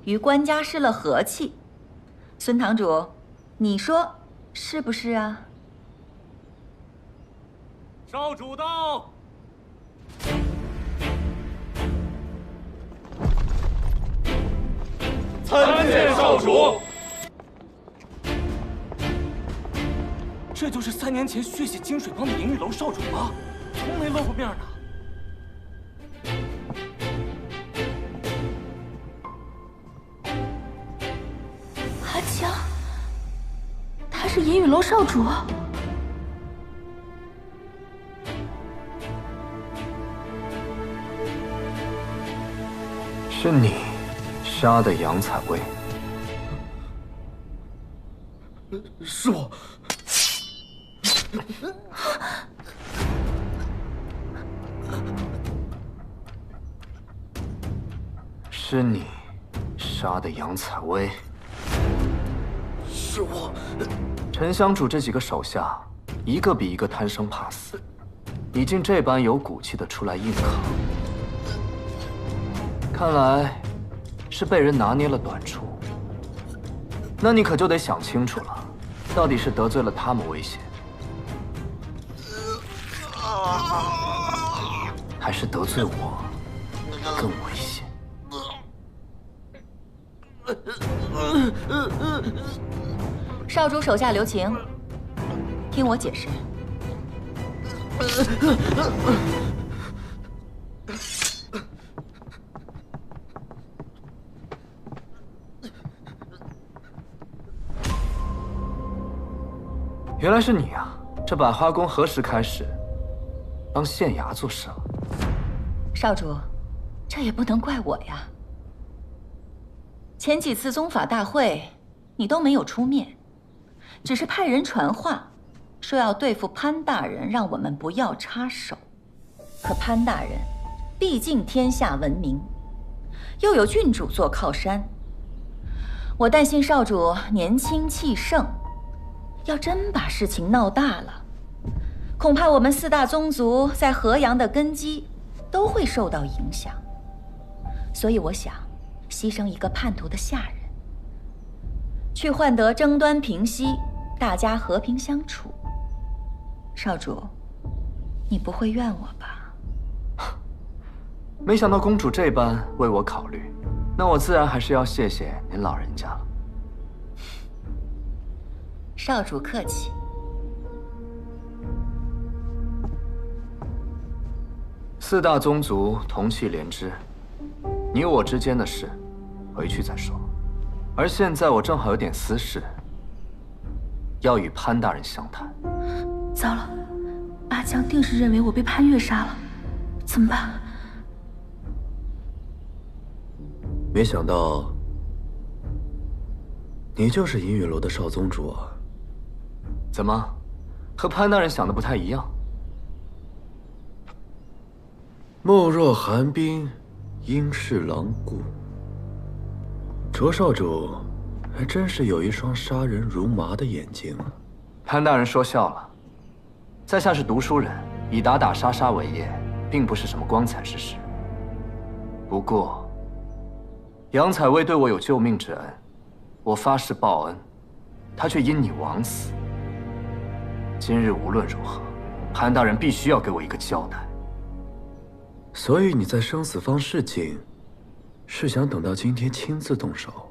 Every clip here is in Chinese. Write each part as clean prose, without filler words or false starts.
与官家失了和气。孙堂主，你说是不是啊？少主到。参见少主。这就是3年前血洗金水帮的银玉楼少主吗？从没露过面呢。阿强，他是银玉楼少主。是你杀的杨采薇。是我。是你杀的杨采薇。是我。沉香主这几个手下，一个比一个贪生怕死，你竟这般有骨气的出来硬扛，看来是被人拿捏了短处。那你可就得想清楚了，到底是得罪了他们危险，还是得罪我更危险？少主手下留情，听我解释。原来是你啊！这百花宫何时开始当县衙做事了？少主，这也不能怪我呀。前几次宗法大会，你都没有出面，只是派人传话，说要对付潘大人，让我们不要插手。可潘大人毕竟天下闻名，又有郡主做靠山，我担心少主年轻气盛，要真把事情闹大了，恐怕我们4大宗族在河阳的根基都会受到影响。所以我想牺牲一个叛徒的下人，去换得争端平息，大家和平相处。少主，你不会怨我吧？没想到公主这般为我考虑，那我自然还是要谢谢您老人家了。少主客气。4大宗族同气连枝，你我之间的事，回去再说。而现在我正好有点私事，要与潘大人相谈。糟了，阿强定是认为我被潘越杀了，怎么办？没想到，你就是银玉楼的少宗主啊！怎么，和潘大人想的不太一样？貌若寒冰，应是狼顾。卓少主还真是有一双杀人如麻的眼睛啊！潘大人说笑了，在下是读书人，以打打杀杀为业，并不是什么光彩之事。不过，杨采薇对我有救命之恩，我发誓报恩，她却因你枉死。今日无论如何，潘大人必须要给我一个交代。所以你在生死方示警，是想等到今天亲自动手？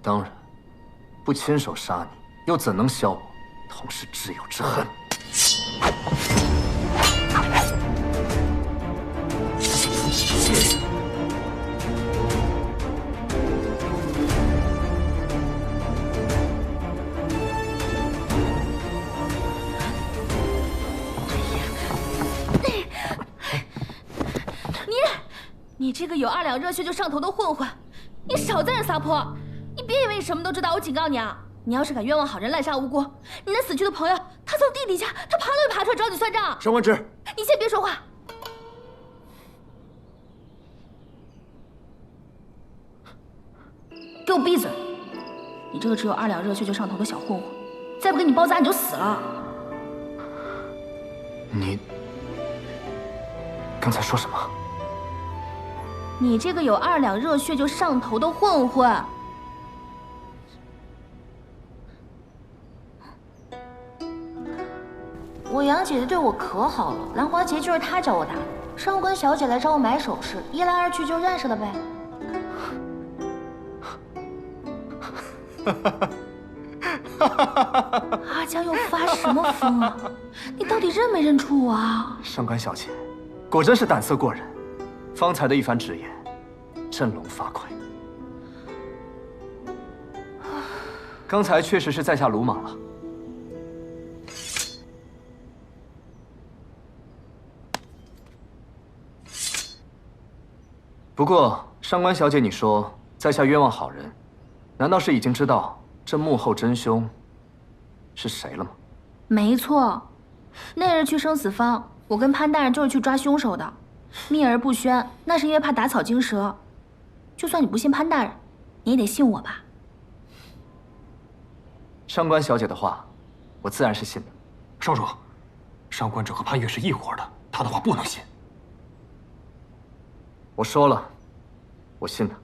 当然，不亲手杀你，又怎能消我同是挚友之恨？你这个有2两热血就上头的混混，你少在这撒泼！你别以为你什么都知道，我警告你啊！你要是敢冤枉好人、滥杀无辜，你那死去的朋友，他从地底下，他爬都会爬出来找你算账。上官芝，你先别说话。给我闭嘴！你这个只有2两热血就上头的小混混，再不给你包扎你就死了。你刚才说什么？你这个有2两热血就上头的混混！我杨姐姐对我可好了，兰花节就是她找我打的。上官小姐来找我买首饰，一来二去就认识了呗。阿江又发什么疯啊？你到底认没认出我啊？上官小姐，果真是胆色过人，方才的一番直言，振聋发聩。刚才确实是在下鲁莽了。不过，上官小姐，你说在下冤枉好人，难道是已经知道这幕后真凶是谁了吗？没错，那日去生死坊，我跟潘大人就是去抓凶手的，秘而不宣，那是因为怕打草惊蛇。就算你不信潘大人，你也得信我吧？上官小姐的话，我自然是信的。少主，上官者和潘越是一伙的，他的话不能信。我说了，我信他。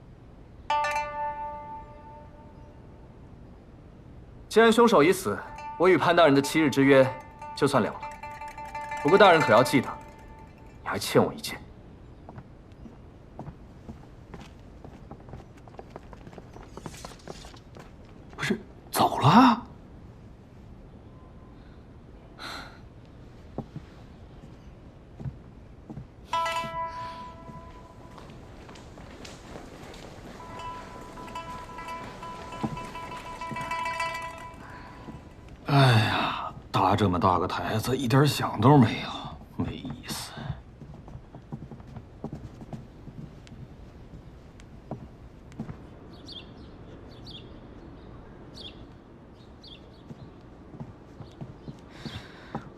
既然凶手已死，我与潘大人的7日之约就算了了。不过大人可要记得，你还欠我一件。不是走了？哎呀，搭这么大个台子，一点响都没有，没意思。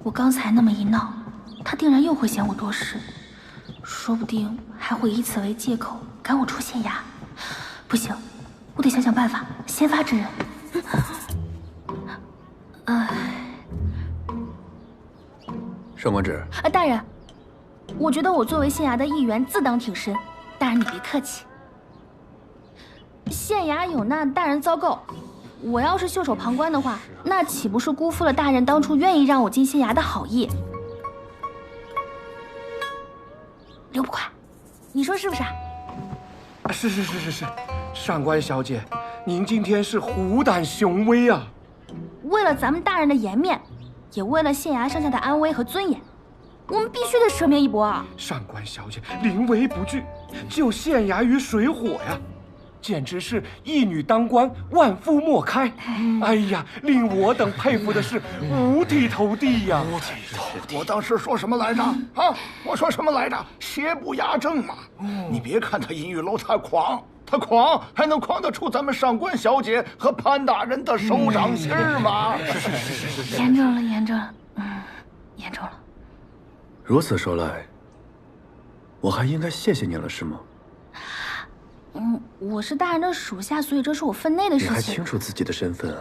我刚才那么一闹，他定然又会嫌我多事，说不定还会以此为借口赶我出县衙。不行，我得想想办法，先发制人。上官芷，大人，我觉得我作为县衙的一员，自当挺身。大人你别客气。县衙有那大人遭够，我要是袖手旁观的话，那岂不是辜负了大人当初愿意让我进县衙的好意？刘捕快，你说是不是啊？是，上官小姐，您今天是虎胆雄威啊！为了咱们大人的颜面，也为了县衙上下的安危和尊严，我们必须得舍命一搏啊！上官小姐临危不惧，救县衙于水火呀，简直是一女当关，万夫莫开。哎呀，令我等佩服的是五体投地呀！我当时说什么来着？啊，我说什么来着？邪不压正嘛！你别看他银玉楼他狂还能狂得出咱们上官小姐和潘大人的手掌心儿吗？是，严重了，严重了，严重了。如此说来，我还应该谢谢你了，是吗？我是大人的属下，所以这是我分内的事情。你还清楚自己的身份啊？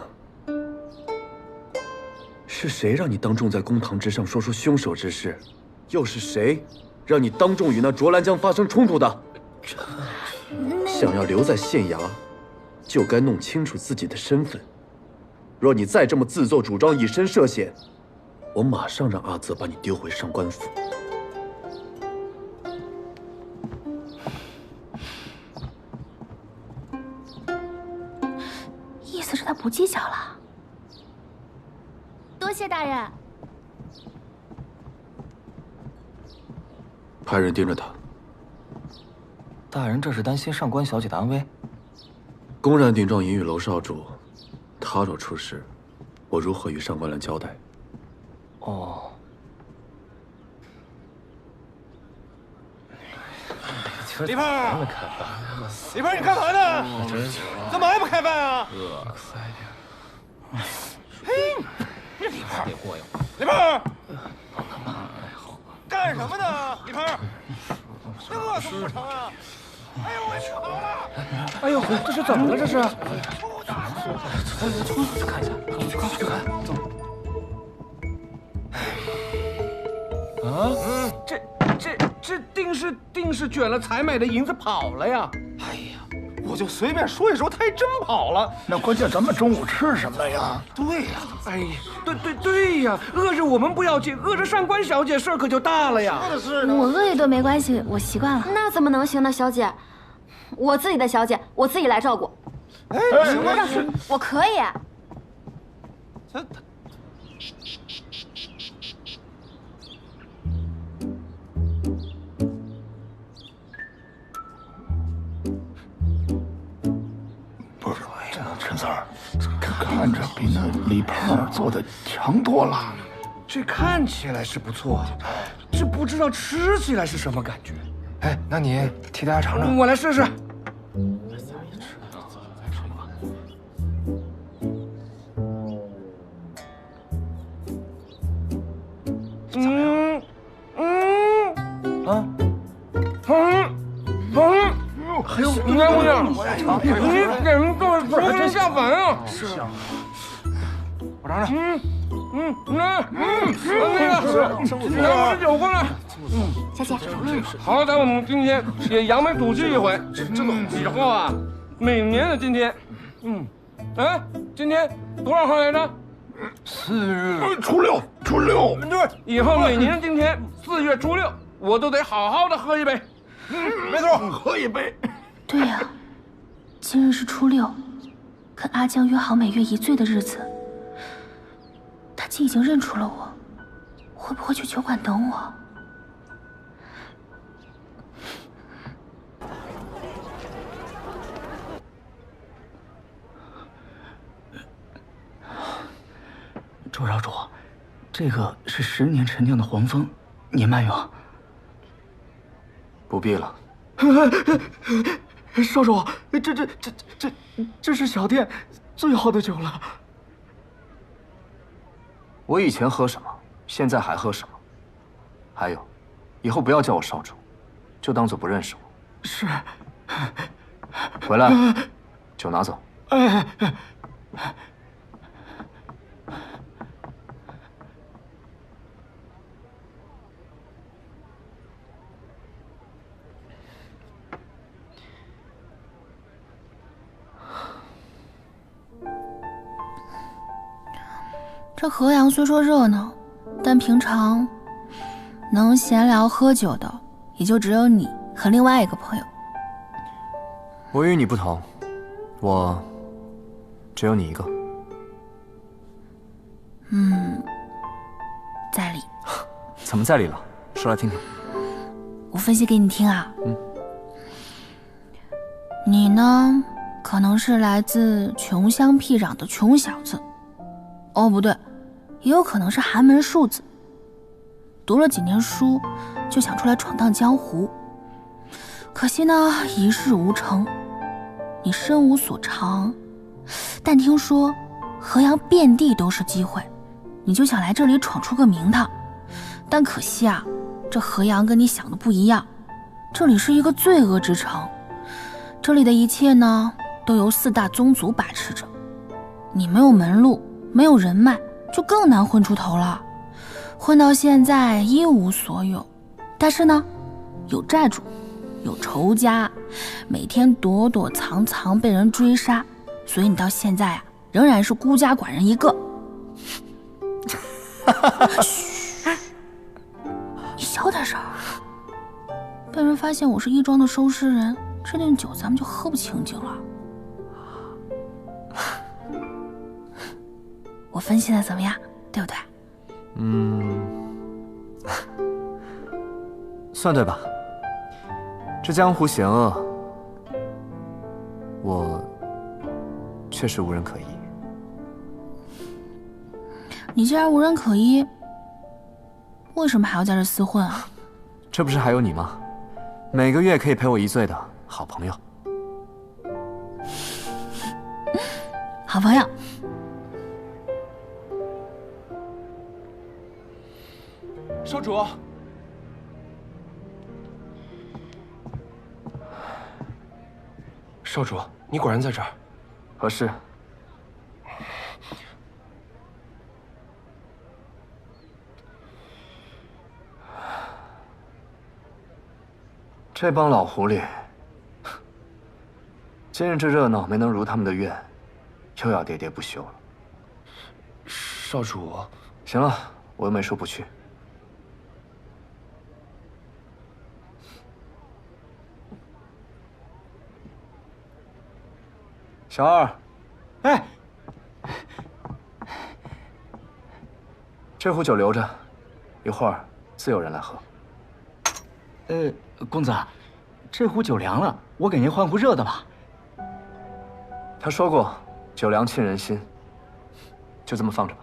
是谁让你当众在公堂之上说出凶手之事？又是谁让你当众与那卓兰江发生冲突的？想要留在县衙，就该弄清楚自己的身份。若你再这么自作主张，以身涉险，我马上让阿泽把你丢回上官府。意思是他不计较了。多谢大人。派人盯着他。大人这是担心上官小姐的安危？公然顶撞银玉楼少主，他若出事，我如何与上官兰交代？哦，李胖，李胖，你干嘛呢？怎么还不开饭啊？嘿，李胖，李胖，干什么呢？李胖，你饿死不成啊？哎呦，我去好了！哎呦，这是怎么了？这是？去看一下，去看，走。这定是卷了采买的银子跑了呀！哎呀，我就随便说一说，他还真跑了。那关键咱们中午吃什么呀？对呀，哎呀，对呀，饿着我们不要紧，饿着上官小姐事儿可就大了呀。我饿一顿没关系，我习惯了。那怎么能行呢，小姐？我自己的小姐，我自己来照顾。哎，我可以。不是，陈四儿，看着比那李胖做的强多了。这看起来是不错，这不知道吃起来是什么感觉。哎，那你替大家尝尝。我来试试。还有你看姑娘，你给人做的真下饭啊！是啊，我尝尝。拿我的酒过来。小姐，好歹我们今天也扬眉吐气一回，以后啊，每年的今天，今天多少号来着4日初六。对，以后每年的今天4月初6，我都得好好的喝一杯。没错，喝一杯。对呀，今日是初6，跟阿江约好每月1醉的日子。他竟已经认出了我，会不会去酒馆等我？周少主，这个是10年陈酿的黄蜂，您慢用。不必了。少主，这是小店最好的酒了。我以前喝什么，现在还喝什么。还有，以后不要叫我少主，就当做不认识我。是。回来，酒拿走。这河阳虽说热闹，但平常能闲聊喝酒的，也就只有你和另外一个朋友。我与你不同，我只有你一个。在理。怎么在理了？说来听听。我分析给你听啊。你呢，可能是来自穷乡僻壤的穷小子。哦，不对，也有可能是寒门庶子，读了几年书就想出来闯荡江湖，可惜呢一事无成。你身无所长，但听说河阳遍地都是机会，你就想来这里闯出个名堂。但可惜啊，这河阳跟你想的不一样，这里是一个罪恶之城，这里的一切呢都由4大宗族把持着，你没有门路，没有人脉，就更难混出头了。混到现在一无所有，但是呢，有债主，有仇家，每天躲躲藏藏被人追杀，所以你到现在啊，仍然是孤家寡人一个。嘘，你小点声，被人发现我是义庄的收尸人，这顿酒咱们就喝不清净了。我分析的怎么样，对不对？算对吧。这江湖险恶，我确实无人可依。你既然无人可依，为什么还要在这厮混啊？这不是还有你吗？每个月可以陪我1醉的好朋友。好朋友。少主，少主，你果然在这儿。何事？这帮老狐狸，今日这热闹没能如他们的愿，又要喋喋不休了。少主，行了，我又没说不去。小二，哎，这壶酒留着，一会儿自有人来喝。公子，这壶酒凉了，我给您换壶热的吧。他说过，酒凉沁人心，就这么放着吧。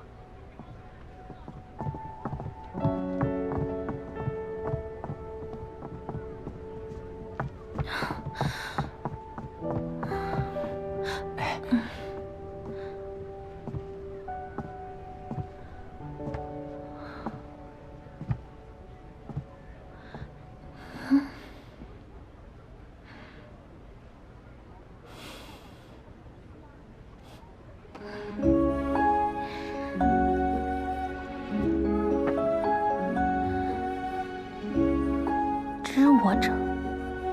知我者，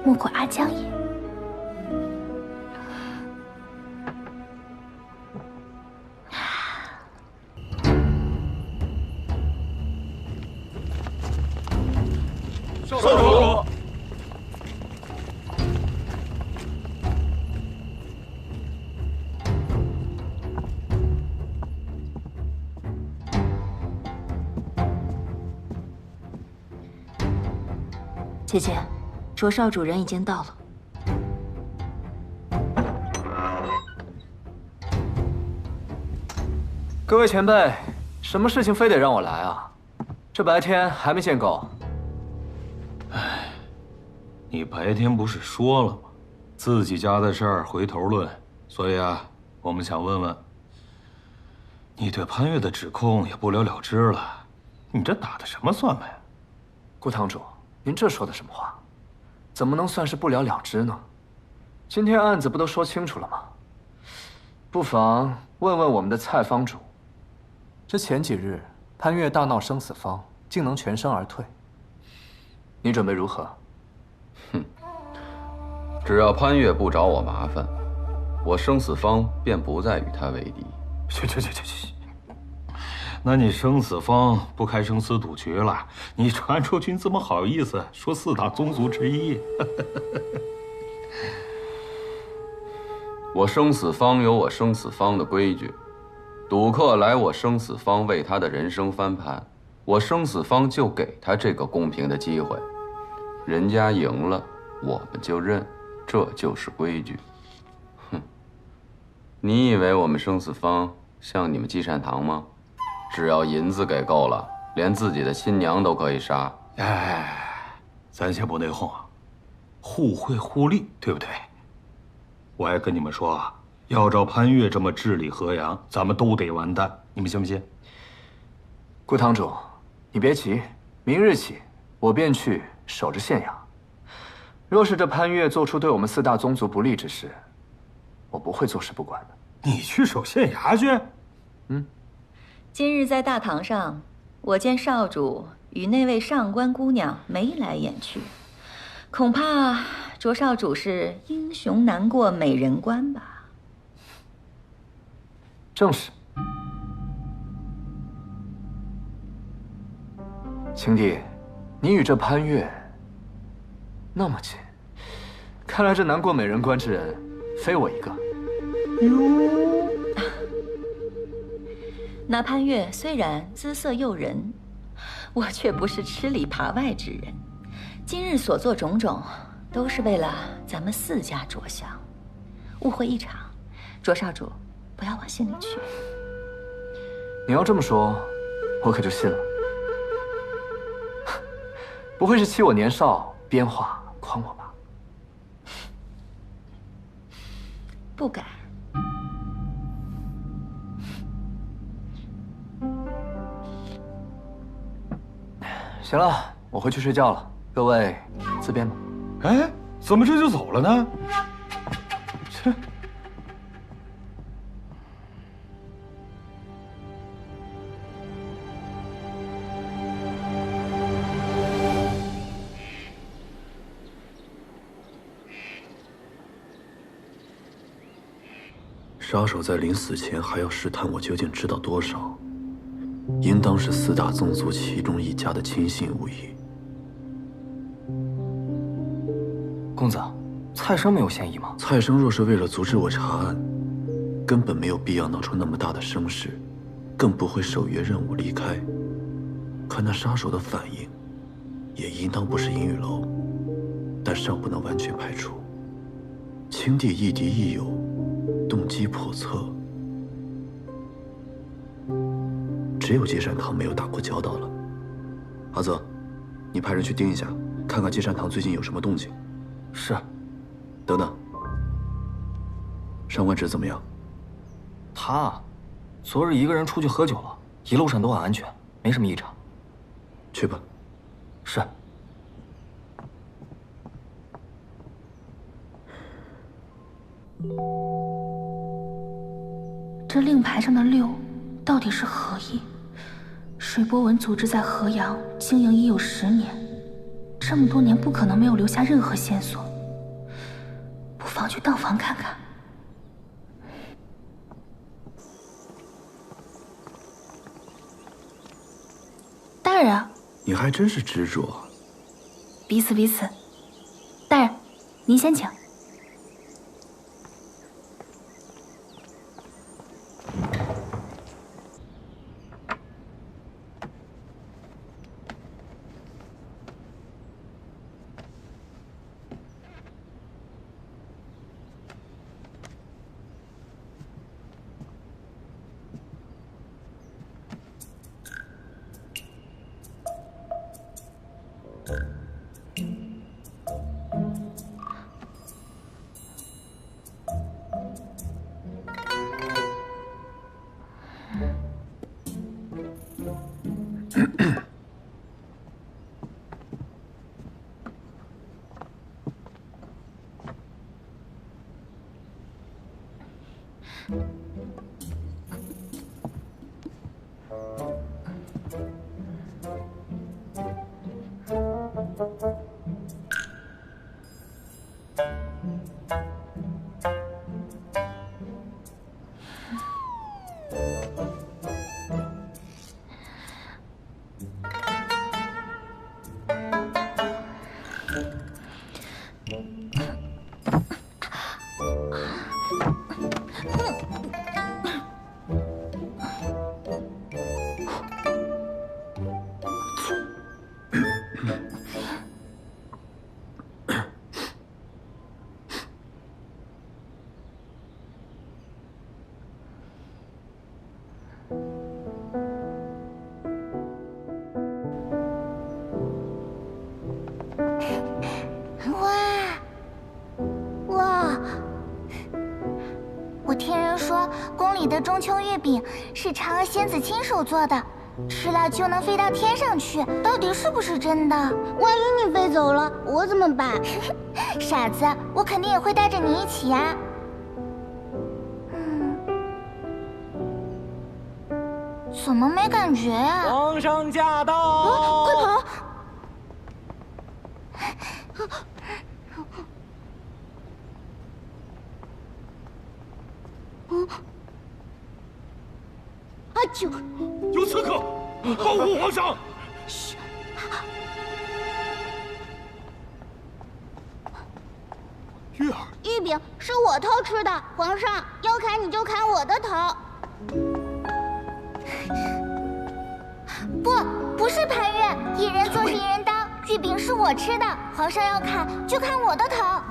莫过阿江也。少主，姐姐，卓少主人已经到了。各位前辈，什么事情非得让我来啊？这白天还没见够。你白天不是说了吗？自己家的事儿回头论。所以啊，我们想问问，你对潘越的指控也不了了之了，你这打的什么算盘呀？顾堂主，您这说的什么话？怎么能算是不了了之呢？今天案子不都说清楚了吗？不妨问问我们的蔡方主，这前几日潘越大闹生死坊，竟能全身而退，你准备如何？只要潘越不找我麻烦，我生死坊便不再与他为敌。去！那你生死坊不开生死赌局了？你传出去怎么好意思说四大宗族之一？我生死坊有我生死坊的规矩，赌客来我生死坊为他的人生翻盘，我生死坊就给他这个公平的机会。人家赢了，我们就认，这就是规矩。哼，你以为我们生死坊像你们积善堂吗？只要银子给够了，连自己的亲娘都可以杀。哎，咱先不内讧啊，互惠互利，对不对？我还跟你们说啊，要照潘越这么治理河阳，咱们都得完蛋，你们信不信？顾堂主，你别急，明日起我便去守着县衙。若是这潘越做出对我们四大宗族不利之事，我不会坐视不管的。你去守县衙去？今日在大堂上，我见少主与那位上官姑娘眉来眼去，恐怕卓少主是英雄难过美人关吧？正是。青帝，你与这潘越那么近，看来这难过美人关之人，非我一个。那潘越虽然姿色诱人，我却不是吃里扒外之人。今日所做种种，都是为了咱们四家着想，误会一场，卓少主不要往心里去。你要这么说，我可就信了。不会是欺我年少，编话诓我吧？不敢。行了，我回去睡觉了，各位自便吧。哎，怎么这就走了呢？切！杀手在临死前还要试探我究竟知道多少，应当是4大宗族其中一家的亲信无疑。公子，蔡生没有嫌疑吗？蔡生若是为了阻止我查案，根本没有必要闹出那么大的声势，更不会守约任务离开。看那杀手的反应，也应当不是银雨楼，但尚不能完全排除。青帝亦敌亦友，动机叵测，只有季善堂没有打过交道了。阿泽，你派人去盯一下，看看季善堂最近有什么动静。是。等等，上官芷怎么样？他，昨日一个人出去喝酒了，一路上都很安全，没什么异常。去吧。是。这令牌上的6到底是何意？水波纹组织在河阳经营已有10年，这么多年不可能没有留下任何线索，不妨去当房看看。大人，你还真是执着啊。彼此彼此。大人，您先请。里的中秋月饼是嫦娥仙子亲手做的，吃了就能飞到天上去，到底是不是真的？万一你飞走了，我怎么办？傻子，我肯定也会带着你一起呀。怎么没感觉呀？皇上驾到！快跑！阿九，有刺客，保护皇上！嘘。月儿，玉饼是我偷吃的，皇上要砍你就砍我的头。不是潘越，一人做事一人当，玉饼是我吃的，皇上要砍就砍我的头。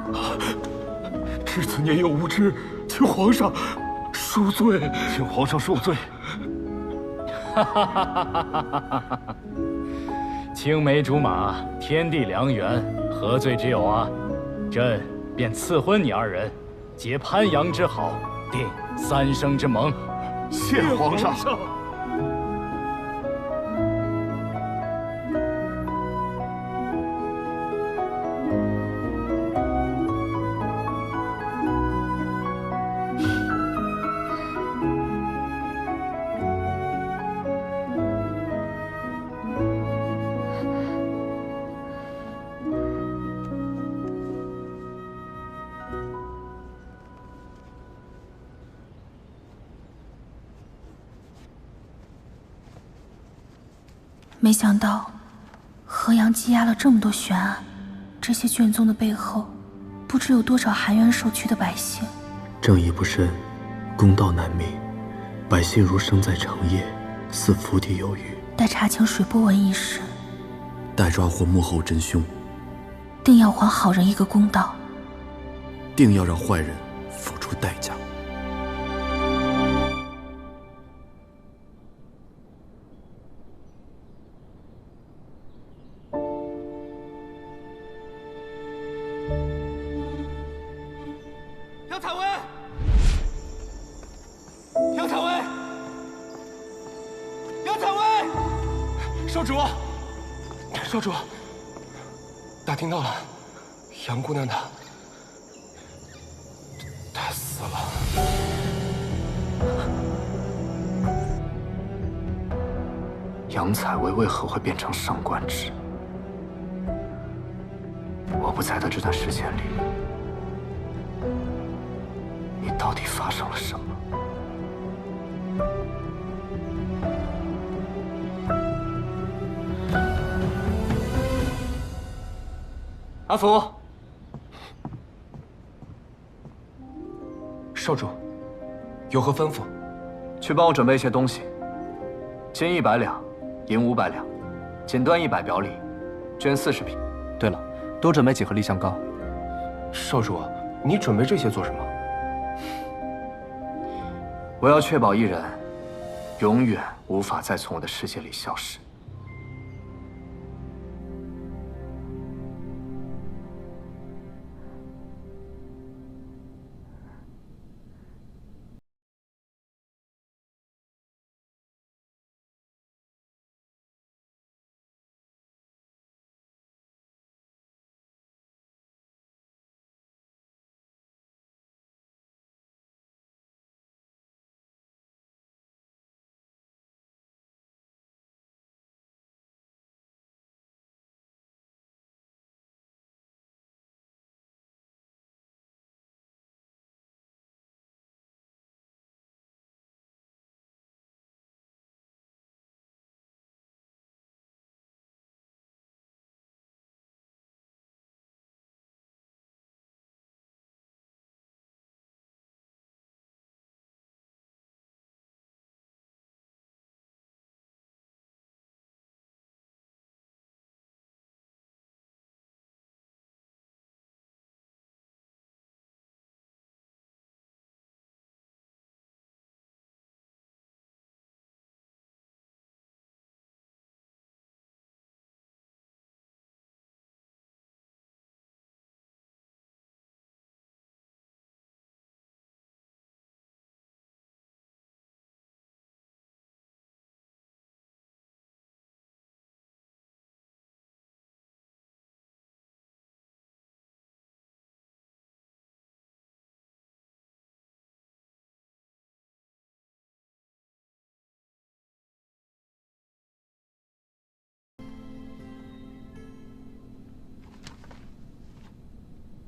侄子年幼无知，请皇上恕罪，请皇上恕罪。青梅竹马，天地良缘，何罪之有啊？朕便赐婚你二人，结潘阳之好，定三生之盟。谢皇上。没想到河阳积压了这么多悬案，这些卷宗的背后，不知有多少含冤受屈的百姓。正义不伸，公道难明，百姓如生在长夜，似釜底有余。待查清水波纹一事，待抓获幕后真凶，定要还好人一个公道，定要让坏人付出代价。杨采薇，杨采薇，杨采薇，少主，少主，打听到了，杨姑娘她死了。杨采薇为何会变成上官芷？我不在的这段时间里，你到底发生了什么？阿福，少主，有何吩咐？去帮我准备一些东西，金100两，银500两，锦缎100表里，绢40匹。对了，多准备几盒丽香膏。少主，你准备这些做什么？我要确保一人永远无法再从我的世界里消失。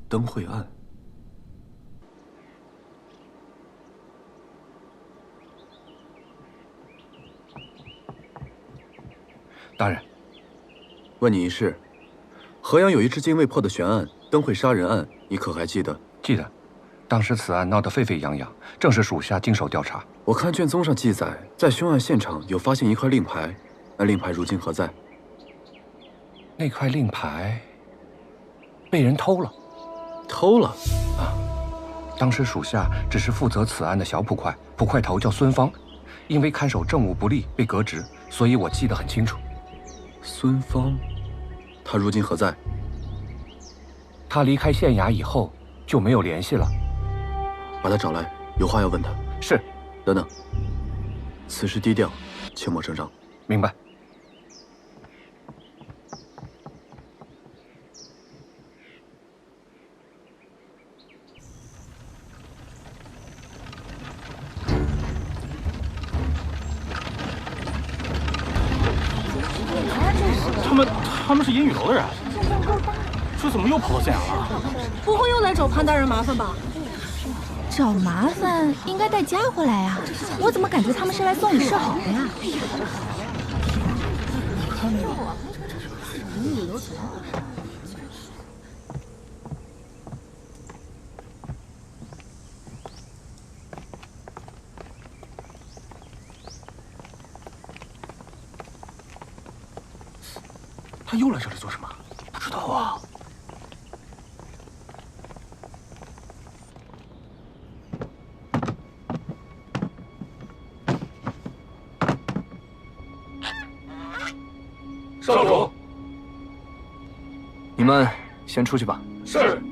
灯会暗。大人，问你一事，河阳有一至今未破的悬案——灯会杀人案，你可还记得？记得，当时此案闹得沸沸扬扬，正是属下经手调查。我看卷宗上记载，在凶案现场有发现一块令牌，那令牌如今何在？那块令牌被人偷了。偷了？啊！当时属下只是负责此案的小捕快，捕快头叫孙芳，因为看守政务不力被革职，所以我记得很清楚。孙芳，他如今何在？他离开县衙以后就没有联系了。把他找来，有话要问他。是。等等，此事低调，切莫声张。明白。他们是阴雨楼的人，这怎么又跑到县衙了？不会又来找潘大人麻烦吧？找麻烦应该带家伙来呀，我怎么感觉他们是来送礼示好的呀？看那个，他又来这里做什么？不知道啊。少主，你们先出去吧。是。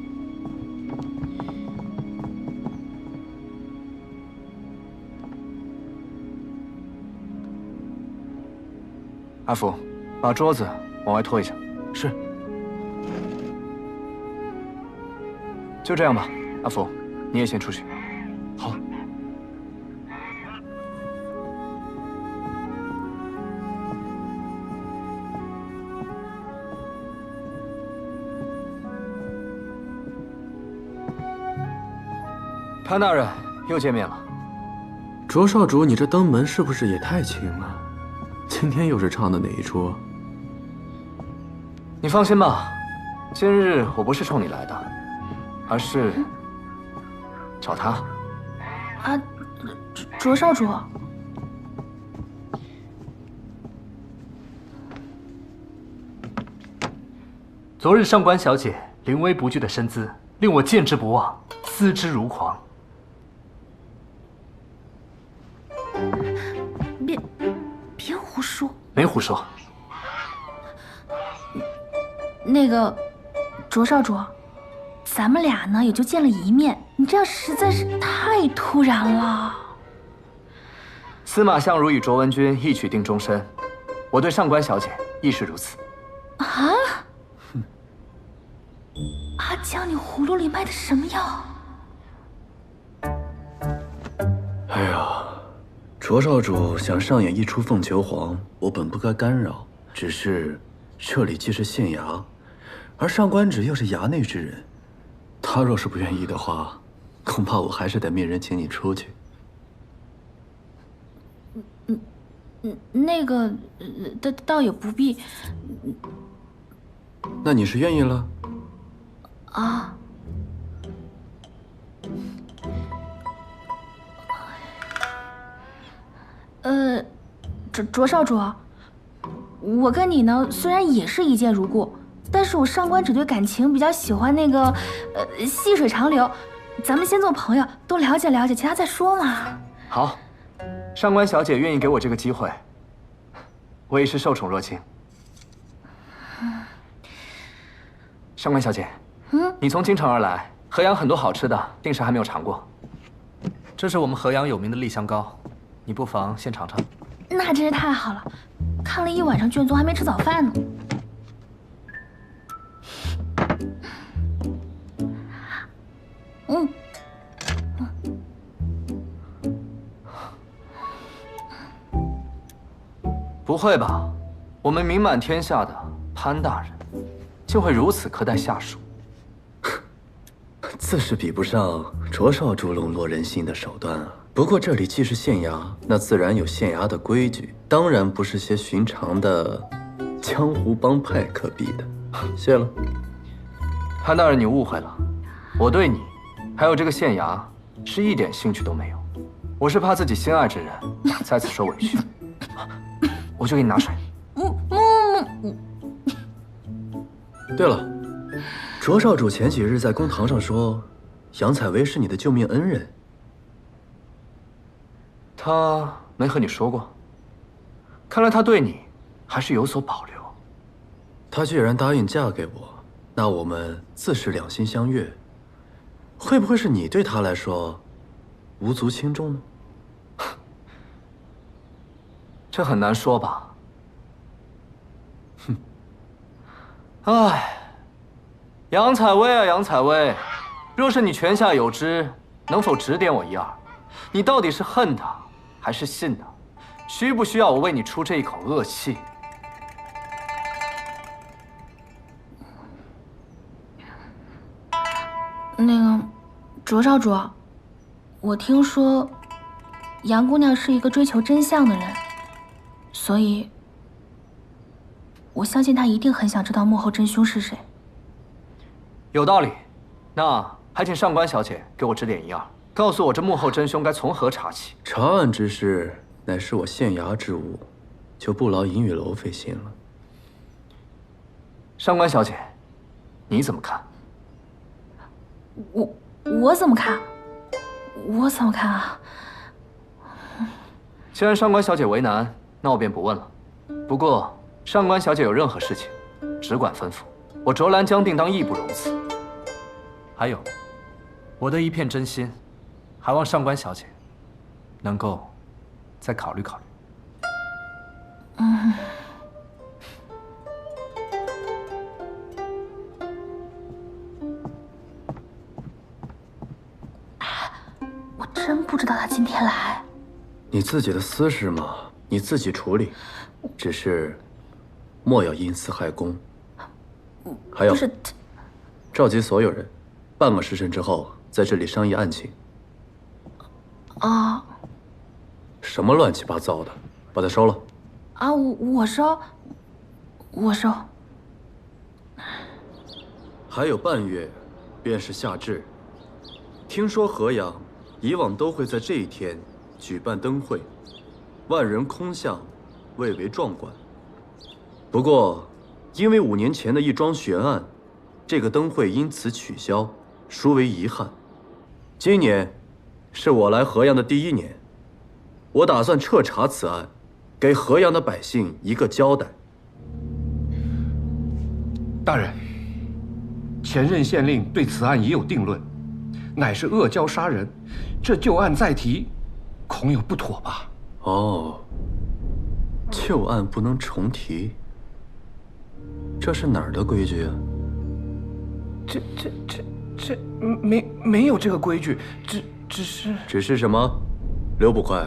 阿福，把桌子往外拖一下。是。就这样吧，阿福，你也先出去。好。潘大人，又见面了。卓少主，你这登门是不是也太轻了？今天又是唱的哪一出？你放心吧，今日我不是冲你来的，而是找他。啊，卓少主。昨日上官小姐临危不惧的身姿，令我见之不忘，思之如狂。别胡说！没胡说。那个，卓少主，咱们俩呢也就见了一面，你这样实在是太突然了。司马相如与卓文君一曲定终身，我对上官小姐亦是如此。啊？阿江，你葫芦里卖的什么药？哎呀，卓少主想上演一出凤求凰，我本不该干扰，只是这里既是县衙，而上官芷又是衙内之人，他若是不愿意的话，恐怕我还是得命人请你出去。那个，倒也不必。那你是愿意了？啊。卓少主，我跟你呢虽然也是一见如故，但是我上官芷对感情比较喜欢那个，细水长流。咱们先做朋友，多了解了解，其他再说嘛。好，上官小姐愿意给我这个机会，我也是受宠若惊。上官小姐，你从京城而来，河阳很多好吃的，定是还没有尝过。这是我们河阳有名的丽香糕，你不妨先尝尝。那真是太好了，看了一晚上卷宗，还没吃早饭呢。不会吧？我们名满天下的潘大人，竟会如此苛待下属？自是比不上卓少主笼络人心的手段啊。不过这里既是县衙，那自然有县衙的规矩，当然不是些寻常的江湖帮派可比的。谢了。潘大人，你误会了，我对你，还有这个县衙，是一点兴趣都没有。我是怕自己心爱之人在此受委屈，我去给你拿水。对了，卓少主前几日在公堂上说，杨采薇是你的救命恩人。他没和你说过？看来他对你还是有所保留。他既然答应嫁给我，那我们自是两心相悦。会不会是你对他来说无足轻重呢？这很难说吧。哼。唉，杨采薇啊，杨采薇，若是你泉下有知，能否指点我一二？你到底是恨他还是信他？需不需要我为你出这一口恶气？那个，卓少主，我听说杨姑娘是一个追求真相的人，所以我相信他一定很想知道幕后真凶是谁。有道理，那还请上官小姐给我指点一二，告诉我这幕后真凶该从何查起。查案之事乃是我县衙之务，就不劳银雨楼费心了。上官小姐，你怎么看？我怎么看？我怎么看啊？既然上官小姐为难，那我便不问了。不过上官小姐有任何事情，只管吩咐，我卓兰江定当义不容辞。还有，我的一片真心，还望上官小姐能够再考虑考虑。我真不知道他今天来。你自己的私事嘛，你自己处理，只是莫要因私害公。还有，召集所有人，半个时辰之后在这里商议案情。啊！什么乱七八糟的，把它收了。啊，我收。还有半月，便是夏至。听说河阳以往都会在这一天举办灯会，万人空巷，蔚为壮观。不过，因为5年前的一桩悬案，这个灯会因此取消，殊为遗憾。今年是我来河阳的第1年，我打算彻查此案，给河阳的百姓一个交代。大人，前任县令对此案已有定论，乃是恶交杀人，这旧案再提，恐有不妥吧？哦，旧案不能重提，这是哪儿的规矩啊？这没有这个规矩，只是什么？刘捕快，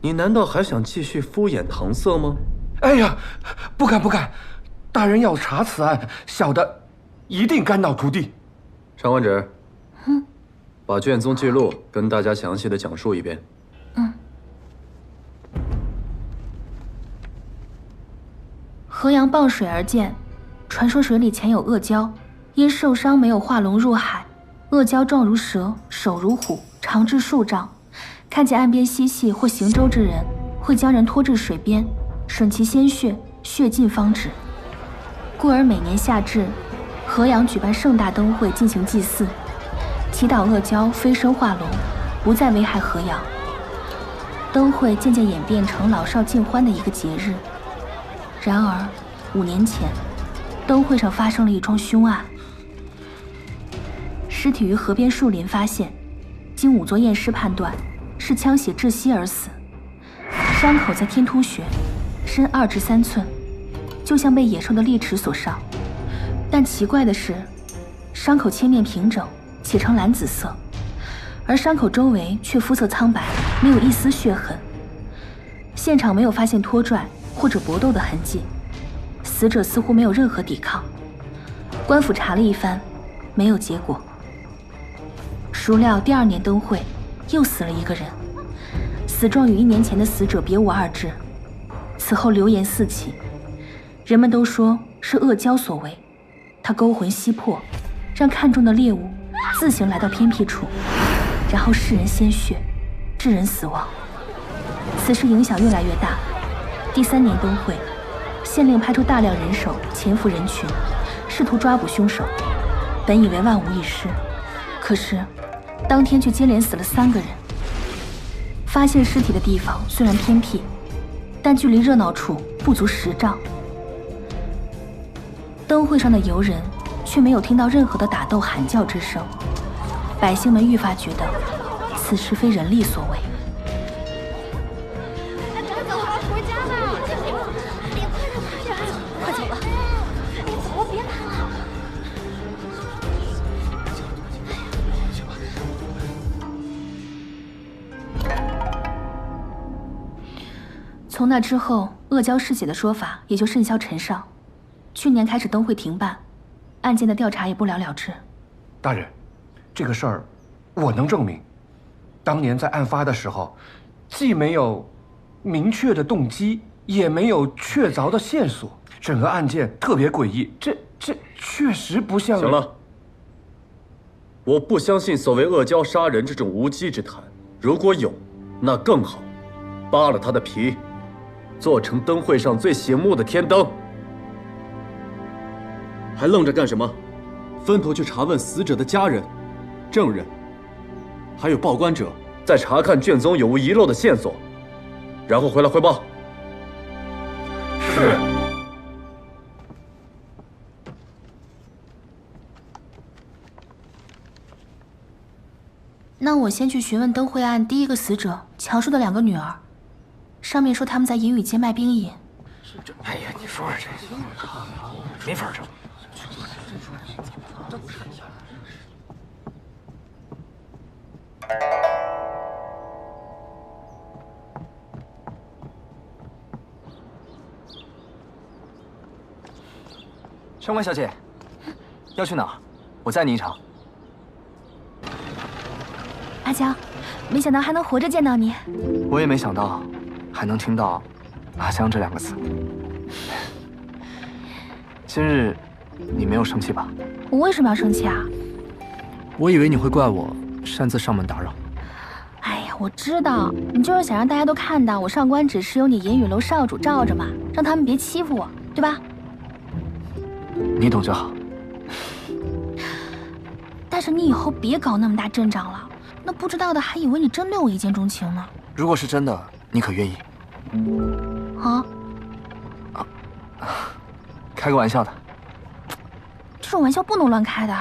你难道还想继续敷衍搪塞吗？哎呀，不敢！大人要查此案，小的一定肝脑涂地。上官芷，把卷宗记录跟大家详细的讲述一遍。河阳傍水而建，传说水里潜有恶蛟，因受伤没有化龙入海，恶蛟状如蛇，手如虎，长至数丈。看见岸边嬉戏或行舟之人，会将人拖至水边，吮其鲜血，血尽方止。故而每年夏至，河阳举办盛大灯会进行祭祀，祈祷恶蛟飞升化龙，不再危害河阳。灯会渐渐演变成老少尽欢的一个节日。然而，5年前，灯会上发生了一桩凶案。尸体于河边树林发现，经仵作验尸判断，是枪血窒息而死。伤口在天突穴，深2至3寸，就像被野兽的利齿所伤。但奇怪的是，伤口切面平整，且呈蓝紫色，而伤口周围却肤色苍白，没有一丝血痕。现场没有发现拖拽或者搏斗的痕迹，死者似乎没有任何抵抗。官府查了一番，没有结果。孰料第2年灯会，又死了一个人，死状与1年前的死者别无二致。此后流言四起，人们都说是恶蛟所为，他勾魂吸魄，让看中的猎物自行来到偏僻处，然后噬人鲜血，致人死亡。此事影响越来越大。第3年灯会，县令派出大量人手潜伏人群，试图抓捕凶手。本以为万无一失，可是当天却接连死了3个人。发现尸体的地方虽然偏僻，但距离热闹处不足10丈。灯会上的游人却没有听到任何的打斗喊叫之声，百姓们愈发觉得此事非人力所为。回家吧，快走吧，别走，别拦了。从那之后，恶蛟嗜血的说法也就甚嚣尘上。去年开始灯会停办，案件的调查也不了了之。大人，这个事儿我能证明。当年在案发的时候，既没有明确的动机，也没有确凿的线索，整个案件特别诡异，这确实不像。行了，我不相信所谓恶交杀人这种无稽之谈，如果有，那更好，扒了他的皮，做成灯会上最醒目的天灯。还愣着干什么？分头去查问死者的家人、证人，还有报关者，再查看卷宗有无遗漏的线索，然后回来汇报。是。那我先去询问灯会案第一个死者乔叔的2个女儿，上面说他们在银宇街卖冰饮。哎呀，你说说这，没法整。上官小姐，要去哪儿？我载你一程。阿江，没想到还能活着见到你。我也没想到，还能听到“阿江”这2个字。今日你没有生气吧？我为什么要生气啊？我以为你会怪我擅自上门打扰。哎呀，我知道你就是想让大家都看到我上官只是有你银宇楼少主罩着嘛，让他们别欺负我，对吧？你懂就好。但是你以后别搞那么大阵仗了，那不知道的还以为你真对我一见钟情呢。如果是真的，你可愿意？啊？开个玩笑的。这种玩笑不能乱开的。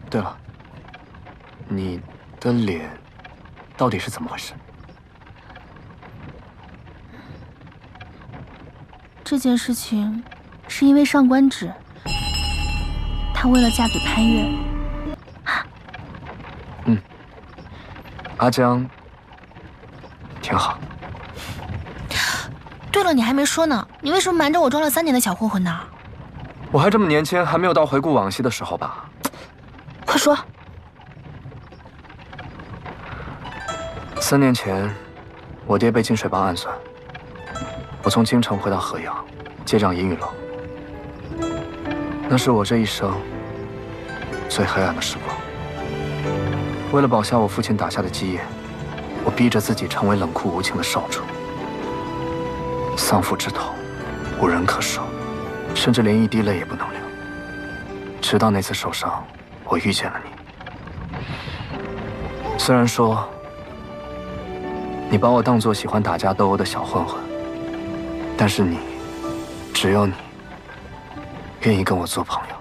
对了，你的脸到底是怎么回事？这件事情是因为上官芷，她为了嫁给潘越。阿江挺好。对了，你还没说呢，你为什么瞒着我装了3年的小混混呢？我还这么年轻，还没有到回顾往昔的时候吧？快说。3年前，我爹被金水帮暗算，我从京城回到河阳，接掌银宇楼。那是我这一生最黑暗的时光。为了保下我父亲打下的基业，我逼着自己成为冷酷无情的少主。丧父之痛，无人可受，甚至连一滴泪也不能流。直到那次受伤，我遇见了你。虽然说你把我当作喜欢打架斗殴的小混混，但是你，只有你，愿意跟我做朋友。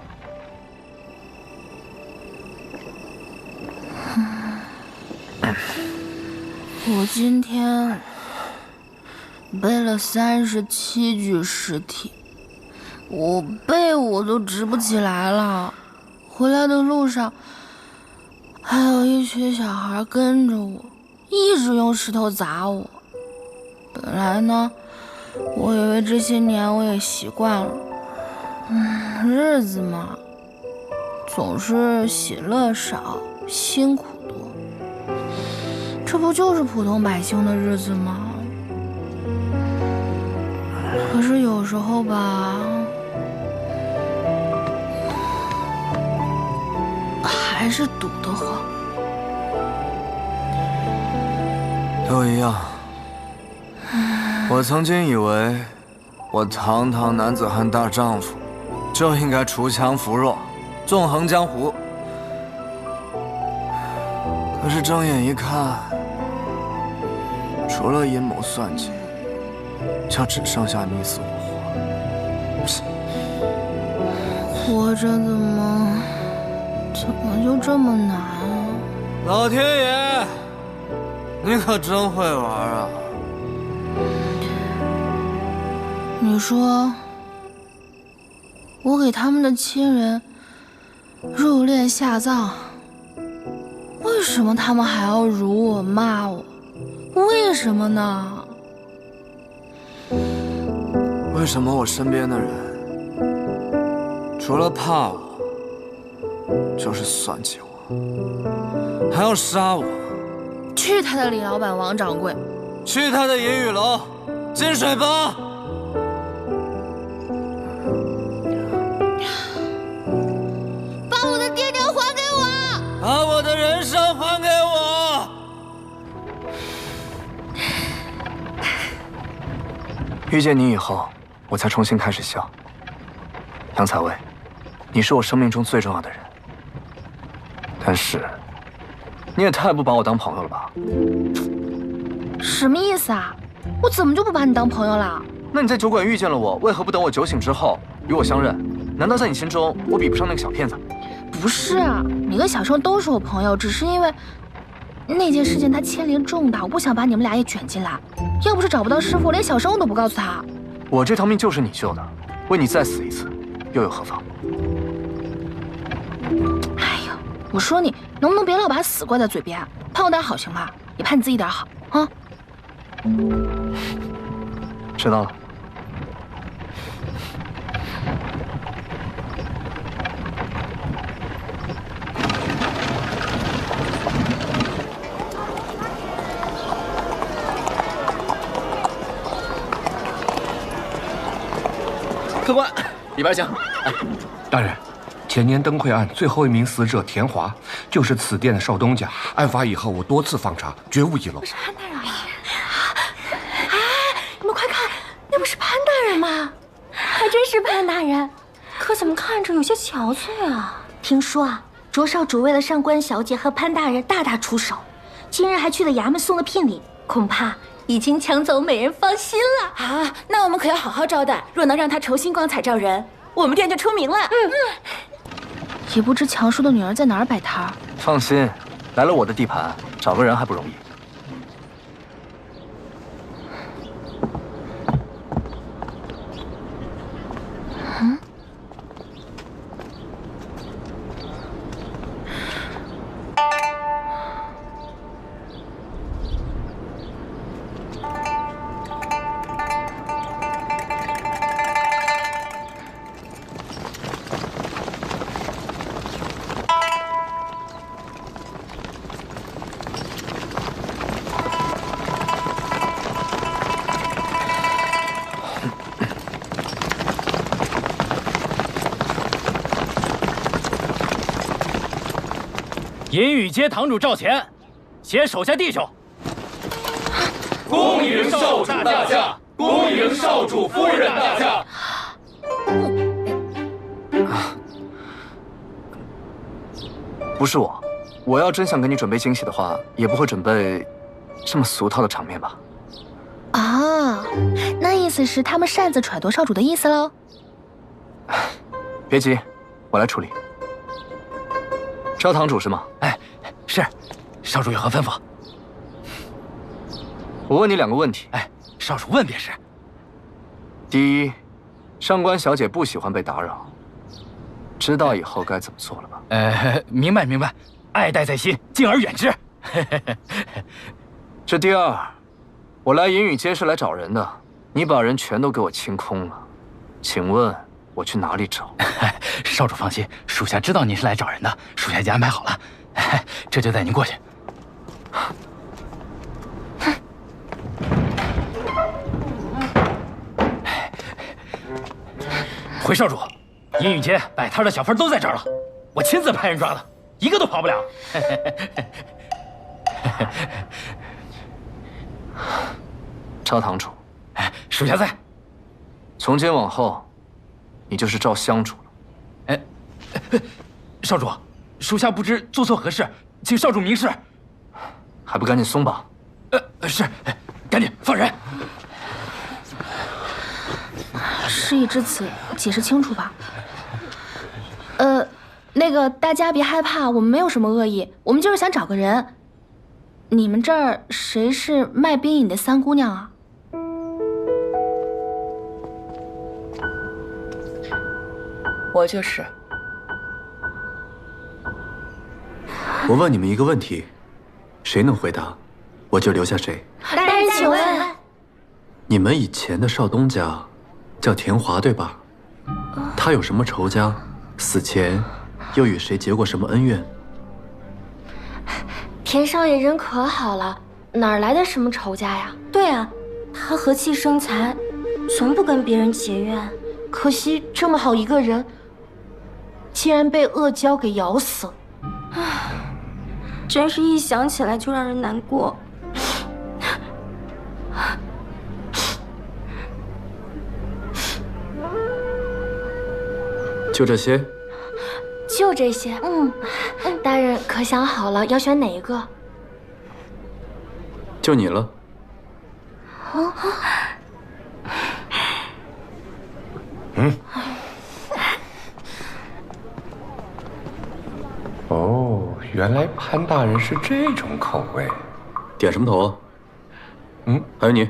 我今天背了37具尸体，我背我都直不起来了。回来的路上，还有一群小孩跟着我，一直用石头砸我。本来呢，我以为这些年我也习惯了，日子嘛，总是喜乐少，辛苦多。这不就是普通百姓的日子吗？可是有时候吧，还是堵得慌。都一样。我曾经以为，我堂堂男子汉大丈夫，就应该锄强扶弱，纵横江湖。可是睁眼一看，除了阴谋算计，就只剩下你死我活。活着怎么就这么难啊？老天爷，你可真会玩啊！你说，我给他们的亲人入殓下葬，为什么他们还要辱我骂我？为什么呢？为什么我身边的人，除了怕我，就是算计我，还要杀我？去他的李老板王掌柜，去他的银宇楼，进水吧！把我的爹娘还给我！把我的人生还给我！遇见你以后，我才重新开始笑。杨采薇，你是我生命中最重要的人，但是你也太不把我当朋友了吧？什么意思啊？我怎么就不把你当朋友了？那你在酒馆遇见了我，为何不等我酒醒之后与我相认？难道在你心中我比不上那个小骗子？不是啊，你跟小生都是我朋友，只是因为那件事情它牵连重大，我不想把你们俩也卷进来。要不是找不到师傅，连小生我都不告诉他。我这条命就是你救的，为你再死一次，又有何妨？哎呀，我说你能不能别老把死挂在嘴边，盼我点好行吧？也盼你自己点好啊。知道了。客官，里边请。大人，前年灯会案最后一名死者田华，就是此店的少东家。案发以后，我多次访查，绝无遗漏。是潘大人吗？哎，你们快看，那不是潘大人吗？还真是潘大人，可怎么看着有些憔悴啊？听说啊，卓少主为了上官小姐和潘大人大打出手，今日还去了衙门送了聘礼，恐怕已经抢走美人芳心了啊！那我们可要好好招待，若能让他重新光彩照人，我们店就出名了。也不知强叔的女儿在哪儿摆摊儿。放心，来了我的地盘，找个人还不容易。银雨街堂主赵乾，携手下弟兄，恭迎少主大驾，恭迎少主夫人大驾。不是我，我要真想给你准备惊喜的话，也不会准备这么俗套的场面吧？啊，那意思是他们擅自揣度少主的意思喽？别急，我来处理。赵堂主是吗？哎，是，少主有何吩咐？我问你2个问题。哎，少主问便是。第一，上官小姐不喜欢被打扰，知道以后该怎么做了吧？明白明白，爱戴在心，敬而远之。这第二，我来银雨街是来找人的，你把人全都给我清空了，请问我去哪里找？少主放心，属下知道您是来找人的，属下已经安排好了，这就带您过去。回少主，银雨街摆摊的小贩都在这儿了，我亲自派人抓的，一个都跑不了。赵堂主，属下在。从今往后，你就是赵香主了。少主，属下不知做错何事，请少主明示。还不赶紧松绑！是，赶紧放人。事已至此，解释清楚吧。那个大家别害怕，我们没有什么恶意，我们就是想找个人。你们这儿谁是卖冰饮的三姑娘啊？我就是。我问你们一个问题，谁能回答，我就留下谁。大人请问，你们以前的少东家叫田华对吧？他有什么仇家？死前又与谁结过什么恩怨？田少爷人可好了，哪来的什么仇家呀？对啊，他和气生财，从不跟别人结怨。可惜这么好一个人，竟然被恶蛟给咬死了。唉，真是一想起来就让人难过。就这些？就这些。大人可想好了要选哪一个？就你了。哦，原来潘大人是这种口味。点什么头啊？还有你。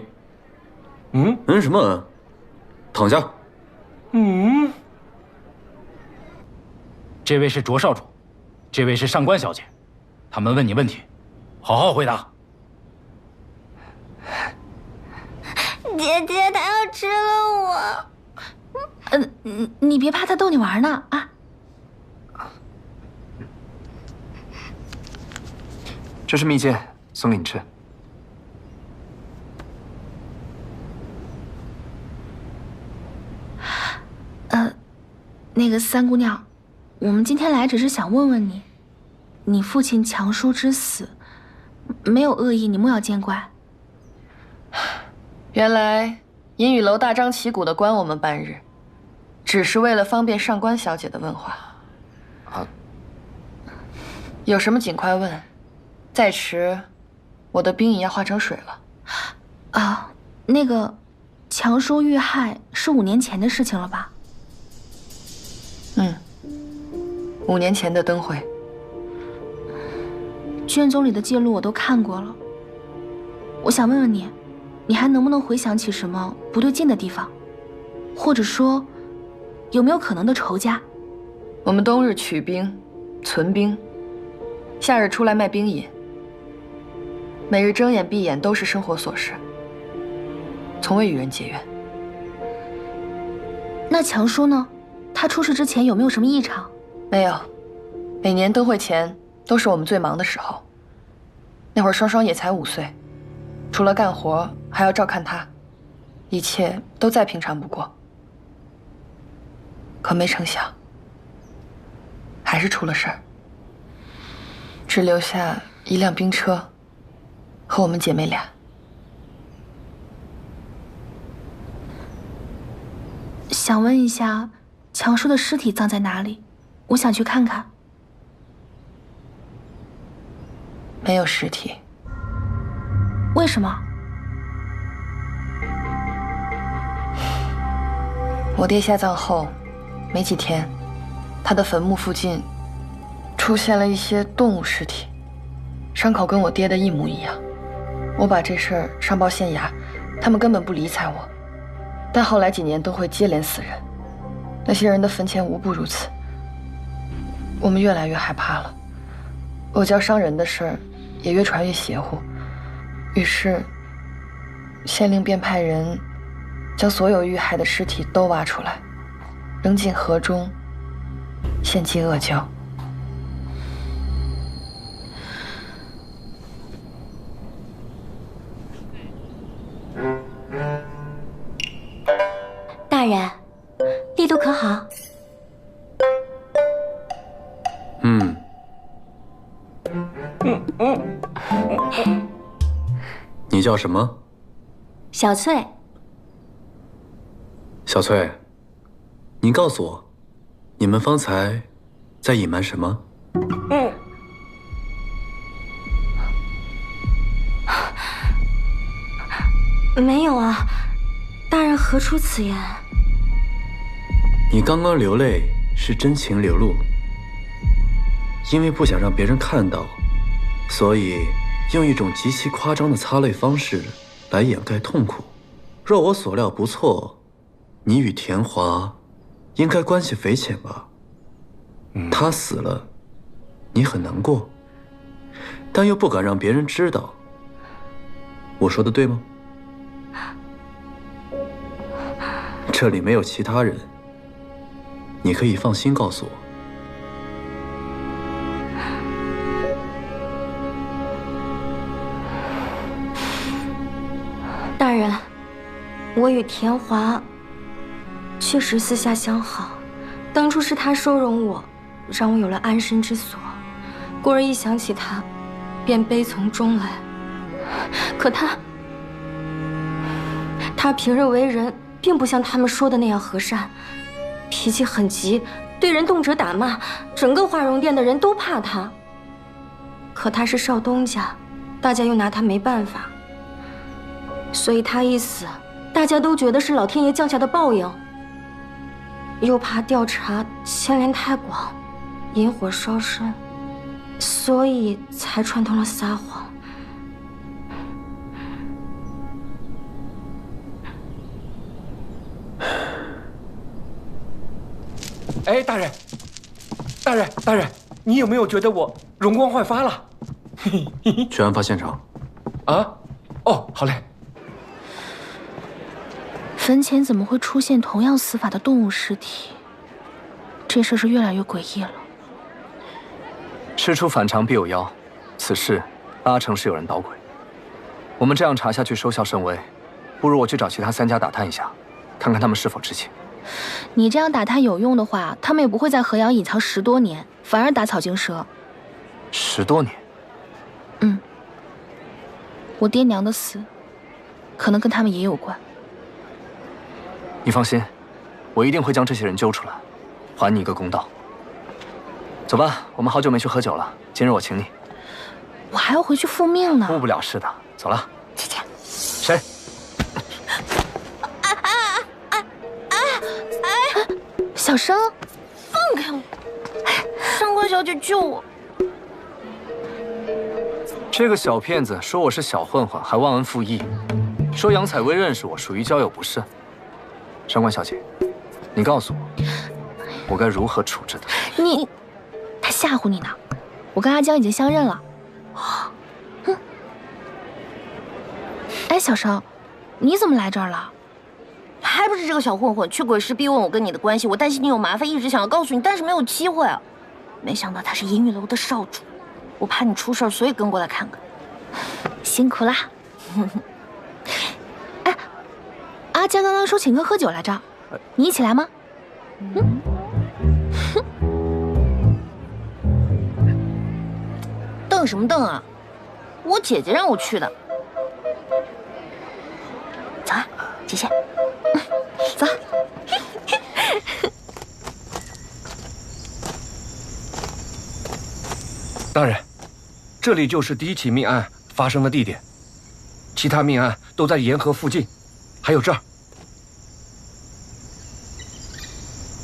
什么？躺下。这位是卓少主，这位是上官小姐，他们问你问题，好好回答。姐姐，他要吃了我。你别怕，他逗你玩呢啊。这是蜜饯，送给你吃。那个三姑娘，我们今天来只是想问问你，你父亲强叔之死，没有恶意，你莫要见怪。原来银雨楼大张旗鼓的关我们半日，只是为了方便上官小姐的问话。有什么尽快问，再迟，我的兵也要化成水了。那个强叔遇害是5年前的事情了吧？5年前的灯会，卷宗里的记录我都看过了。我想问问你，你还能不能回想起什么不对劲的地方，或者说，有没有可能的仇家？我们冬日取兵、存兵，夏日出来卖兵饮，每日睁眼闭眼都是生活琐事，从未与人结怨。那强叔呢？他出事之前有没有什么异常？没有，每年灯会前都是我们最忙的时候。那会儿双双也才5岁，除了干活还要照看他，一切都再平常不过。可没成想，还是出了事儿，只留下一辆兵车和我们姐妹俩。想问一下，强叔的尸体葬在哪里？我想去看看。没有尸体。为什么？我爹下葬后没几天，他的坟墓附近出现了一些动物尸体，伤口跟我爹的一模一样。我把这事儿上报县衙，他们根本不理睬我。但后来几年都会接连死人，那些人的坟前无不如此。我们越来越害怕了，恶蛟伤人的事儿也越传越邪乎。于是，县令便派人将所有遇害的尸体都挖出来，扔进河中，献祭恶蛟。大人，力度可好？你叫什么？小翠。小翠，你告诉我，你们方才在隐瞒什么？没有啊，大人何出此言？你刚刚流泪是真情流露，因为不想让别人看到，所以用一种极其夸张的擦泪方式来掩盖痛苦。若我所料不错，你与田华应该关系匪浅吧？他死了，你很难过，但又不敢让别人知道。我说的对吗？这里没有其他人，你可以放心告诉我。大人，我与田华确实私下相好，当初是他收容我，让我有了安身之所。故而一想起他，便悲从中来。可他平日为人，并不像他们说的那样和善，脾气很急，对人动辄打骂，整个华容殿的人都怕他。可他是少东家，大家又拿他没办法，所以他一死，大家都觉得是老天爷降下的报应，又怕调查牵连太广，引火烧身，所以才串通了撒谎。哎，大人，大人，你有没有觉得我容光焕发了？去案发现场。啊？哦，好嘞。坟前怎么会出现同样死法的动物尸体？这事是越来越诡异了。事出反常必有妖，此事八成是有人捣鬼。我们这样查下去收效甚微，不如我去找其他3家打探一下，看看他们是否知情。你这样打探有用的话，他们也不会在河阳隐藏10多年，反而打草惊蛇。10多年？嗯。我爹娘的死，可能跟他们也有关。你放心，我一定会将这些人揪出来，还你一个公道。走吧，我们好久没去喝酒了，今日我请你。我还要回去复命呢。误不了事的，走了。姐姐。谁？小生，放开我！上官小姐，救我！这个小骗子说我是小混混，还忘恩负义，说杨采薇认识我，属于交友不慎。上官小姐，你告诉我，我该如何处置他？你，他吓唬你呢。我跟阿江已经相认了。哎，小生，你怎么来这儿了？还不是这个小混混去鬼市逼问我跟你的关系，我担心你有麻烦，一直想要告诉你，但是没有机会啊。没想到他是银玉楼的少主，我怕你出事儿，所以跟过来看看。辛苦啦。哎，阿江刚刚说请客喝酒来着，你一起来吗？瞪什么瞪啊？我姐姐让我去的。走啊，姐姐。走。大人，这里就是第1起命案发生的地点，其他命案都在沿河附近，还有这儿。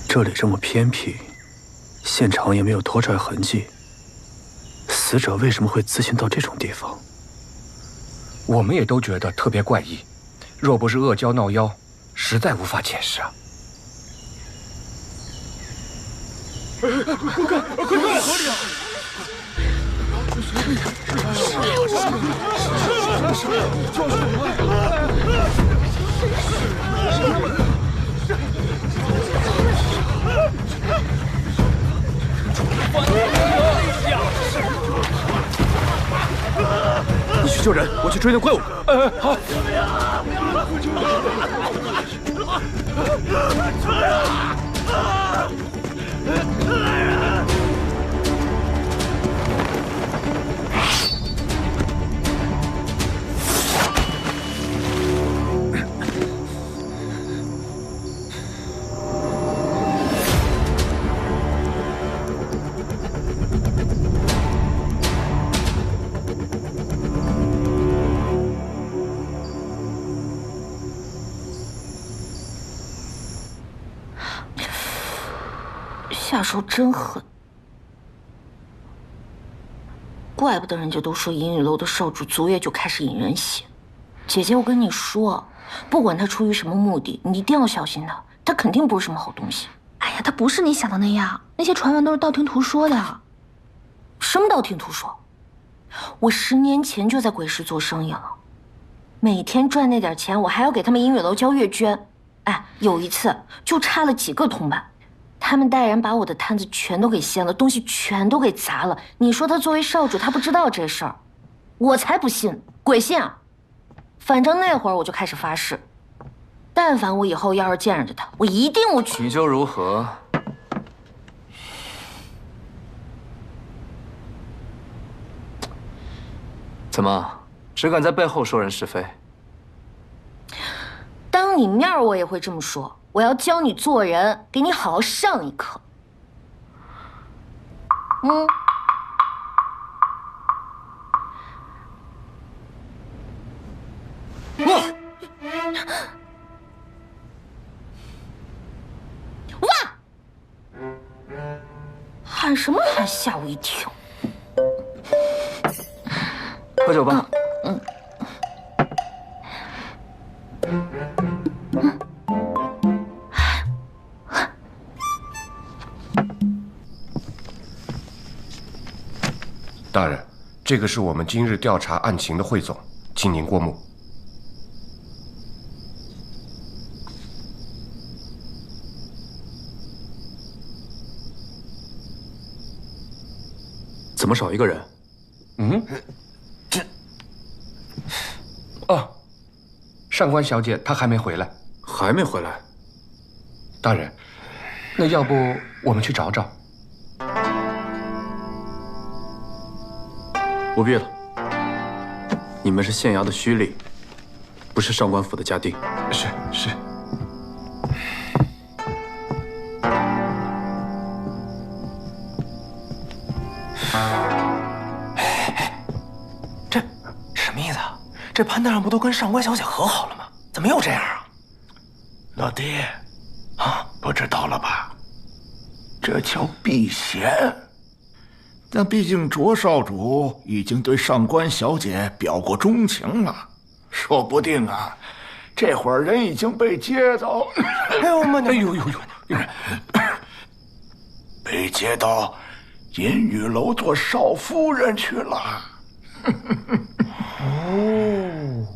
这里这么偏僻，现场也没有拖拽痕迹，死者为什么会自尽到这种地方？我们也都觉得特别怪异，若不是恶蛟闹妖，实在无法解释啊！快看，河里啊！你去救人，我去追那怪物。好。下手真狠，怪不得人家都说银雨楼的少主昨夜就开始引人血。姐姐，我跟你说，不管他出于什么目的，你一定要小心他，他肯定不是什么好东西。哎呀，他不是你想的那样，那些传闻都是道听途说的。什么道听途说？我10年前就在鬼市做生意了，每天赚那点钱，我还要给他们银雨楼交月捐。哎，有一次就差了几个铜板。他们带人把我的摊子全都给掀了，东西全都给砸了。你说他作为少主，他不知道这事儿？我才不信，鬼信啊！反正那会儿我就开始发誓，但凡我以后要是见着他，我一定我去。你就如何？怎么，只敢在背后说人是非？当你面我也会这么说。我要教你做人，给你好好上一课。哇！喊什么喊？吓我一跳。喝酒吧。大人，这个是我们今日调查案情的汇总，请您过目。怎么少一个人？哦，上官小姐她还没回来。还没回来？大人，那要不我们去找找？不必了，你们是县衙的胥吏，不是上官府的家丁。是。这什么意思啊？这潘大人不都跟上官小姐和好了吗？怎么又这样啊？老弟，不知道了吧？这叫避嫌。但毕竟卓少主已经对上官小姐表过钟情了，说不定这会儿人已经被接到，被接到银玉楼做少夫人去了。哦。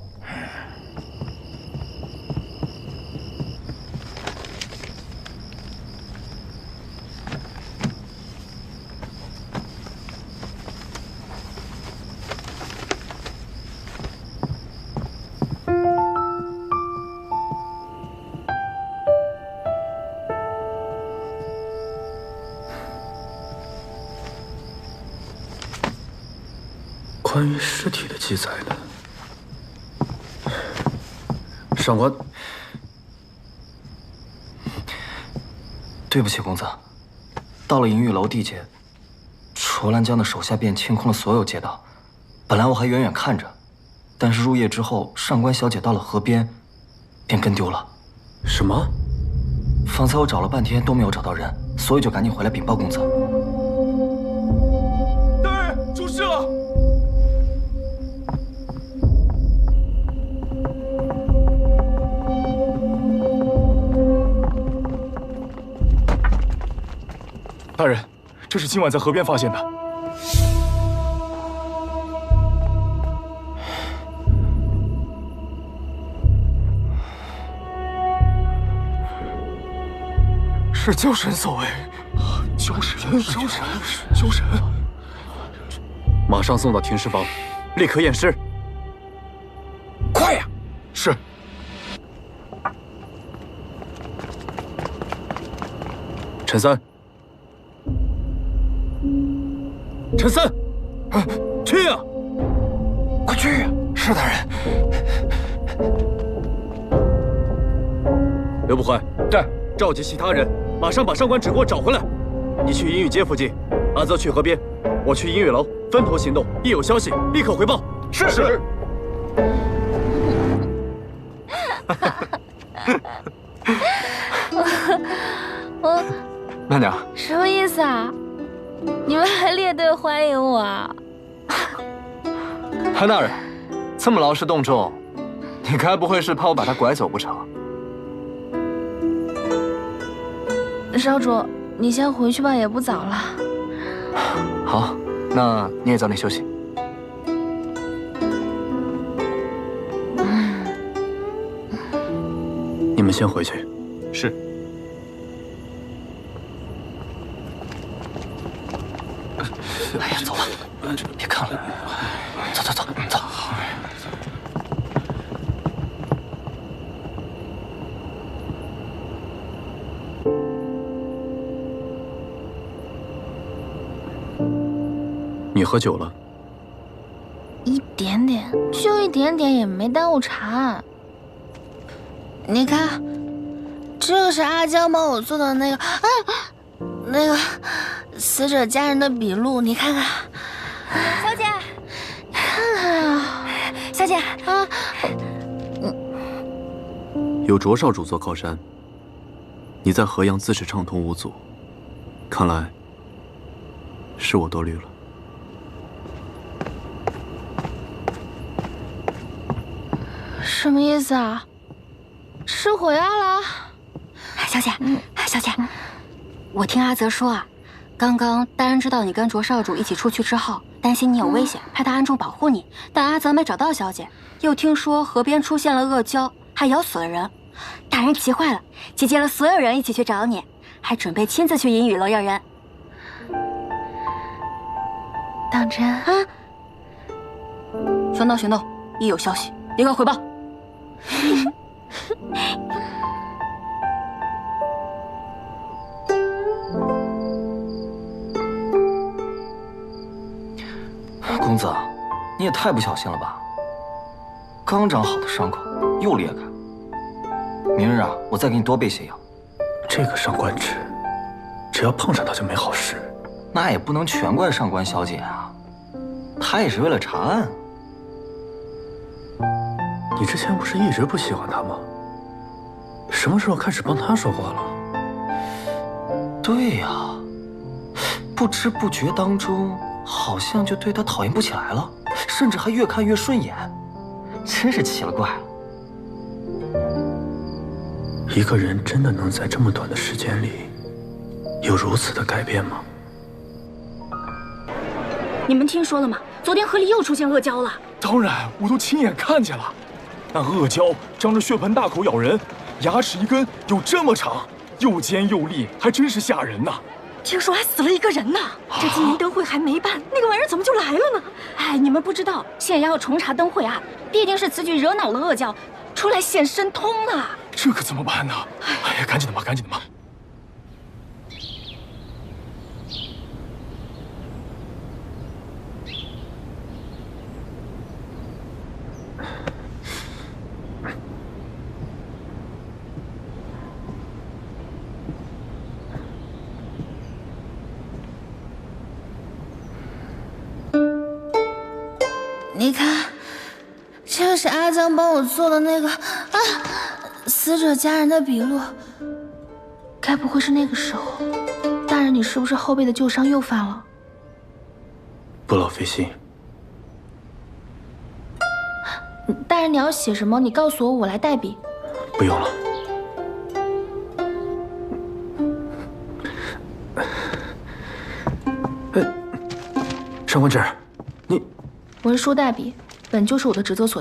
关于尸体的记载呢？上官，对不起，公子。到了银玉楼地界，卓兰江的手下便清空了所有街道。本来我还远远看着，但是入夜之后，上官小姐到了河边，便跟丢了。什么？方才我找了半天都没有找到人，所以就赶紧回来禀报公子。大人，出事了！大人，这是今晚在河边发现的。是鲛神所为。鲛神！马上送到停尸房，立刻验尸。快呀！是。陈三。陈三，去呀！快去呀！是大人。刘不坏，对，召集其他人，马上把上官芷给我找回来。你去银玉街附近，阿泽去河边，我去银玉楼，分头行动。一有消息，立刻回报。是。慢点。什么意思啊？你们还列队欢迎我啊？潘大人，这么劳师动众，你该不会是怕我把他拐走不成？少主，你先回去吧，也不早了。好，那你也早点休息。你们先回去。是。哎呀，走吧，别看了，走。你喝酒了？一点点，就一点点，也没耽误茶。你看，这个是阿江帮我做的那个死者家人的笔录，你看看。小姐，看看啊，小姐啊，有卓少主做靠山，你在河阳自是畅通无阻，看来是我多虑了。什么意思啊？吃火药了？小姐，小姐，我听阿泽说啊，刚刚大人知道你跟卓少主一起出去之后，担心你有危险，派他暗中保护你，但阿泽没找到小姐，又听说河边出现了恶蛟，还咬死了人，大人急坏了，集结了所有人一起去找你，还准备亲自去银雨楼要人。当真啊？分道行动，一有消息立刻汇报。公子，你也太不小心了吧！刚长好的伤口又裂开，明日啊，我再给你多备些药。这个上官芷，只要碰上他就没好事。那也不能全怪上官小姐啊，她也是为了查案。你之前不是一直不喜欢他吗？什么时候开始帮他说话了？对呀，不知不觉当中，好像就对他讨厌不起来了，甚至还越看越顺眼，真是奇了怪了。一个人真的能在这么短的时间里，有如此的改变吗？你们听说了吗？昨天河里又出现恶蛟了。当然，我都亲眼看见了。那恶蛟张着血盆大口咬人，牙齿一根有这么长，又尖又利，还真是吓人呐。听说还死了一个人呢。这今年灯会还没办，那个玩意儿怎么就来了呢？哎，你们不知道，县衙要重查灯会案，必定是此举惹恼了恶蛟，出来显神通了。这可怎么办呢？哎呀，赶紧的吧，赶紧的吧。你看，这是阿江帮我做的那个死者家人的笔录。该不会是那个时候，大人你是不是后背的旧伤又犯了？不劳费心。大人你要写什么？你告诉我，我来代笔。不用了。上官芷，你。文书代笔，本就是我的职责所。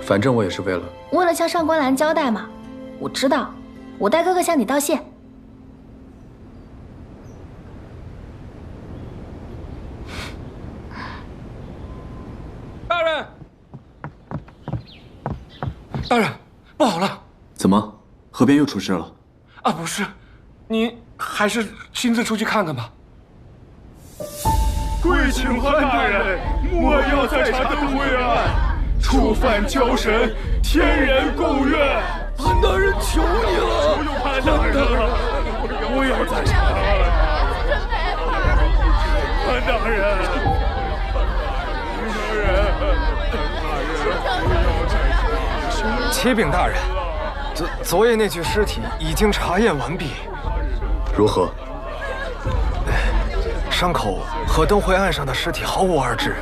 反正我也是为了向上官兰交代嘛。我知道，我代哥哥向你道谢。大人，大人，不好了！怎么，河边又出事了？啊，不是，您还是亲自出去看看吧。跪请潘大人，莫要再查灯会案，触犯交神，天人共怨。潘大人，求你了！求潘大人了，不要再查了！潘大人，启禀大人，昨夜那具尸体已经查验完毕。如何？伤口和灯会案上的尸体毫无二致，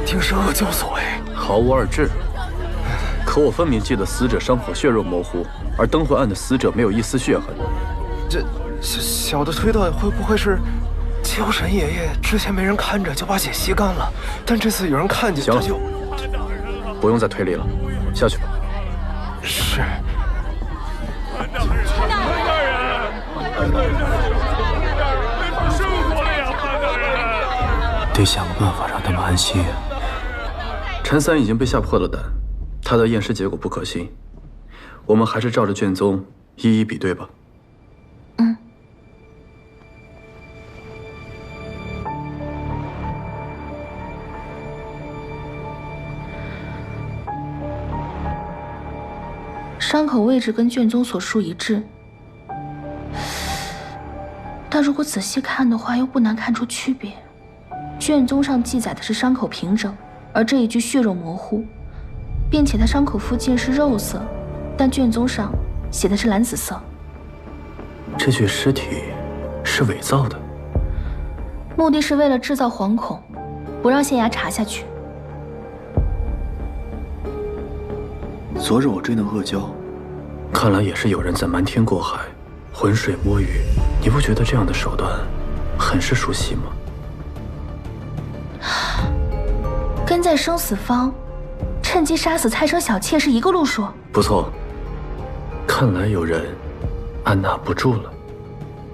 定是恶蛟所为。毫无二致。可我分明记得死者伤口血肉模糊，而灯会案的死者没有一丝血痕。这小的推断，会不会是交神爷爷之前没人看着就把血吸干了，但这次有人看见，行了，就不用再推理了，下去吧。是。潘大人，生活了呀，潘大人！得想个办法让他们安息。陈三已经被吓破了胆，他的验尸结果不可信，我们还是照着卷宗一一比对吧。伤口位置跟卷宗所述一致，但如果仔细看的话，又不难看出区别。卷宗上记载的是伤口平整，而这一具血肉模糊，并且它伤口附近是肉色，但卷宗上写的是蓝紫色。这具尸体是伪造的，目的是为了制造惶恐，不让县衙查下去。昨日我追那恶蛟，看来也是有人在瞒天过海，浑水摸鱼。你不觉得这样的手段很是熟悉吗？跟在生死方，趁机杀死蔡生小妾是一个路数。不错，看来有人按捺不住了。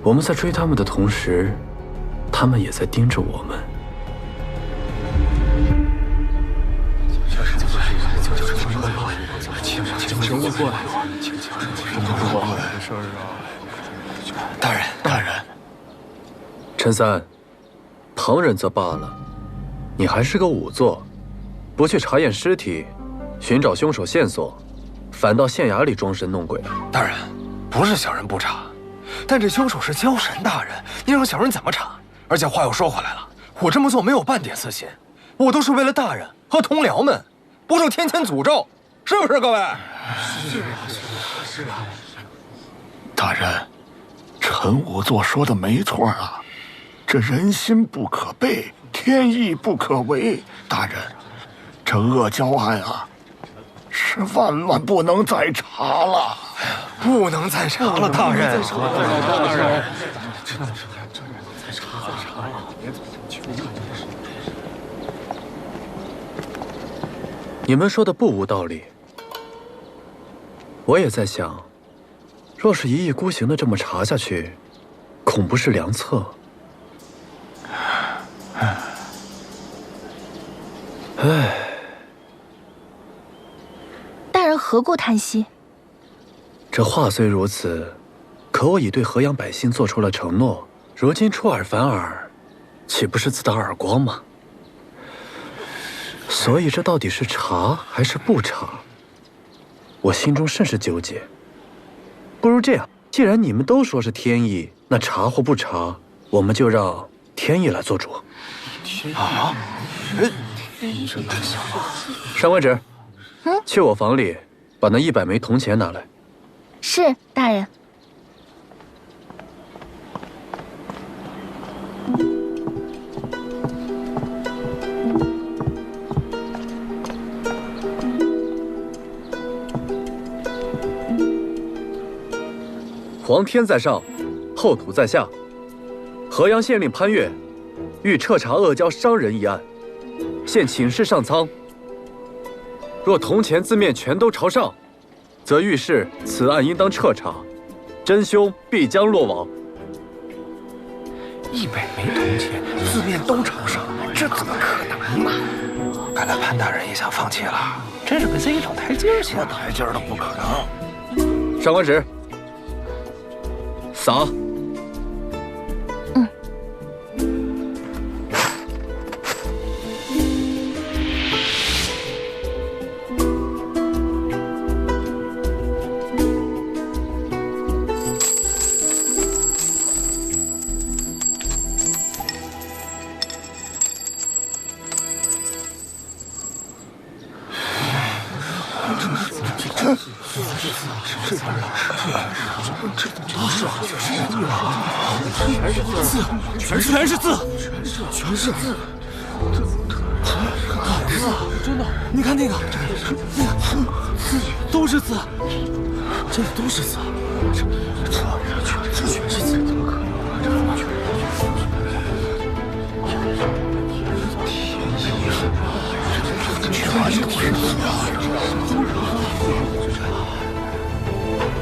我们在追他们的同时，他们也在盯着我们。请我过来。大人，大人。陈三，旁人则罢了，你还是个仵作，不去查验尸体，寻找凶手线索，反到县衙里装神弄鬼。大人，不是小人不查，但这凶手是交神大人，你让小人怎么查？而且话又说回来了，我这么做没有半点私心，我都是为了大人和同僚们，不受天谴诅咒，是不是各位？是啊。大人，陈仵作说的没错啊，这人心不可背，天意不可违。大人，这恶蛟案啊，是万万不能再查了，不能再查了，大人。大人，你们说的不无道理。我也在想，若是一意孤行的这么查下去，恐不是良策。唉，大人何故叹息？这话虽如此，可我已对河阳百姓做出了承诺，如今出尔反尔，岂不是自打耳光吗？所以这到底是查还是不查，我心中甚是纠结。不如这样，既然你们都说是天意，那查或不查，我们就让天意来做主。啊！上官芷，去我房里把那100枚铜钱拿来。是，大人。皇天在上，后土在下。河阳县令潘岳欲彻查恶蛟伤人一案，现请示上苍。若铜钱字面全都朝上，则预示此案应当彻查，真凶必将落网。100枚铜钱字面都朝上，这怎么可能呢？看来潘大人也想放弃了。真是给自己找台阶下。台阶都不可能。上官纸，撒。全是字，真的，你看那个，都是字，这都是字，这全是字，怎么可能？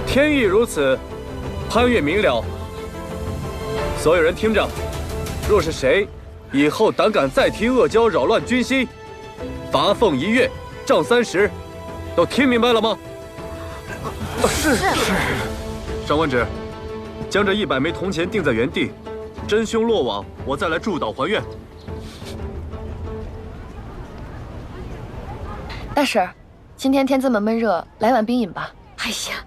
天意如此，潘越明了。所有人听着，若是谁以后胆敢再提阿胶扰乱军心，罚俸1月，杖30，都听明白了吗？是。上官纸，将这100枚铜钱定在原地，真凶落网，我再来筑岛还愿。大婶儿，今天天这么闷热，来碗冰饮吧。哎呀，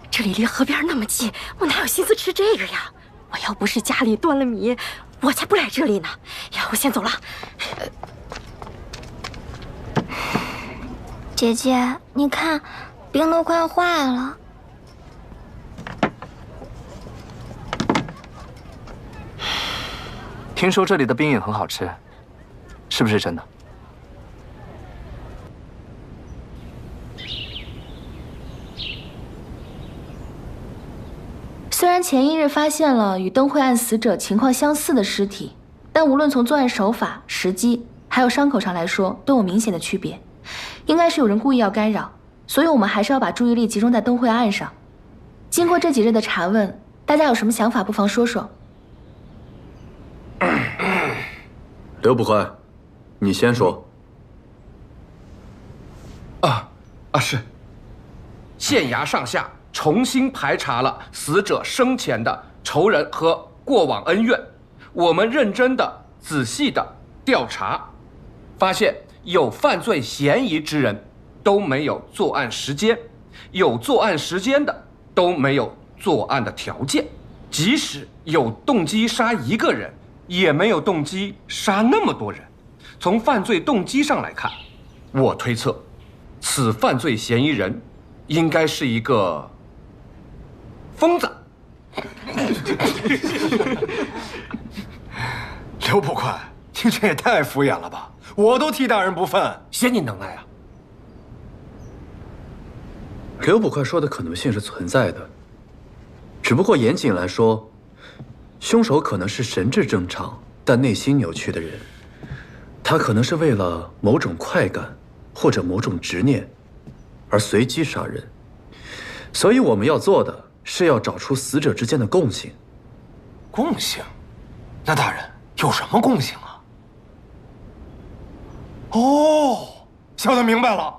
这里离河边那么近，我哪有心思吃这个呀？我要不是家里断了米，我才不来这里呢。呀，我先走了。姐姐，你看，冰都快化了。听说这里的冰饮很好吃，是不是真的？虽然前一日发现了与灯会案死者情况相似的尸体，但无论从作案手法、时机，还有伤口上来说，都有明显的区别。应该是有人故意要干扰，所以我们还是要把注意力集中在灯会案上。经过这几日的查问，大家有什么想法，不妨说说。刘捕快，你先说。是。县衙上下重新排查了死者生前的仇人和过往恩怨，我们认真的、仔细的调查，发现有犯罪嫌疑之人都没有作案时间，有作案时间的都没有作案的条件，即使有动机杀一个人，也没有动机杀那么多人。从犯罪动机上来看，我推测，此犯罪嫌疑人应该是一个疯子。刘捕快，你这也太敷衍了吧！我都替大人不忿，嫌你能耐啊！刘捕快说的可能性是存在的，只不过严谨来说，凶手可能是神智正常但内心扭曲的人，他可能是为了某种快感或者某种执念而随机杀人，所以我们要做的是要找出死者之间的共性。共性？那大人有什么共性啊？哦，小的明白了，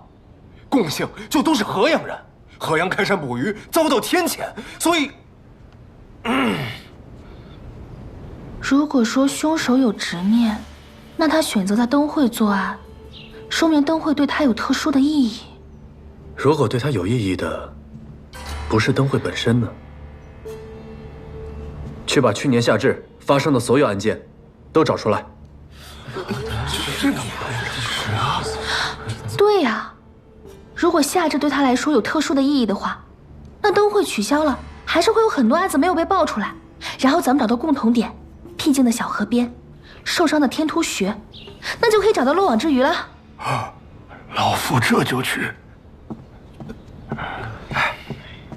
共性就都是河阳人，河阳开山捕鱼遭到天谴，所以，如果说凶手有执念，那他选择在灯会作案，说明灯会对他有特殊的意义。如果对他有意义的不是灯会本身呢？去把去年夏至发生的所有案件都找出来。对呀，如果夏至对他来说有特殊的意义的话，那灯会取消了，还是会有很多案子没有被爆出来。然后咱们找到共同点，僻静的小河边，受伤的天突穴，那就可以找到漏网之鱼了。老夫这就去。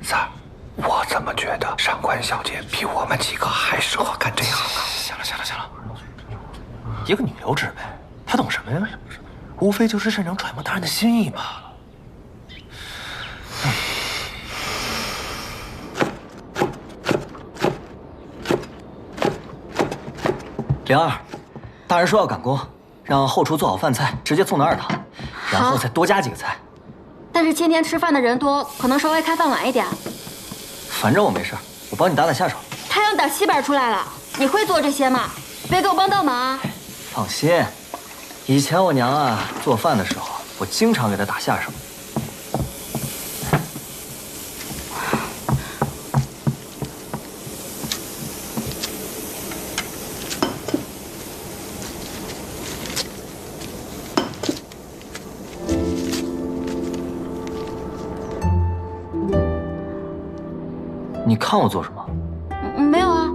三儿，我怎么觉得上官小姐比我们几个还适合干这行呢？行了，一个女流之辈，她懂什么呀？无非就是擅长揣摩他人的心意罢了。灵儿，大人说要赶工，让后厨做好饭菜，直接送到2堂，然后再多加几个菜，但是今天吃饭的人多，可能稍微开饭晚一点。反正我没事，我帮你打下手。太阳打西边出来了，你会做这些吗？别给我帮倒忙啊！放心，以前我娘啊做饭的时候，我经常给她打下手。你看我做什么？没有啊。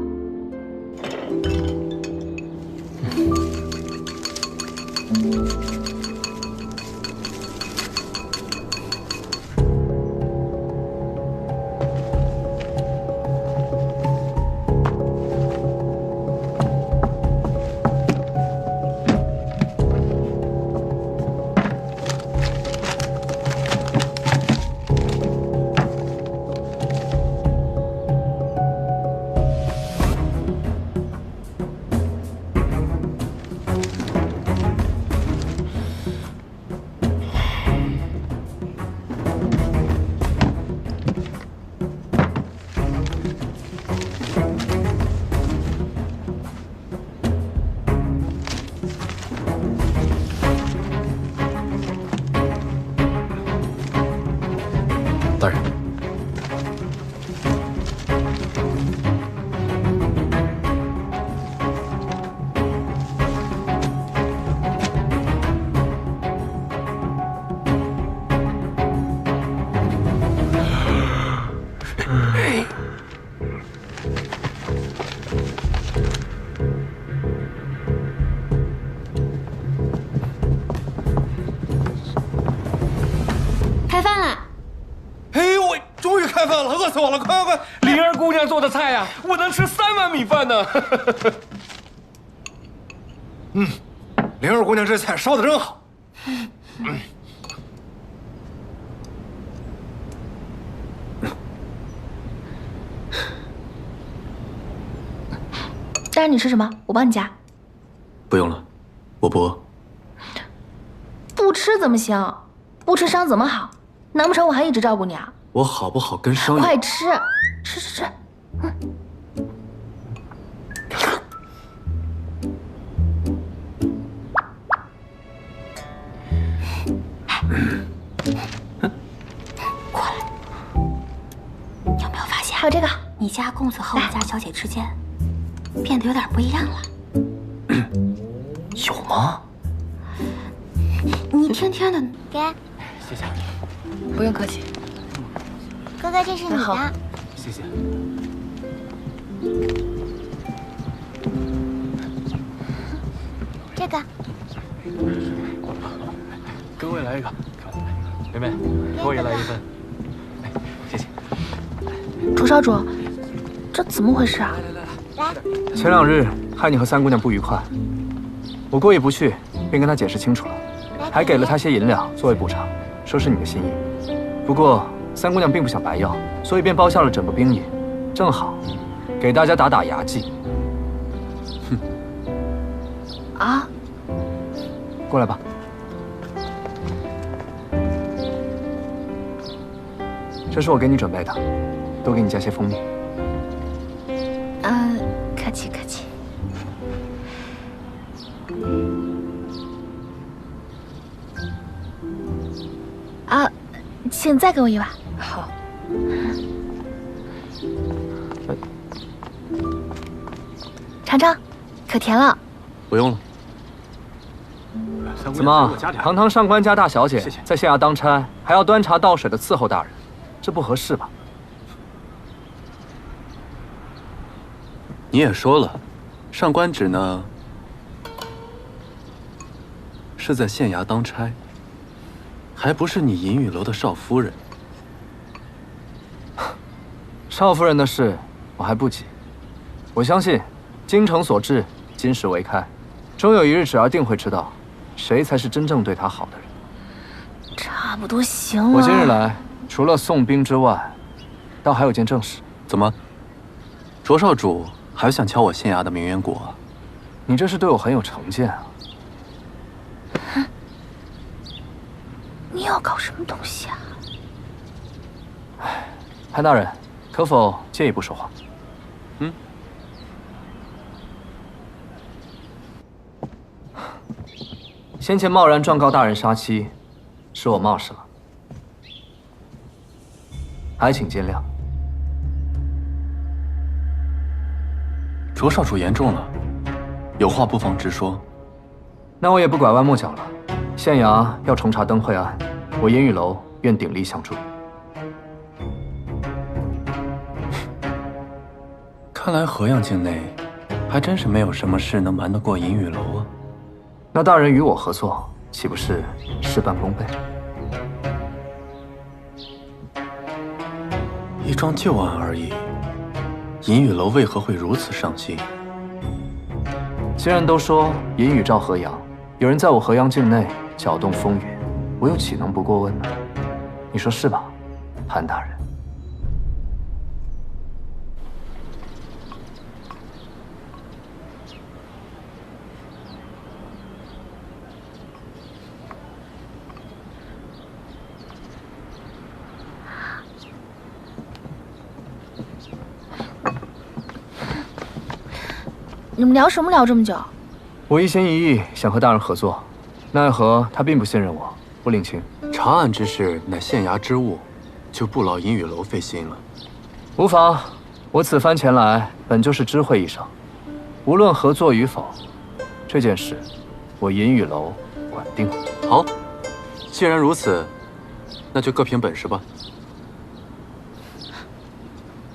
大人，开饭了。哎，我终于开饭了，饿死我了！快快快，灵儿姑娘做的菜呀，我能吃3碗米饭呢。灵儿姑娘这菜烧的真好。大人，你吃什么？我帮你夹。不用了，我不饿。不吃怎么行？不吃伤怎么好？难不成我还一直照顾你啊？我好不好跟伤有……快吃，吃。过来，你有没有发现？还有这个，你家公子和我家小姐之间变得有点不一样了。有吗？你天天的给，谢谢。不用客气。哥哥，这是你的。谢谢。这个。给我也来一个。妹妹，给我也来一份。哎，谢谢。卓少主，这怎么回事啊？来。前2日害你和3姑娘不愉快，我过意不去，便跟她解释清楚了，还给了她些银两作为补偿，说是你的心意。不过3姑娘并不想白要，所以便包下了整个兵营，正好给大家打牙祭。哼。啊！过来吧。这是我给你准备的，多给你加些蜂蜜。客气客气。啊，请再给我一碗。好。尝尝，可甜了。不用了。怎么，堂堂上官家大小姐在县衙当差，还要端茶倒水的伺候大人，这不合适吧？你也说了，上官芷呢是在县衙当差，还不是你银雨楼的少夫人。少夫人的事我还不急，我相信京城所至，金石为开，终有一日芷儿定会知道，谁才是真正对她好的人。差不多行了。我今日来，除了送兵之外，倒还有件正事。怎么，卓少主还想敲我县衙的名媛果？你这是对我很有成见啊！你要搞什么东西啊？潘大人，可否借一步说话？先前贸然状告大人杀妻，是我冒失了，还请见谅。卓少主言重了，有话不妨直说。那我也不拐弯抹角了。县衙要重查灯会案，我烟雨楼愿鼎力相助。看来河阳境内还真是没有什么事能瞒得过银雨楼啊。那大人与我合作，岂不是事半功倍？一桩旧案而已，银雨楼为何会如此上心？既然都说银雨照河阳，有人在我河阳境内搅动风云，我又岂能不过问呢？你说是吧，潘大人？你们聊什么聊这么久？我一心一意想和大人合作，奈何他并不信任我，不领情。查案之事乃县衙之务，就不劳银雨楼费心了。无妨，我此番前来本就是知会一声，无论合作与否，这件事我银雨楼管定。好，既然如此，那就各凭本事吧。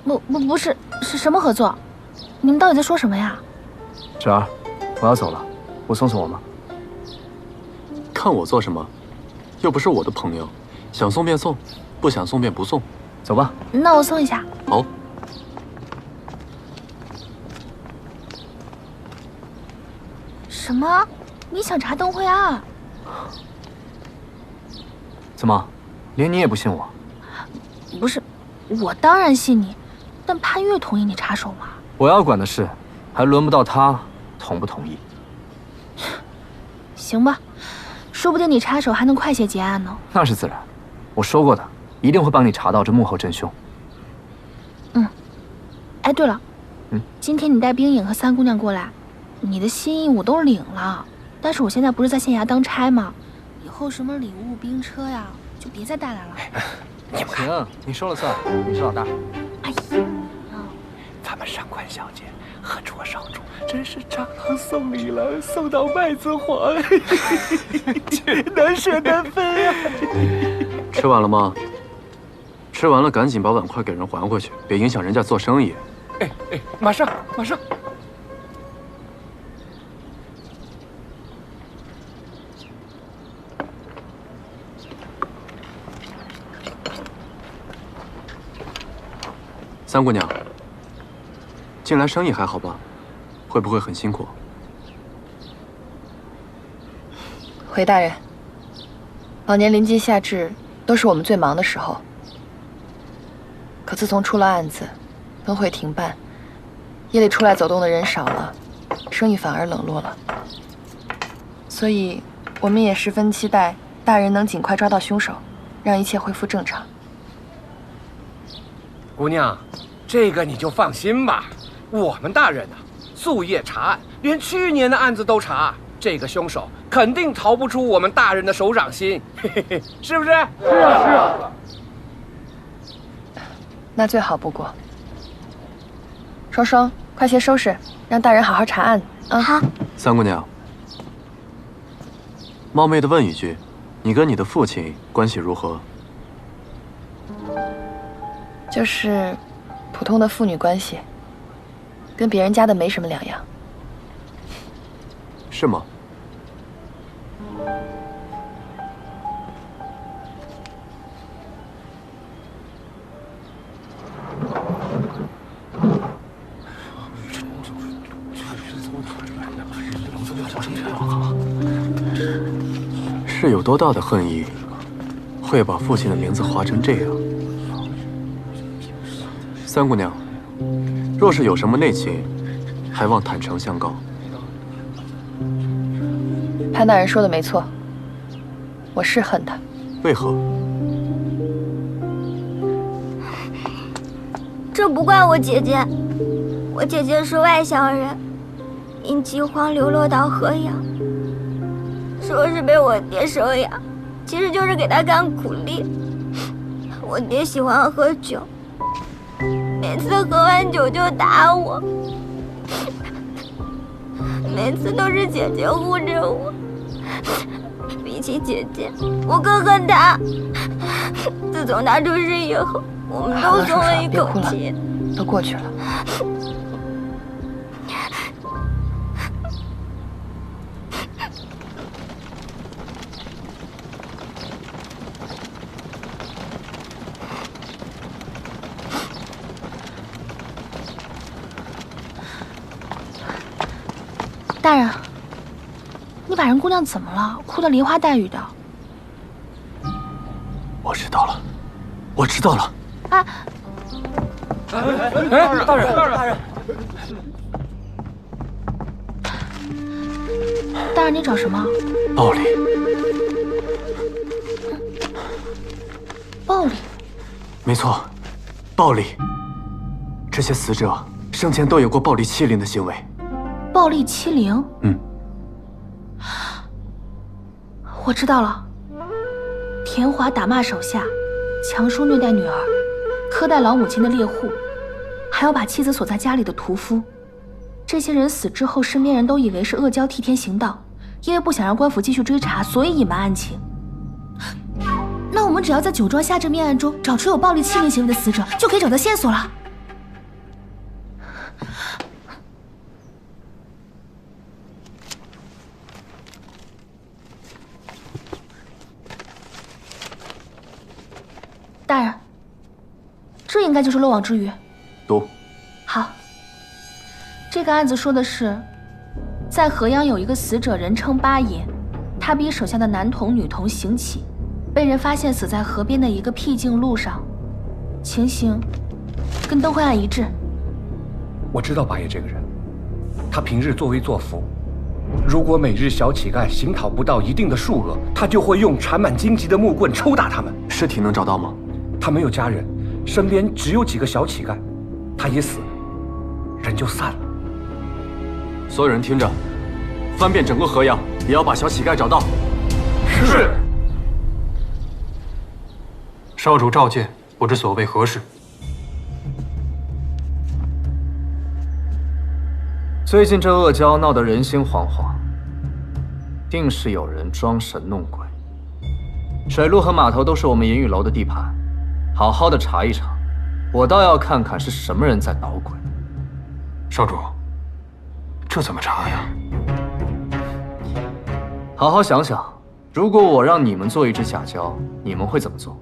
不是，是什么合作？你们到底在说什么呀？芷儿，我要走了，我送送我吗？看我做什么？又不是我的朋友，想送便送，不想送便不送。走吧。那我送一下。好。什么？你想查灯会案？怎么，连你也不信我？不是，我当然信你，但潘越同意你插手吗？我要管的事，还轮不到他同不同意。行吧，说不定你插手还能快些结案呢。那是自然，我说过的，一定会帮你查到这幕后真凶。哎，对了，今天你带冰影和三姑娘过来，你的心意我都领了，但是我现在不是在县衙当差吗？以后什么礼物、兵车呀，就别再带来了。行，你说了算，你是老大。哎呀，咱们上官小姐和卓少主真是蟑螂送礼了，送到麦子黄，难舍难分啊！吃完了吗？吃完了赶紧把碗筷给人还回去，别影响人家做生意。哎，马上。三姑娘，近来生意还好吧？会不会很辛苦？回大人，往年临近夏至都是我们最忙的时候，可自从出了案子，灯会停办，夜里出来走动的人少了，生意反而冷落了。所以，我们也十分期待大人能尽快抓到凶手，让一切恢复正常。姑娘，这个你就放心吧，我们大人啊，夙夜查案，连去年的案子都查，这个凶手肯定逃不出我们大人的手掌心，嘿嘿嘿，是不是？是啊。那最好不过。双双，快些收拾，让大人好好查案啊！好。三姑娘，冒昧的问一句，你跟你的父亲关系如何？就是普通的父女关系，跟别人家的没什么两样。是吗？是有多大的恨意，会把父亲的名字划成这样？三姑娘，若是有什么内情，还望坦诚相告。潘大人说的没错，我是恨他。为何？这不怪我姐姐，我姐姐是外乡人，因饥荒流落到河阳，说是被我爹收养，其实就是给他干苦力。我爹喜欢喝酒，每次喝完酒就打我，每次都是姐姐护着我。比起姐姐，我更恨他。自从他出事以后，我们都松了一口气。都过去了。大人，你把人姑娘怎么了？哭得梨花带雨的。我知道了，我知道了。啊！大人，大人，你找什么？暴力。暴力？没错，暴力。这些死者生前都有过暴力欺凌的行为。暴力欺凌？嗯。我知道了。田华打骂手下，强叔虐待女儿，苛待老母亲的猎户，还要把妻子锁在家里的屠夫。这些人死之后，身边人都以为是阿胶替天行道，因为不想让官府继续追查，所以隐瞒案情。那我们只要在酒庄下这命案中找出有暴力欺凌行为的死者，就可以找到线索了。大人，这应该就是漏网之鱼。读。好。这个案子说的是，在河阳有一个死者，人称八爷，他逼手下的男童、女童行乞，被人发现死在河边的一个僻静路上，情形跟灯会案一致。我知道八爷这个人，他平日作威作福，如果每日小乞丐行讨不到一定的数额，他就会用缠满荆棘的木棍抽打他们。尸体能找到吗？他没有家人，身边只有几个小乞丐，他也死了，人就散了。所有人听着，翻遍整个河阳，也要把小乞丐找到。是。少主召见，不知所谓何事？最近这阿胶闹得人心惶惶，定是有人装神弄鬼。水路和码头都是我们银雨楼的地盘，好好的查一查，我倒要看看是什么人在捣鬼。少主，这怎么查呀？好好想想，如果我让你们做一只假胶，你们会怎么做？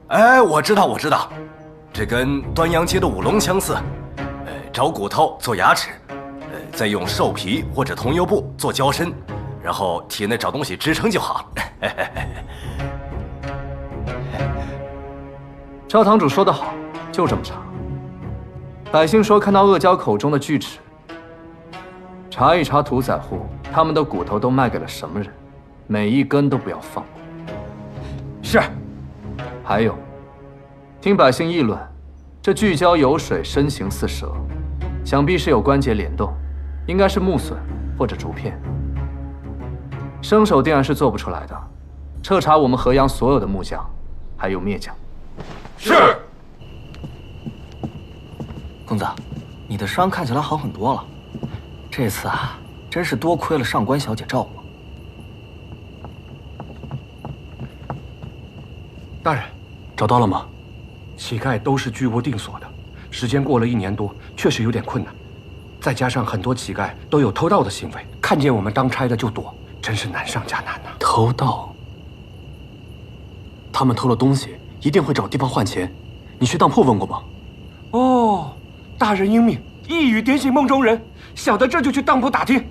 哎，我知道，这跟端阳街的舞龙相似。找骨头做牙齿，再用兽皮或者桐油布做胶身，然后体内找东西支撑就好了。赵堂主说得好，就这么查。百姓说看到阿胶口中的锯齿，查一查屠宰户，他们的骨头都卖给了什么人，每一根都不要放过。是。还有，听百姓议论，这巨蛟有水，身形似蛇，想必是有关节联动，应该是木笋或者竹片。生手定然是做不出来的，彻查我们河阳所有的木匠，还有篾匠。是。公子，你的伤看起来好很多了。这次啊，真是多亏了上官小姐照顾。大人，找到了吗？乞丐都是居无定所的，时间过了1年多，确实有点困难。再加上很多乞丐都有偷盗的行为，看见我们当差的就躲，真是难上加难呐。偷盗？他们偷了东西，一定会找地方换钱。你去当铺问过吗？哦，大人英明，一语点醒梦中人。小的这就去当铺打听。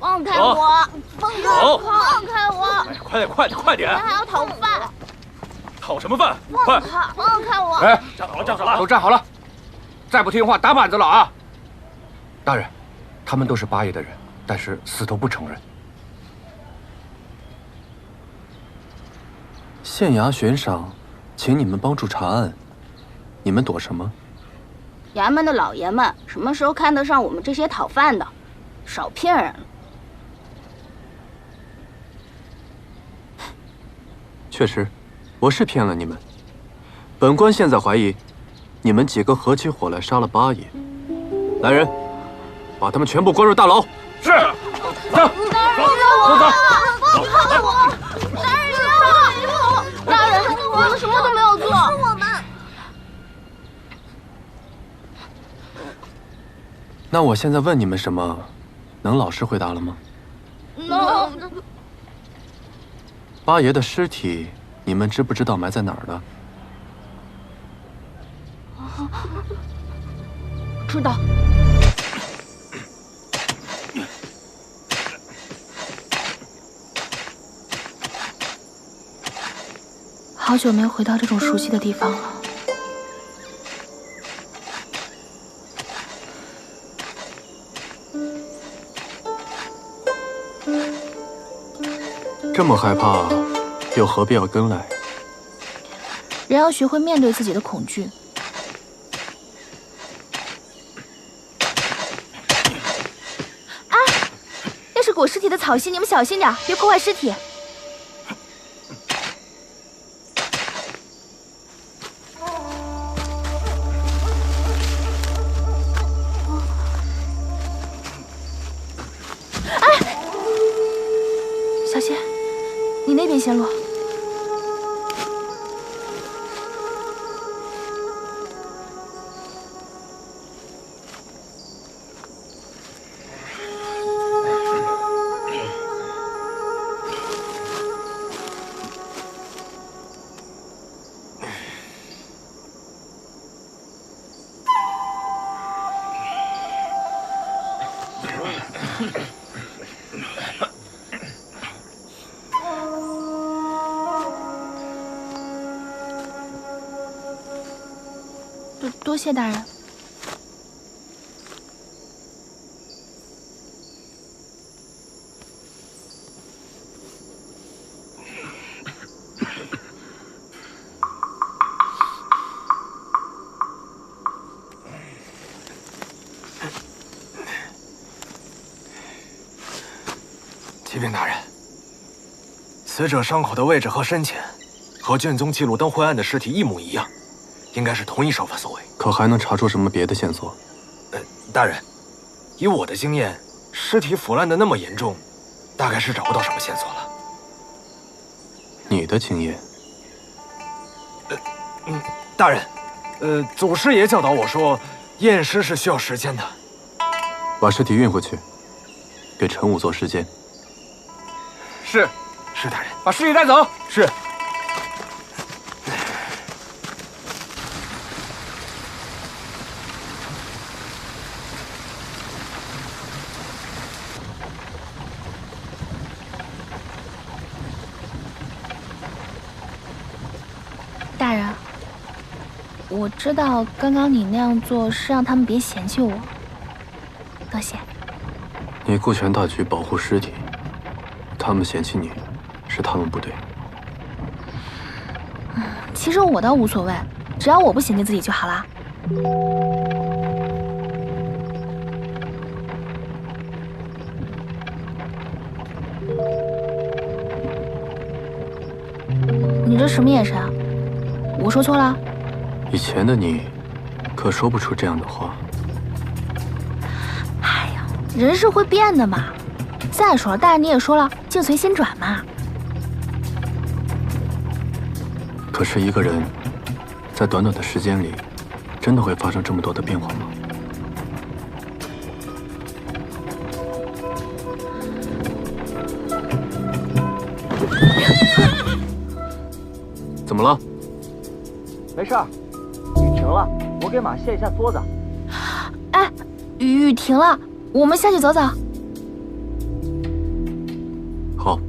放开我！放开我！快点！我还要讨饭。讨什么饭？快！放开我！哎，站好了，都站好了！再不听话，打板子了啊！大人，他们都是八爷的人，但是死都不承认。县衙悬赏，请你们帮助查案，你们躲什么？衙门的老爷们什么时候看得上我们这些讨饭的？少骗人了。确实，我是骗了你们。本官现在怀疑，你们几个合起伙来杀了八爷。来人，把他们全部关入大牢。是。走，大人，走，你放开我！大人，你放开我！大人，我们什么都没有做。是我们。那我现在问你们什么，能老实回答了吗？能。八爷的尸体，你们知不知道埋在哪儿的？知道。好久没有回到这种熟悉的地方了。这么害怕，又何必要跟来？人要学会面对自己的恐惧。啊！那是裹尸体的草席，你们小心点，别破坏尸体。小心，你那边先落。多谢大人。启禀大人，死者伤口的位置和深浅，和卷宗记录灯灰案的尸体一模一样，应该是同一手法所为。可还能查出什么别的线索？大人，以我的经验，尸体腐烂的那么严重，大概是找不到什么线索了。你的经验？大人，祖师爷教导我说，验尸是需要时间的。把尸体运回去，给陈武做尸检。是，是大人。把尸体带走。是。大人，我知道刚刚你那样做是让他们别嫌弃我，多谢。你顾全大局，保护尸体，他们嫌弃你，是他们不对。其实我倒无所谓，只要我不嫌弃自己就好啦。你这什么眼神啊？我说错了？以前的你，可说不出这样的话。哎呀，人是会变的嘛。再说了，大人你也说了，境随心转嘛。可是一个人，在短短的时间里，真的会发生这么多的变化吗？怎么了？没事儿，雨停了，我给马卸一下桌子。哎，雨停了，我们下去走走。好。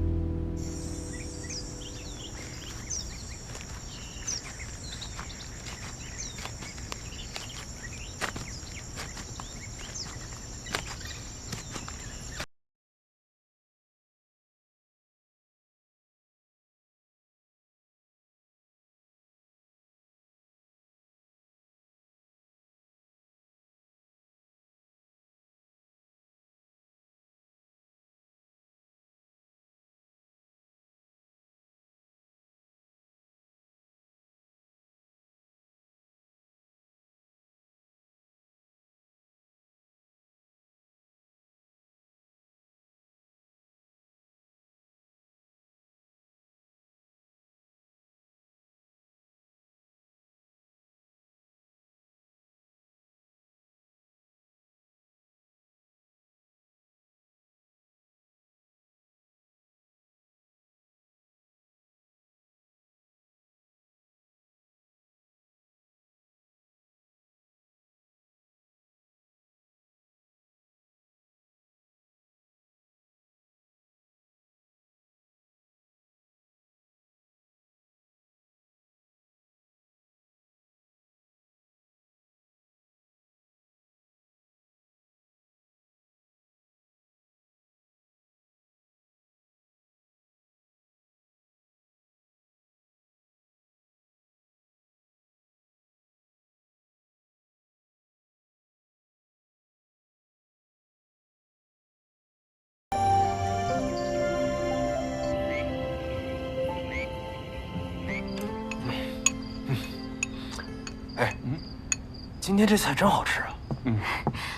今天这菜真好吃啊！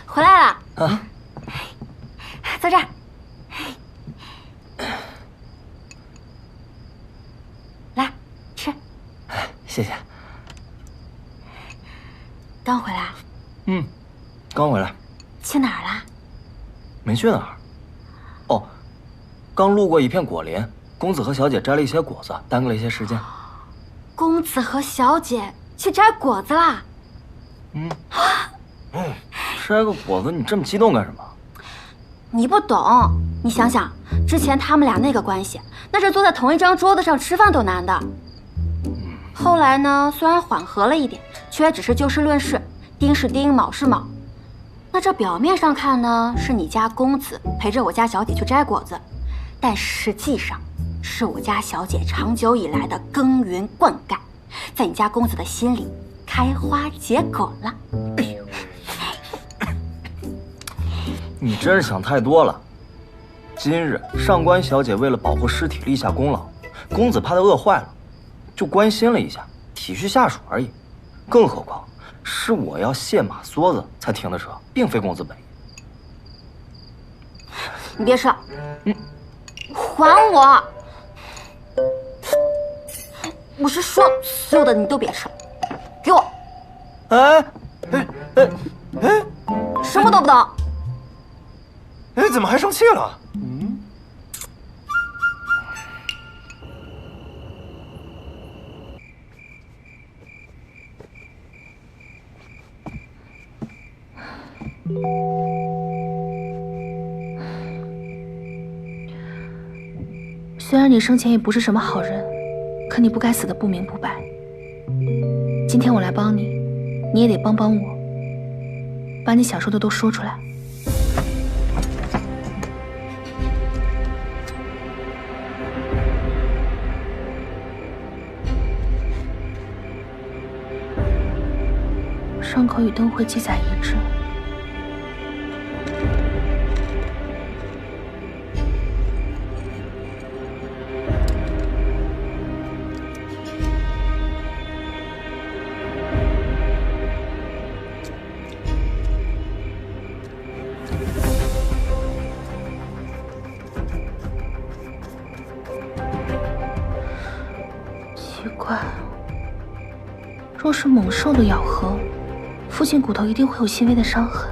回来了啊，坐这儿。来吃。谢谢。刚回来？刚回来。去哪儿啦？没去哪儿。哦，刚路过一片果林，公子和小姐摘了一些果子，耽搁了一些时间。公子和小姐去摘果子啦？摘个果子，你这么激动干什么？你不懂，你想想，之前他们俩那个关系，那是坐在同一张桌子上吃饭都难的。后来呢，虽然缓和了一点，却也只是就事论事，丁是丁，卯是卯。那这表面上看呢，是你家公子陪着我家小姐去摘果子，但实际上是我家小姐长久以来的耕耘灌溉，在你家公子的心里开花结果了。你真是想太多了。今日上官小姐为了保护尸体立下功劳，公子怕她饿坏了，就关心了一下，体恤下属而已。更何况是我要卸马梭子才停的车，并非公子本意。你别吃了，还我！我是说，所有的你都别吃了，给我！什么都不懂。哎，怎么还生气了？虽然你生前也不是什么好人，可你不该死得不明不白。今天我来帮你，你也得帮帮我，把你想说的都说出来。伤口与灯会记载一致。奇怪，若是猛兽的咬合，附近骨头一定会有细微的伤痕；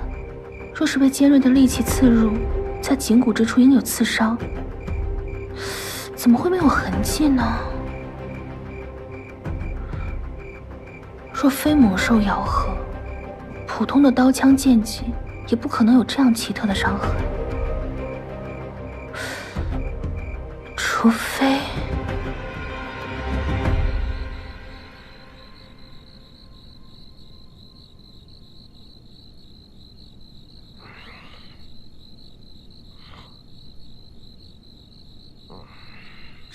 若是被尖锐的利器刺入，在颈骨之处应有刺伤，怎么会没有痕迹呢？若非猛兽咬合，普通的刀枪剑戟也不可能有这样奇特的伤痕，除非……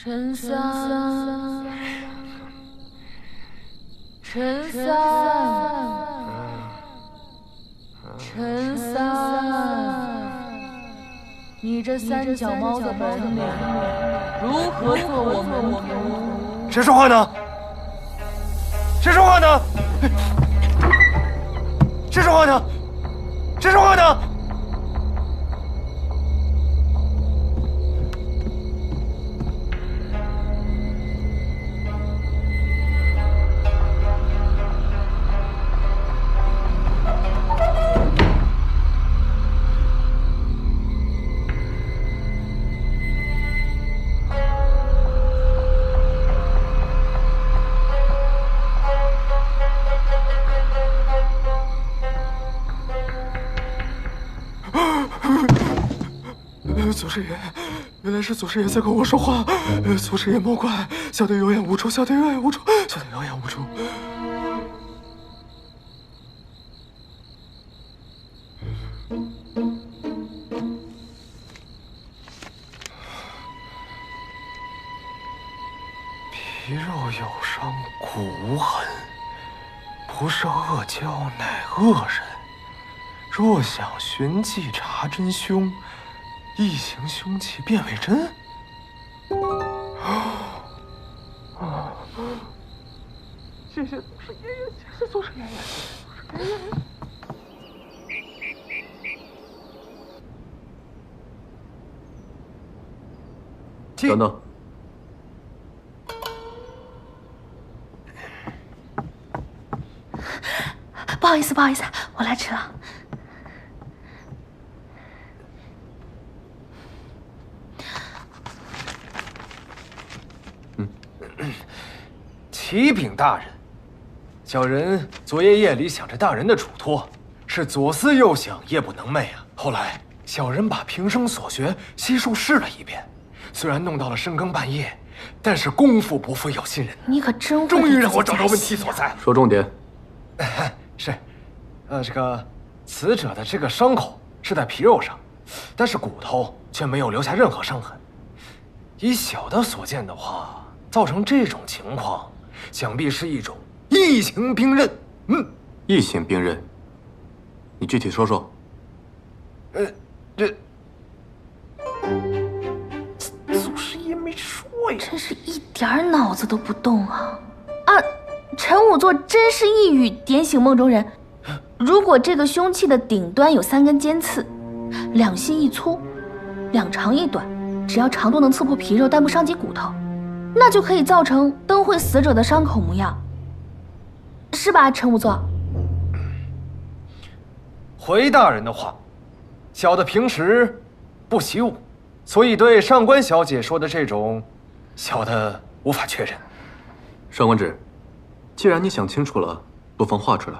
陈三，陈三，陈三，你这三脚猫的本领如何做我门徒？谁说话呢？谁说话呢？谁说话呢？谁说话呢？祖师爷，原来是祖师爷在跟我说话。祖师爷莫怪，小弟有眼无珠，小弟有眼无珠，小弟有眼无珠。皮肉有伤，骨无痕，不是恶蛟乃恶人。若想寻迹查真凶，一行凶器变为真。谢谢祖师爷爷，谢谢祖师爷爷。等等，不好意思，不好意思，我来迟了。启禀大人，小人昨夜夜里想着大人的嘱托，是左思右想，夜不能寐啊。后来小人把平生所学悉数试了一遍，虽然弄到了深更半夜，但是功夫不负有心人。你可真会终于让我找到问题所在。说重点。是，这个死者的这个伤口是在皮肉上，但是骨头却没有留下任何伤痕。以小的所见的话，造成这种情况，想必是一种异形兵刃。异形兵刃，你具体说说。祖师爷没说呀，真是一点脑子都不动啊！陈仵作真是一语点醒梦中人。如果这个凶器的顶端有3根尖刺，两细一粗，两长一短，只要长度能刺破皮肉但不伤及骨头，那就可以造成灯会死者的伤口模样，是吧，陈仵作？回大人的话，小的平时不习武，所以对上官小姐说的这种，小的无法确认。上官芷，既然你想清楚了，不妨画出来。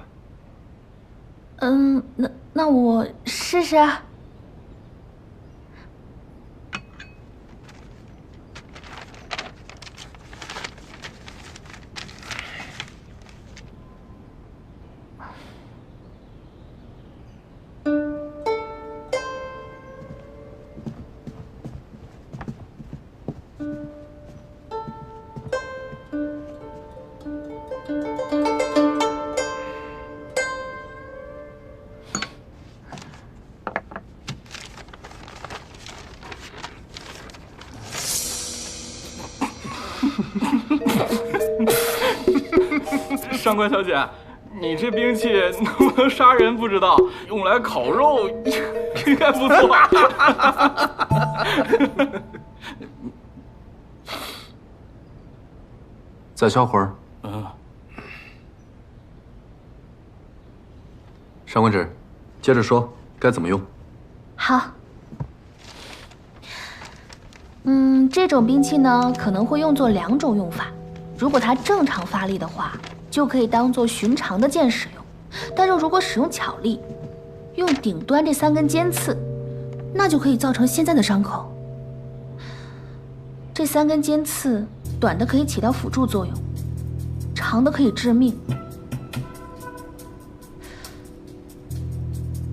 那我试试啊。上官小姐，你这兵器能不能杀人不知道，用来烤肉应该不错。再消魂儿。上官芷，接着说该怎么用。好。这种兵器呢，可能会用作2种用法。如果它正常发力的话，就可以当做寻常的剑使用；但是如果使用巧力，用顶端这3根尖刺，那就可以造成现在的伤口。这3根尖刺，短的可以起到辅助作用，长的可以致命。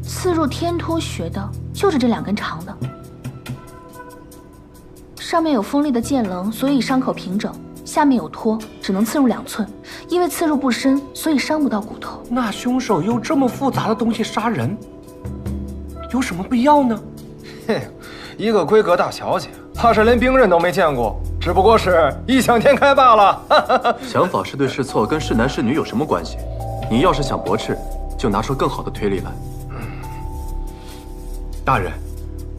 刺入天突穴的就是这2根长的，上面有锋利的剑棱，所以伤口平整。下面有托，只能刺入2寸，因为刺入不深，所以伤不到骨头。那凶手用这么复杂的东西杀人，有什么必要呢？一个闺阁大小姐，怕是连兵刃都没见过，只不过是异想天开罢了。想法是对是错，跟是男是女有什么关系？你要是想驳斥，就拿出更好的推理来。大人，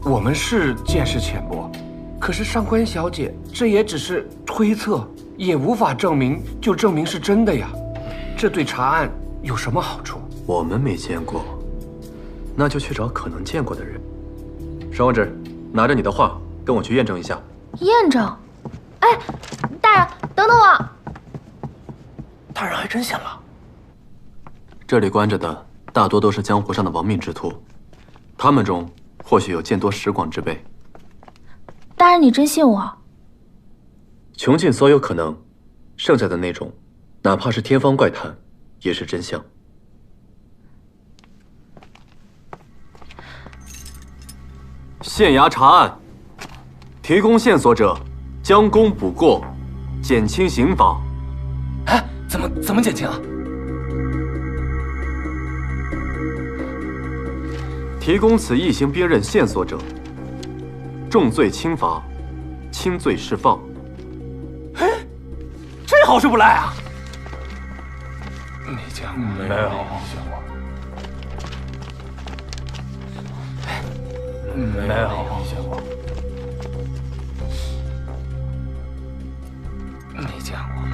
我们是见识浅薄，可是上官小姐这也只是推测，也无法证明就证明是真的呀。这对查案有什么好处？我们没见过，那就去找可能见过的人。上官芷，拿着你的画跟我去验证一下。验证？哎，大人，等等我。大人还真信了。这里关着的大多都是江湖上的亡命之徒，他们中或许有见多识广之辈。大人，你真信我？穷尽所有可能，剩下的那种，哪怕是天方怪谈，也是真相。县衙查案，提供线索者将功补过，减轻刑罚。哎，怎么减轻啊？提供此异形兵刃线索者，重罪轻罚，轻罪释放。哎，这好事不赖啊！没见过，没有。没有。没见过。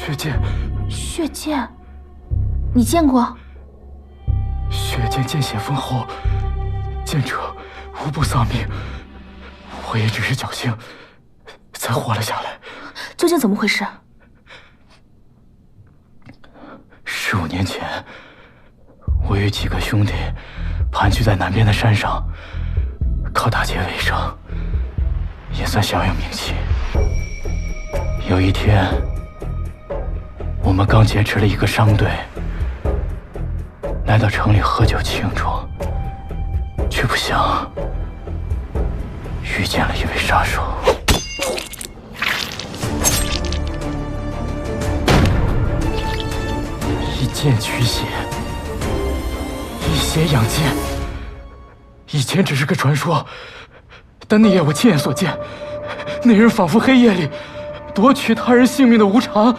血剑，血剑，你见过？血剑见血封喉，见者无不丧命。我也只是侥幸，才活了下来。究竟怎么回事？15年前，我与几个兄弟盘踞在南边的山上，靠打劫为生，也算小有名气。有一天，我们刚劫持了一个商队，来到城里喝酒庆祝，却不想遇见了一位杀手。一剑取血，一血养剑。以前只是个传说，但那夜我亲眼所见，那人仿佛黑夜里夺取他人性命的无常。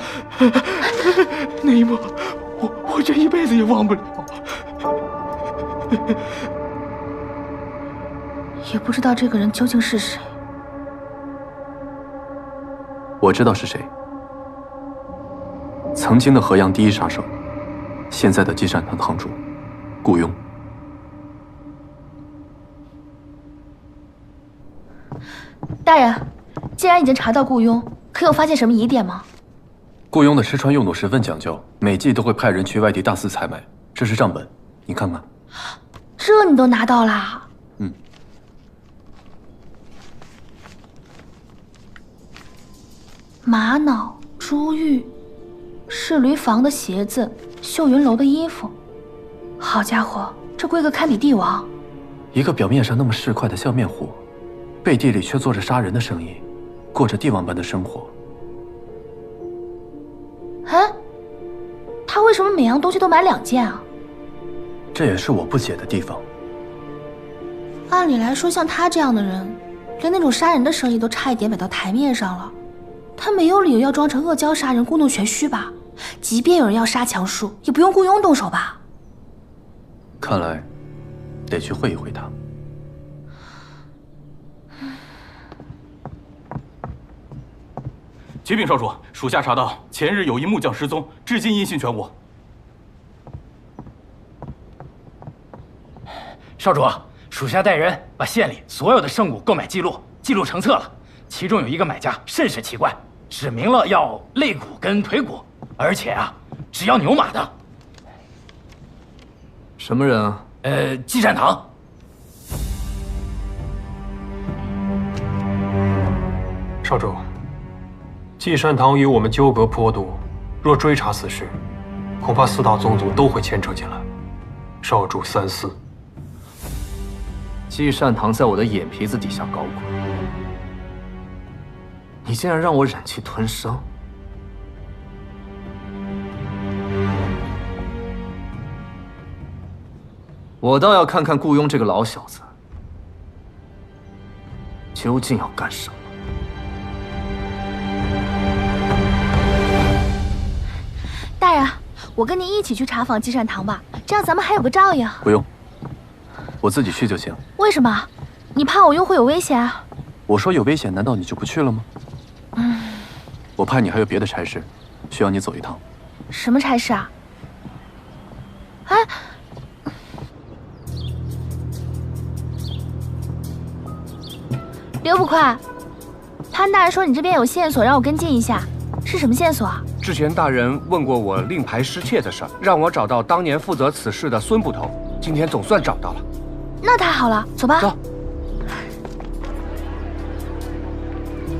那一幕，我这一辈子也忘不了。也不知道这个人究竟是谁。我知道是谁。曾经的河阳第一杀手，现在的积善堂堂主顾雍。大人，既然已经查到顾雍，可有发现什么疑点吗？顾雍的吃穿用度十分讲究，每季都会派人去外地大肆采买。这是账本，你看看。这你都拿到啦？嗯。玛瑙、珠玉、仕驴房的鞋子、秀云楼的衣服，好家伙，这规格堪比帝王。一个表面上那么市侩的笑面虎，背地里却做着杀人的生意，过着帝王般的生活。哎，他为什么每样东西都买2件啊？这也是我不解的地方。按理来说，像他这样的人，连那种杀人的生意都差一点摆到台面上了，他没有理由要装成阿胶杀人故弄玄虚吧？即便有人要杀强树，也不用顾雍动手吧？看来得去会一会他。启禀少主，属下查到前日有一木匠失踪，至今音信全无。少主，属下带人把县里所有的圣物购买记录成册了，其中有一个买家甚是奇怪，指明了要肋骨跟腿骨，而且啊，只要牛马的。什么人啊？积善堂。少主，积善堂与我们纠葛颇多，若追查此事，恐怕4大宗族都会牵扯进来。少主三思。积善堂在我的眼皮子底下搞鬼，你竟然让我忍气吞声！我倒要看看顾雍这个老小子究竟要干什么。大人，我跟您一起去查访积善堂吧，这样咱们还有个照应。不用，我自己去就行。为什么？你怕我又会有危险啊？我说有危险，难道你就不去了吗？我派你还有别的差事，需要你走一趟。什么差事啊？哎，刘捕快，潘大人说你这边有线索，让我跟进一下，是什么线索啊？之前大人问过我令牌失窃的事儿，让我找到当年负责此事的孙捕头，今天总算找到了。那太好了，走吧。走。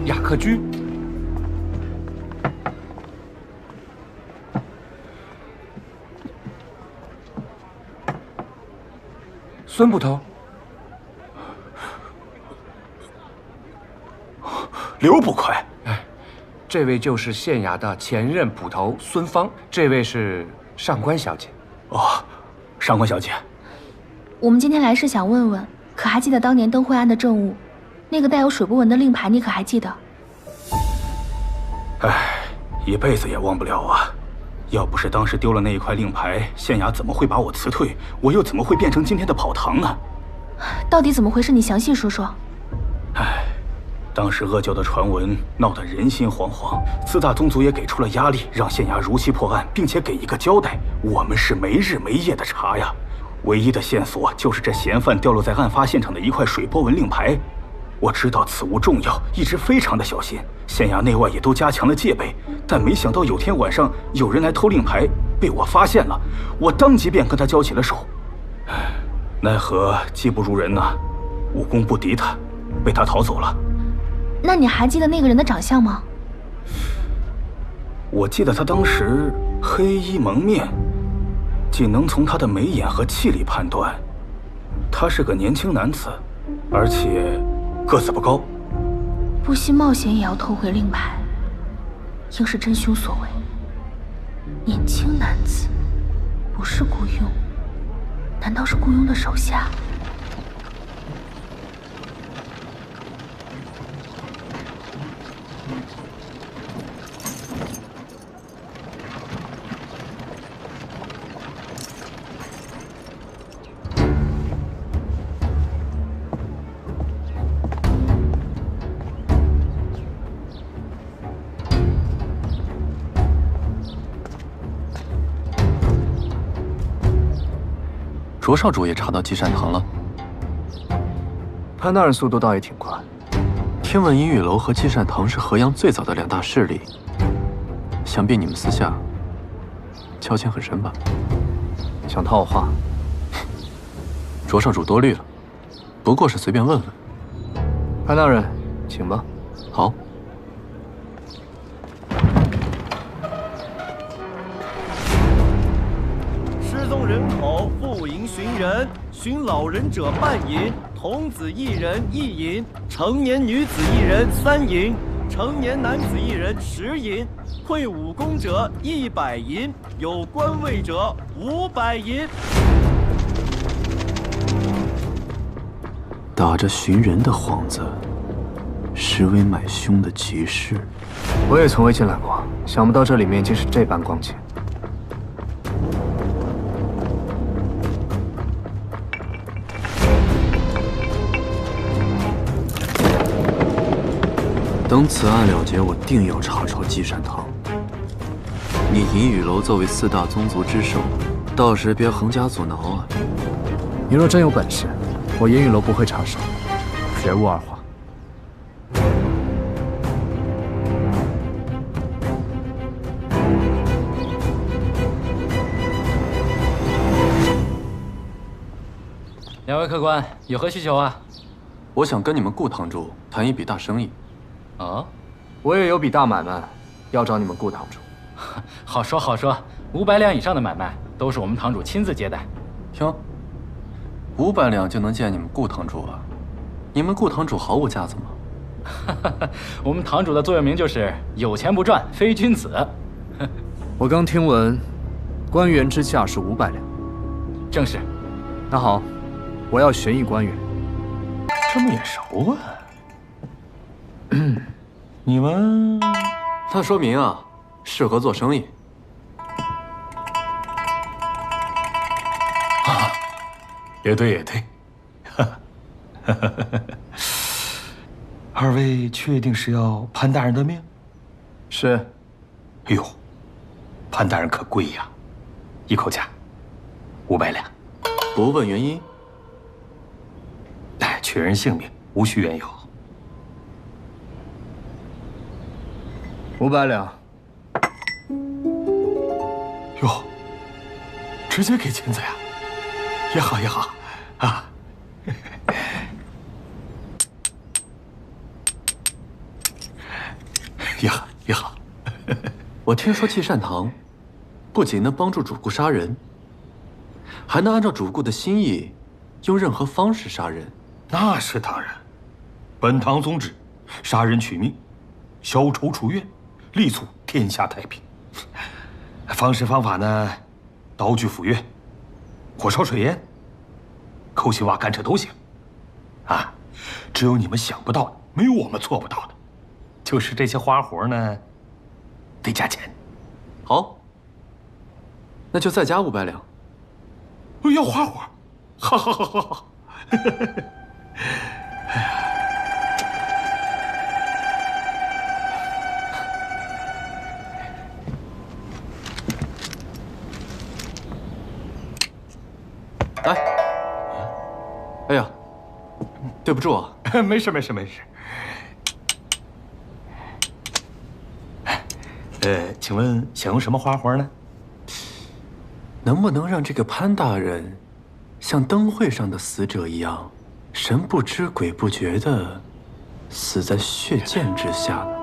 雅克居。孙捕头。刘捕快，这位就是县衙的前任捕头孙芳，这位是上官小姐。哦，上官小姐，我们今天来是想问问，可还记得当年灯会案的证物，那个带有水波纹的令牌，你可还记得？唉，一辈子也忘不了啊！要不是当时丢了那一块令牌，县衙怎么会把我辞退？我又怎么会变成今天的跑堂呢？到底怎么回事？你详细说说。唉，当时阿胶的传闻闹得人心惶惶，四大宗族也给出了压力，让县衙如期破案，并且给一个交代。我们是没日没夜的查呀，唯一的线索就是这嫌犯掉落在案发现场的一块水波纹令牌。我知道此物重要，一直非常的小心，县衙内外也都加强了戒备。但没想到有天晚上有人来偷令牌，被我发现了，我当即便跟他交起了手。奈何技不如人呐，武功不敌他，被他逃走了。那你还记得那个人的长相吗？我记得他当时黑衣蒙面，仅能从他的眉眼和气力判断，他是个年轻男子，而且个子不高。不惜冒险也要偷回令牌，应是真凶所为。年轻男子，不是雇佣，难道是雇佣的手下？卓少主也查到积善堂了。潘大人速度倒也挺快。听闻银雨楼和积善堂是河阳最早的2大势力，想必你们私下交情很深吧？想套话？卓少主多虑了，不过是随便问问。潘大人，请吧。好。失踪人口复银寻人，寻老人者半银，童子1人1银，成年女子1人3银，成年男子1人10银，会武功者100银，有官位者500银。打着寻人的幌子，实为买凶的集市。我也从未进来过，想不到这里面竟是这般光景。等此案了结，我定要查抄积善堂。你银雨楼作为4大宗族之首，到时别横加阻挠啊！你若真有本事，我银雨楼不会插手，绝无二话。2位客官有何需求啊？我想跟你们顾堂主谈一笔大生意。啊，我也有笔大买卖，要找你们顾堂主。好说好说，500两以上的买卖都是我们堂主亲自接待。听，500两就能见你们顾堂主啊？你们顾堂主毫无架子吗？我们堂主的座右铭就是有钱不赚非君子。我刚听闻，官员之价是500两。正是。那好，我要悬一官员。这么眼熟啊？你们，那说明啊，适合做生意。啊，也对也对。2位确定是要潘大人的命？是。哎呦，潘大人可贵呀，一口价500两。不问原因。哎，取人性命，无需缘由。500两。哟，直接给金子呀？也好也好啊。也好也好。我听说积善堂不仅能帮助主顾杀人，还能按照主顾的心意，用任何方式杀人。那是当然，本堂宗旨：杀人取命，消仇除怨，力促天下太平。方式方法呢，刀具斧钺，火烧水淹，抠心挖甘蔗都行。啊，只有你们想不到的，没有我们做不到的。就是这些花活呢，得加钱。好，那就再加500两。要花活，好好好好好。来，哎呀，对不住啊。没事没事没事。请问想用什么花活呢？能不能让这个潘大人像灯会上的死者一样，神不知鬼不觉的死在血溅之下呢？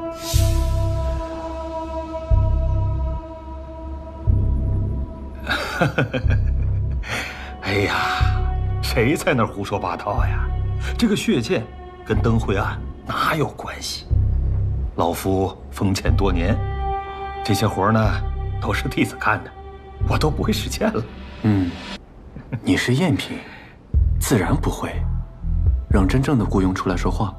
哎呀，谁在那儿胡说八道呀？这个血溅跟灯会案哪有关系？老夫封建多年，这些活呢都是弟子干的，我都不会实践了。你是赝品，自然不会。让真正的雇佣出来说话。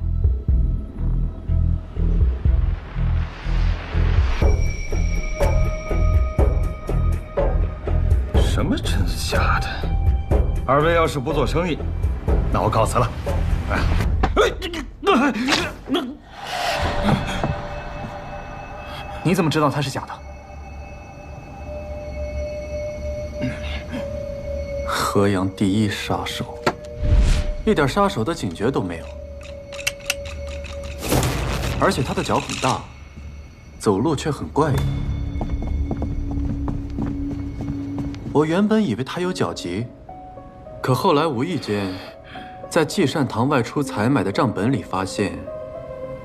什么真的假的？二位要是不做生意，那我告辞了。你怎么知道它是假的？河阳第一杀手，一点杀手的警觉都没有。而且他的脚很大，走路却很怪异。我原本以为他有脚疾，可后来无意间，在季善堂外出采买的账本里发现，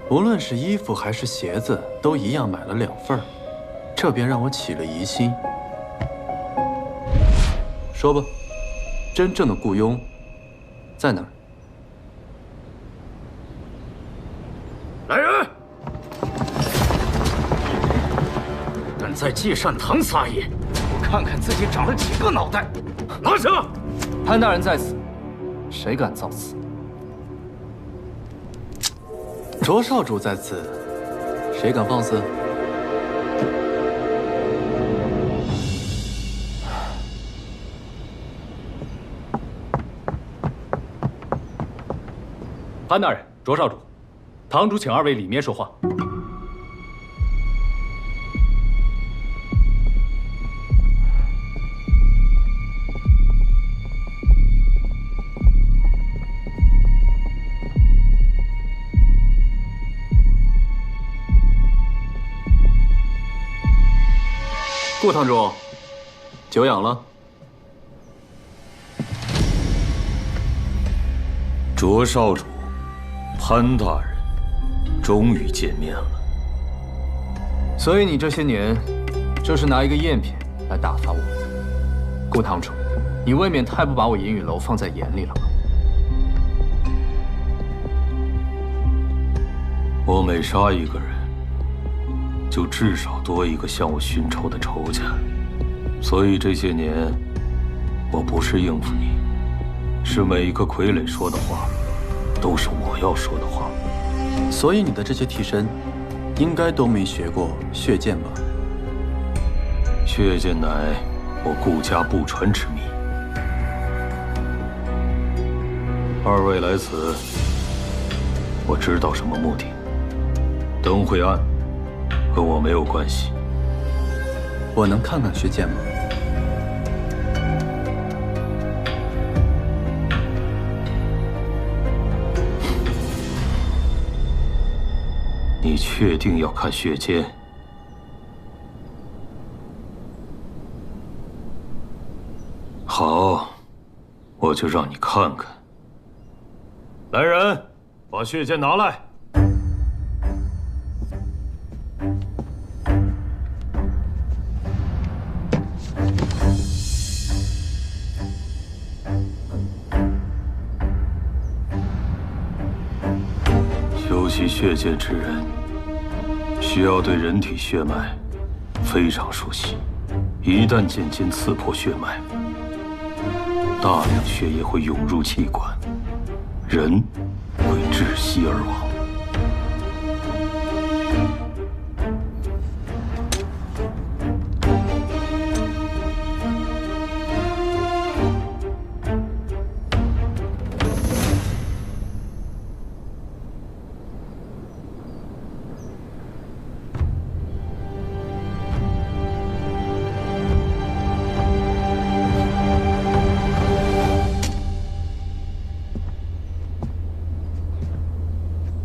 无论是衣服还是鞋子，都一样买了2份，这便让我起了疑心。说吧，真正的雇佣在哪儿？来人！敢在季善堂撒野，我看看自己长了几个脑袋！拿下！潘大人在此，谁敢造次？卓少主在此，谁敢放肆？潘大人、卓少主，堂主请2位里面说话。顾堂主，久仰了。卓少主，潘大人，终于见面了。所以你这些年，就是拿一个赝品来打发我。顾堂主，你未免太不把我银雨楼放在眼里了吧？我每杀一个人，就至少多一个向我寻仇的仇家，所以这些年，我不是应付你，是每一个傀儡说的话，都是我要说的话。所以你的这些替身，应该都没学过血剑吧？血剑乃我顾家不传之秘。2位来此，我知道什么目的。灯会案跟我没有关系。我能看看血剑吗？你确定要看血剑？好，我就让你看看。来人，把血剑拿来。修习血剑之人，需要对人体血脉非常熟悉，一旦剑尖刺破血脉，大量血液会涌入气管，人会窒息而亡。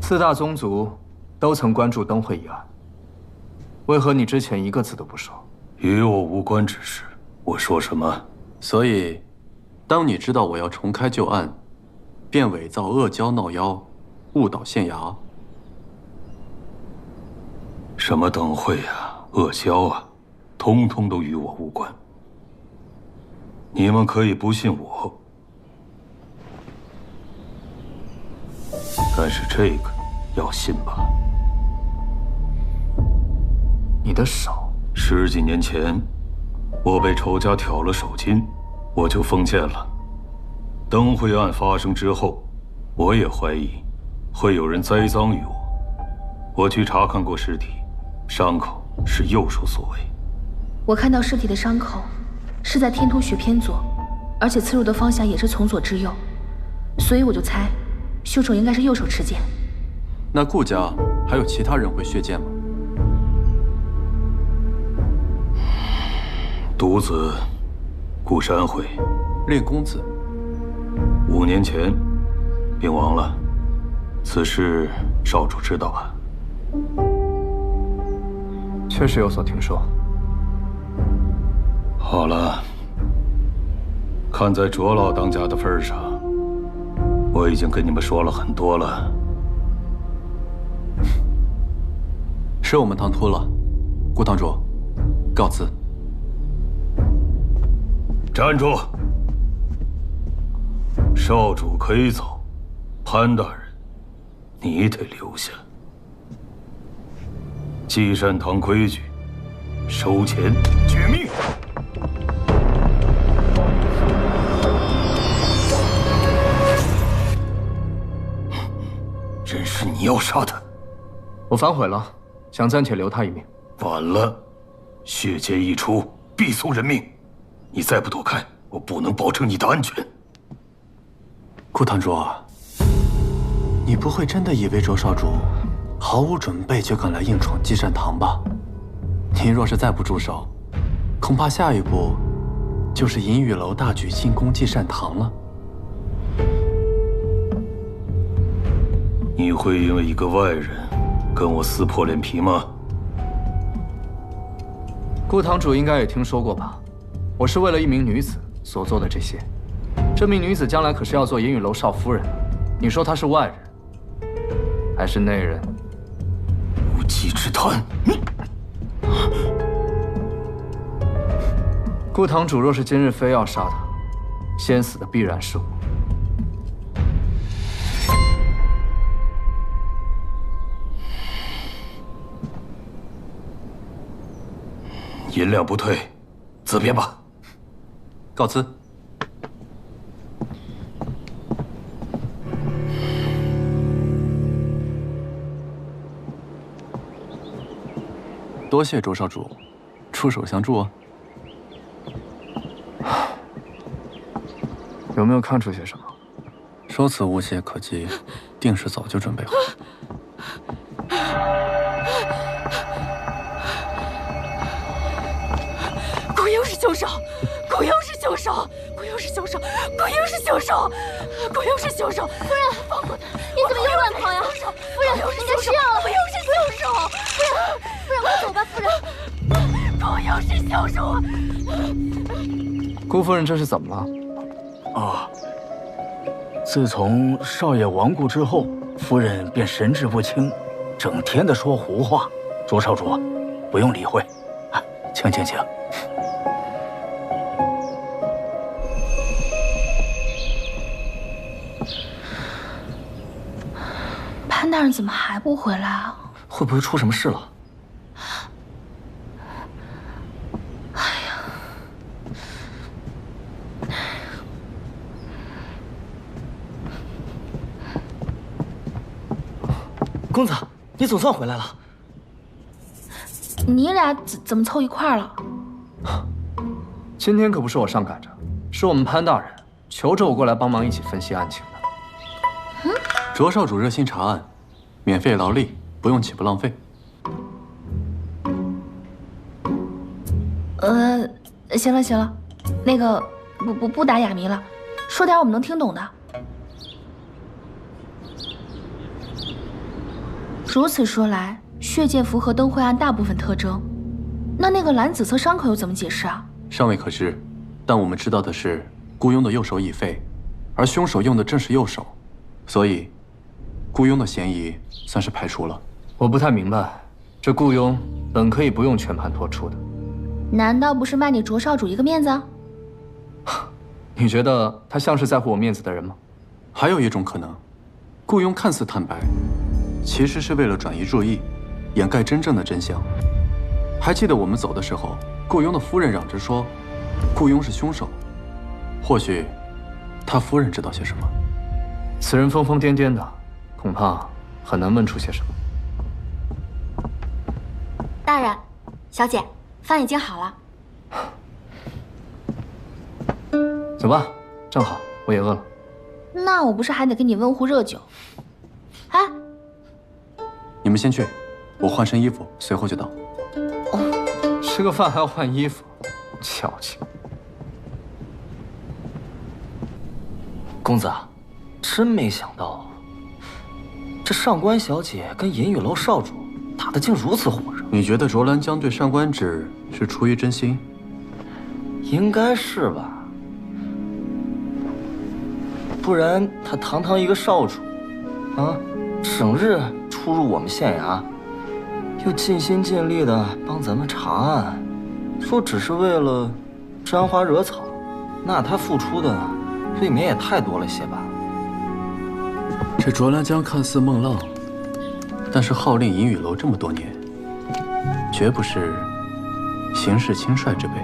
四大宗族都曾关注灯会一案，为何你之前一个字都不说？与我无关之事，我说什么？所以，当你知道我要重开旧案，便伪造恶蛟闹妖，误导县衙。什么灯会啊，恶蛟啊，通通都与我无关。你们可以不信我，但是这个要信吧？你的手，10几年前，我被仇家挑了手筋，我就封建了。灯会案发生之后，我也怀疑会有人栽赃于我。我去查看过尸体，伤口是右手所为。我看到尸体的伤口是在天突穴偏左，而且刺入的方向也是从左至右，所以我就猜凶手应该是右手持剑。那顾家还有其他人会血剑吗？独子顾山会，令公子5年前病亡了，此事少主知道吧？确实有所听说。好了，看在卓老当家的份上，我已经跟你们说了很多了。是我们唐突了，顾堂主，告辞。站住！少主可以走，潘大人，你得留下。祭善堂规矩，收钱绝命。真是你要杀他？我反悔了，想暂且留他一命。晚了，血溅一出，必送人命。你再不躲开，我不能保证你的安全。顾堂主，你不会真的以为卓少主毫无准备就敢来硬闯祭善堂吧？您若是再不住手，恐怕下一步就是银雨楼大举进攻祭善堂了。你会因为一个外人跟我撕破脸皮吗？顾堂主应该也听说过吧？我是为了一名女子所做的这些。这名女子将来可是要做银雨楼少夫人，你说她是外人，还是内人？无稽之谈！顾堂主若是今日非要杀她，先死的必然是我。银两不退，自便吧。告辞。多谢卓少主出手相助啊！有没有看出些什么？说辞无懈可击，定是早就准备好。顾英是凶手，顾英是凶手，顾英是凶手，顾英是凶手，顾英是凶手！夫人，放过他！你怎么又乱跑呀？夫人，人家吃药了！顾英是凶手！夫人，快走吧，夫人！顾英是凶手！顾夫人这是怎么了？啊，自从少爷亡故之后，夫人便神志不清，整天的说胡话。卓少主，不用理会，啊，请。潘大人怎么还不回来啊？会不会出什么事了？公子，你总算回来了。你俩怎么凑一块儿了？今天可不是我上赶着，是我们潘大人求着我过来帮忙一起分析案情的。卓少主热心查案，免费劳力，不用岂不浪费？行了，那个不打哑谜了，说点我们能听懂的。如此说来，血溅符合灯会案大部分特征，那个蓝紫色伤口又怎么解释啊？尚未可知，但我们知道的是，雇佣的右手已废，而凶手用的正是右手，所以雇佣的嫌疑算是排除了。我不太明白，这雇佣本可以不用全盘托出的。难道不是卖你卓少主一个面子啊？你觉得他像是在乎我面子的人吗？还有一种可能，雇佣看似坦白，其实是为了转移注意，掩盖真正的真相。还记得我们走的时候，雇佣的夫人嚷着说，雇佣是凶手。或许，他夫人知道些什么。此人疯疯癫癫的，恐怕很难问出些什么。大人，小姐，饭已经好了。走吧，正好我也饿了。那我不是还得给你温壶热酒？哎，你们先去，我换身衣服，随后就到。吃个饭还要换衣服，矫情。公子，真没想到，这上官小姐跟银雨楼少主打得竟如此火热。你觉得卓兰江对上官芷是出于真心？应该是吧，不然他堂堂一个少主，整日出入我们县衙，又尽心尽力的帮咱们查案，说只是为了沾花惹草，那他付出的未免也太多了些吧？这卓兰江看似孟浪，但是号令银雨楼这么多年，绝不是行事轻率之辈。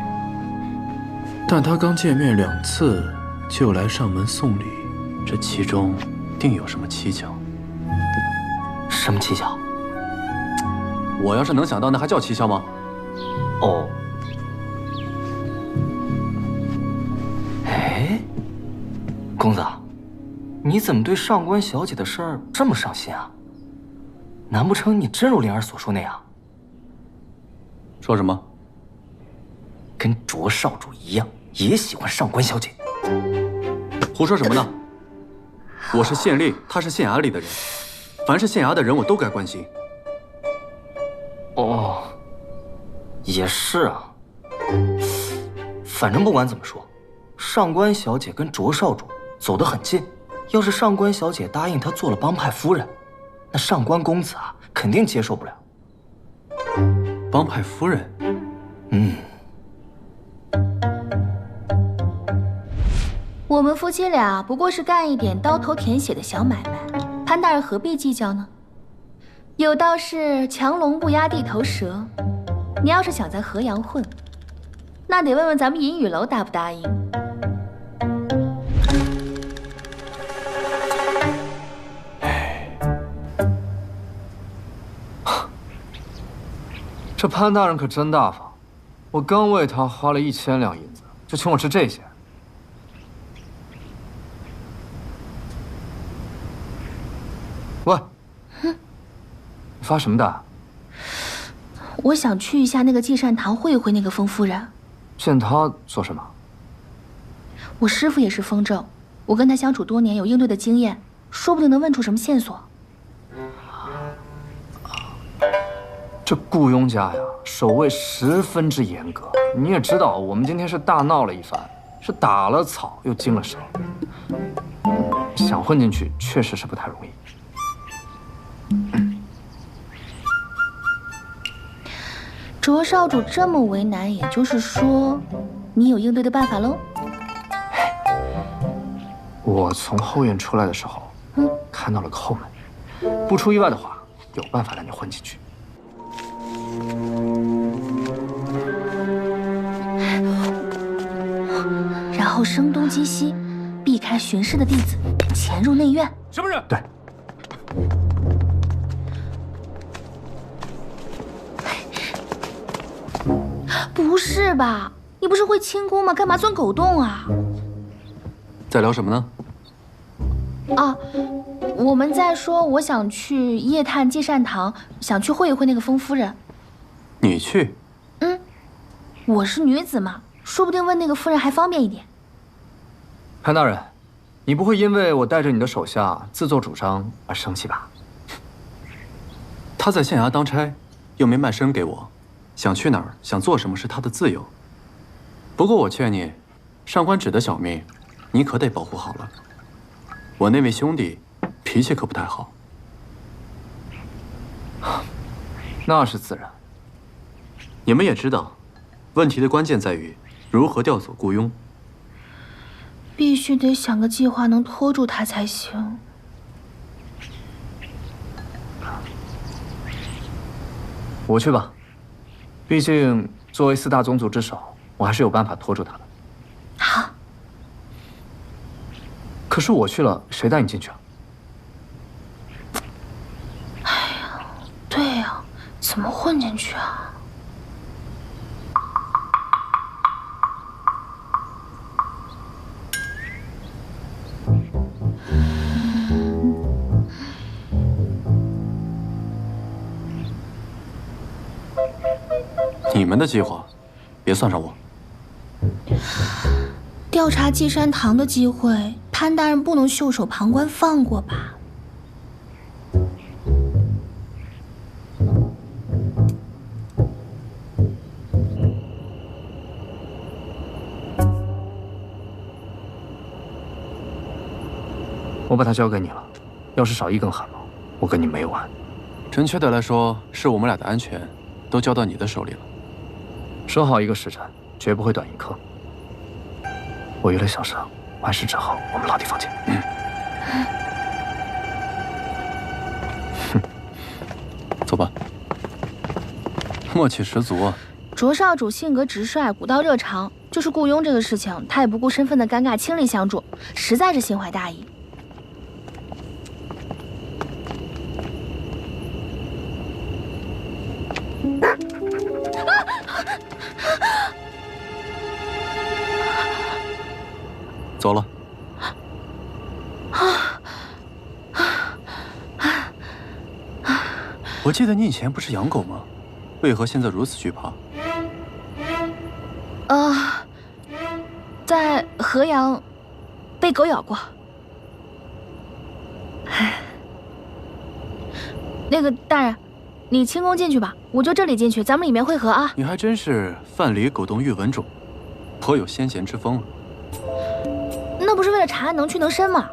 但他刚见面2次就来上门送礼，这其中定有什么蹊跷。什么蹊跷？我要是能想到，那还叫蹊跷吗？哦。哎，公子，你怎么对上官小姐的事儿这么上心啊？难不成你真如灵儿所说那样？说什么？跟卓少主一样，也喜欢上官小姐？胡说什么呢？我是县令，他是县衙里的人，凡是县衙的人，我都该关心。哦，也是啊。反正不管怎么说，上官小姐跟卓少主走得很近。要是上官小姐答应他做了帮派夫人，那上官公子啊，肯定接受不了。帮派夫人？我们夫妻俩不过是干一点刀头舔血的小买卖，潘大人何必计较呢？有道是强龙不压地头蛇，你要是想在河阳混，那得问问咱们银雨楼答不答应。这潘大人可真大方，我刚为他花了1000两银子，就请我吃这些。喂，你发什么呆？我想去一下那个祭善堂会会那个风夫人。见他做什么？我师父也是风正，我跟他相处多年，有应对的经验，说不定能问出什么线索。这雇佣家呀，守卫十分之严格。你也知道，我们今天是大闹了一番，是打了草又惊了蛇。想混进去，确实是不太容易。卓少主这么为难，也就是说，你有应对的办法喽？我从后院出来的时候，看到了个后门，不出意外的话，有办法让你混进去。然后声东击西，避开巡视的弟子，潜入内院。什么人？对。不是吧？你不是会轻功吗？干嘛钻狗洞啊？在聊什么呢？啊，我们在说我想去夜探祭善堂，想去会一会那个风夫人。你去？我是女子嘛，说不定问那个夫人还方便一点。潘大人，你不会因为我带着你的手下自作主张而生气吧？他在县衙当差，又没卖身给我，想去哪儿想做什么是他的自由。不过我劝你，上官芷的小命，你可得保护好了。我那位兄弟脾气可不太好。那是自然。你们也知道，问题的关键在于如何调走雇佣。必须得想个计划能拖住他才行。我去吧，毕竟作为4大宗族之首，我还是有办法拖住他的。好。可是我去了，谁带你进去啊？哎呀，对呀，怎么混进去啊？你们的计划，别算上我。调查祭山堂的机会，潘大人不能袖手旁观放过吧？我把他交给你了，要是少一根汗毛，我跟你没完。准确的来说，是我们俩的安全都交到你的手里了。说好一个时辰，绝不会短一刻。我约了小生，完事之后我们老地方见。走吧。默契十足啊。卓少主性格直率，古道热肠，就是雇佣这个事情，他也不顾身份的尴尬倾力相助，实在是心怀大义。走了。我记得你以前不是养狗吗？为何现在如此惧怕？在河阳被狗咬过。那个大人，你轻功进去吧，我就这里进去，咱们里面会合啊。你还真是范蠡狗动玉文种，颇有先贤之风啊。那不是为了查案能屈能伸吗？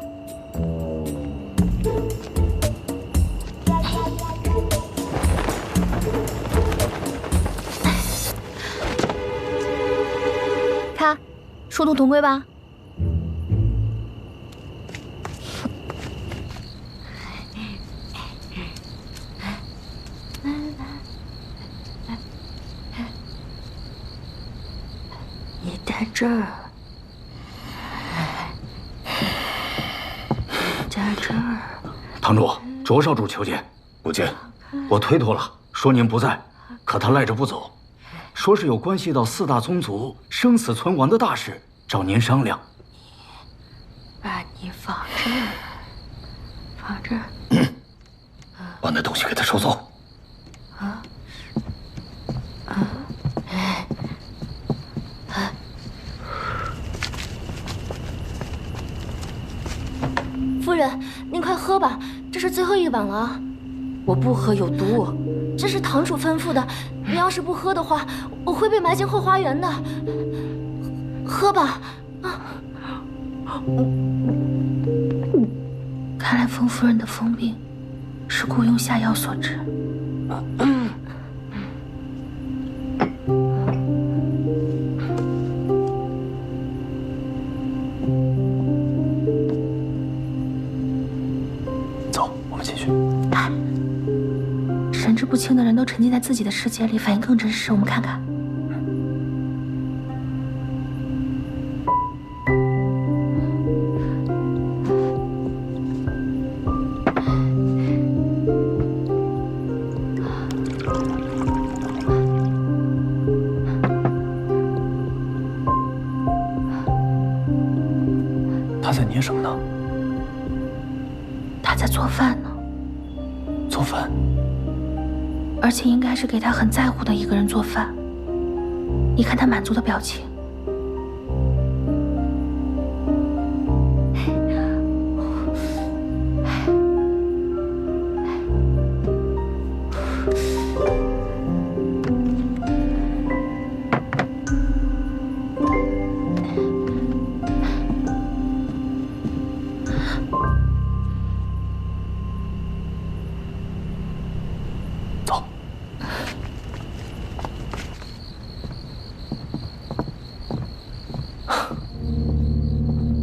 看，殊途同归吧。你在这儿。在这儿，堂主，卓少主求见。古剑，我推脱了，说您不在，可他赖着不走，说是有关系到4大宗族生死存亡的大事，找您商量。把你放这儿，放这儿。把那东西给他收走。夫人，您快喝吧，这是最后一碗了。我不喝有毒，这是堂主吩咐的。你要是不喝的话，我会被埋进后花园的。喝吧。看来风夫人的疯病是雇佣下药所致。神志不清的人都沉浸在自己的世界里，反应更真实。我们看看。他在捏什么呢？他在做饭呢。做饭？而且应该是给他很在乎的一个人做饭。你看他满足的表情。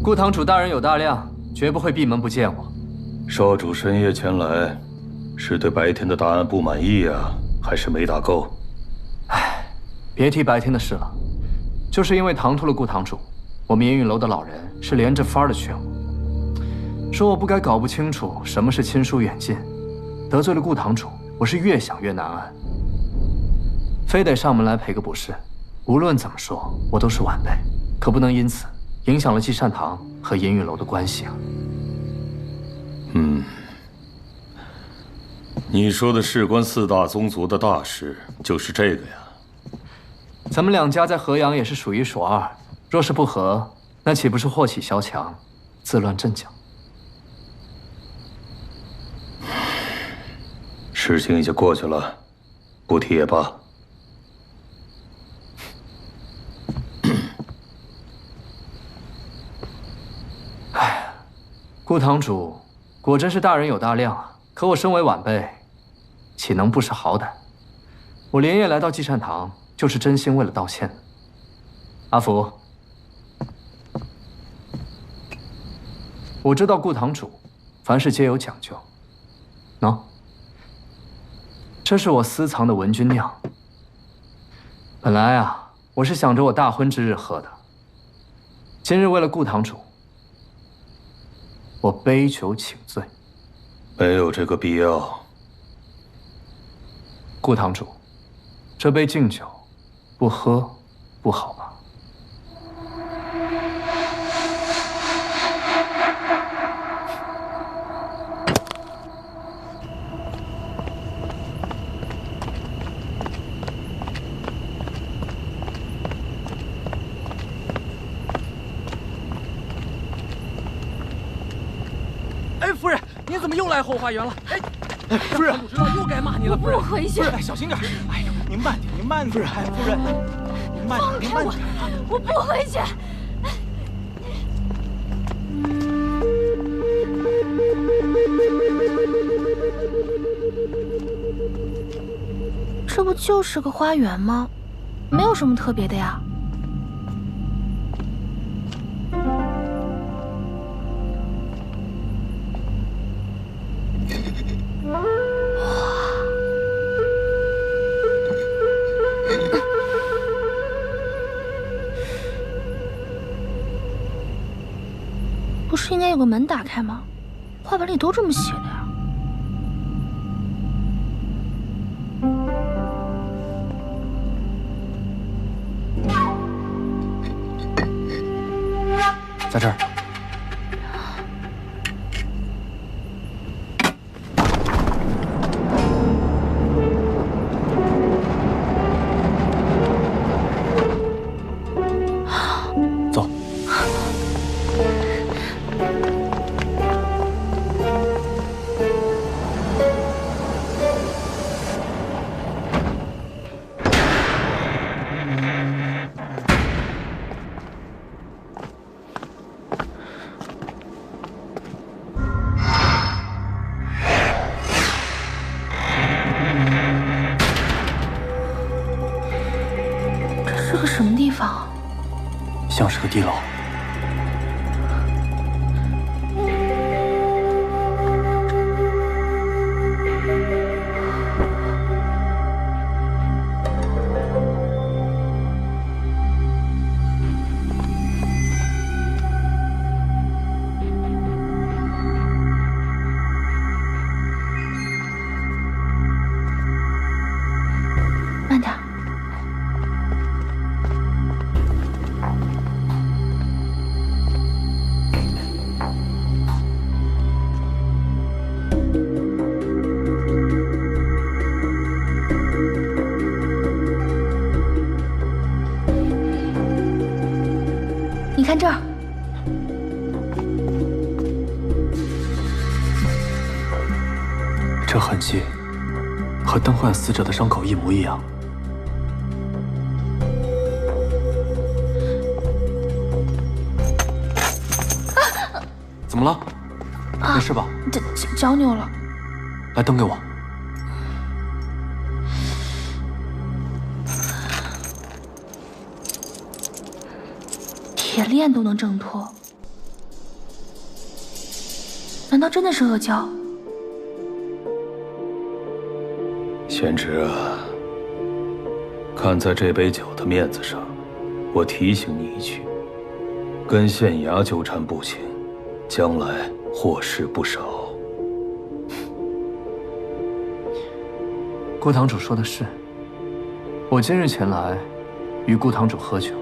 顾堂主大人有大量，绝不会闭门不见我。少主深夜前来，是对白天的答案不满意呀，还是没打够？唉，别提白天的事了，就是因为唐突了顾堂主，我们烟云楼的老人是连着番的劝我，说我不该搞不清楚什么是亲疏远近，得罪了顾堂主，我是越想越难安，非得上门来赔个不是。无论怎么说，我都是晚辈，可不能因此影响了积善堂和烟云楼的关系啊。你说的事关4大宗族的大事，就是这个呀？咱们两家在河阳也是数1数2，若是不和，那岂不是祸起萧墙，自乱阵脚？事情已经过去了，不提也罢。顾堂主果真是大人有大量啊！可我身为晚辈，岂能不识好歹？我连夜来到积善堂，就是真心为了道歉的。阿福，我知道顾堂主凡事皆有讲究。喏，这是我私藏的文君酿。本来啊，我是想着我大婚之日喝的，今日为了顾堂主，我杯酒请罪。没有这个必要。顾堂主，这杯敬酒，不喝不好吧？哎，夫人，您怎么又来后花园了？哎，夫人，我知道又该骂你了。夫人，不回去。夫人，小心点。哎呦，您慢点，您慢点。哎，夫人，您慢点，您慢点。我不回去。这不就是个花园吗？没有什么特别的呀。不是应该有个门打开吗？画本里都这么写的呀。在这儿。走。这是个什么地方啊？像是个地牢。慢点。这痕迹和登幻死者的伤口一模一样。怎么了？没事吧？脚扭了。来，灯给我。铁链都能挣脱，难道真的是阿胶？贤侄啊，看在这杯酒的面子上，我提醒你一句：跟县衙纠缠不清，将来祸事不少。顾堂主说的是，我今日前来与顾堂主喝酒，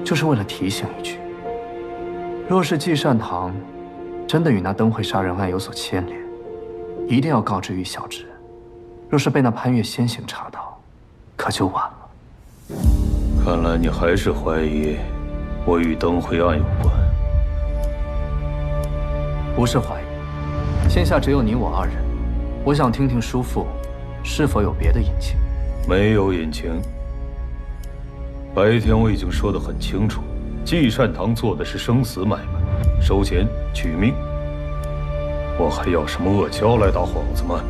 就是为了提醒一句：若是季善堂真的与那灯会杀人案有所牵连，一定要告知于小侄。若是被那潘越先行查到，可就晚了。看来你还是怀疑我与灯会案有关。不是怀疑，现下只有你我二人，我想听听叔父是否有别的隐情。没有隐情。白天我已经说得很清楚，季善堂做的是生死买卖，收钱取命。我还要什么阿胶来打幌子吗？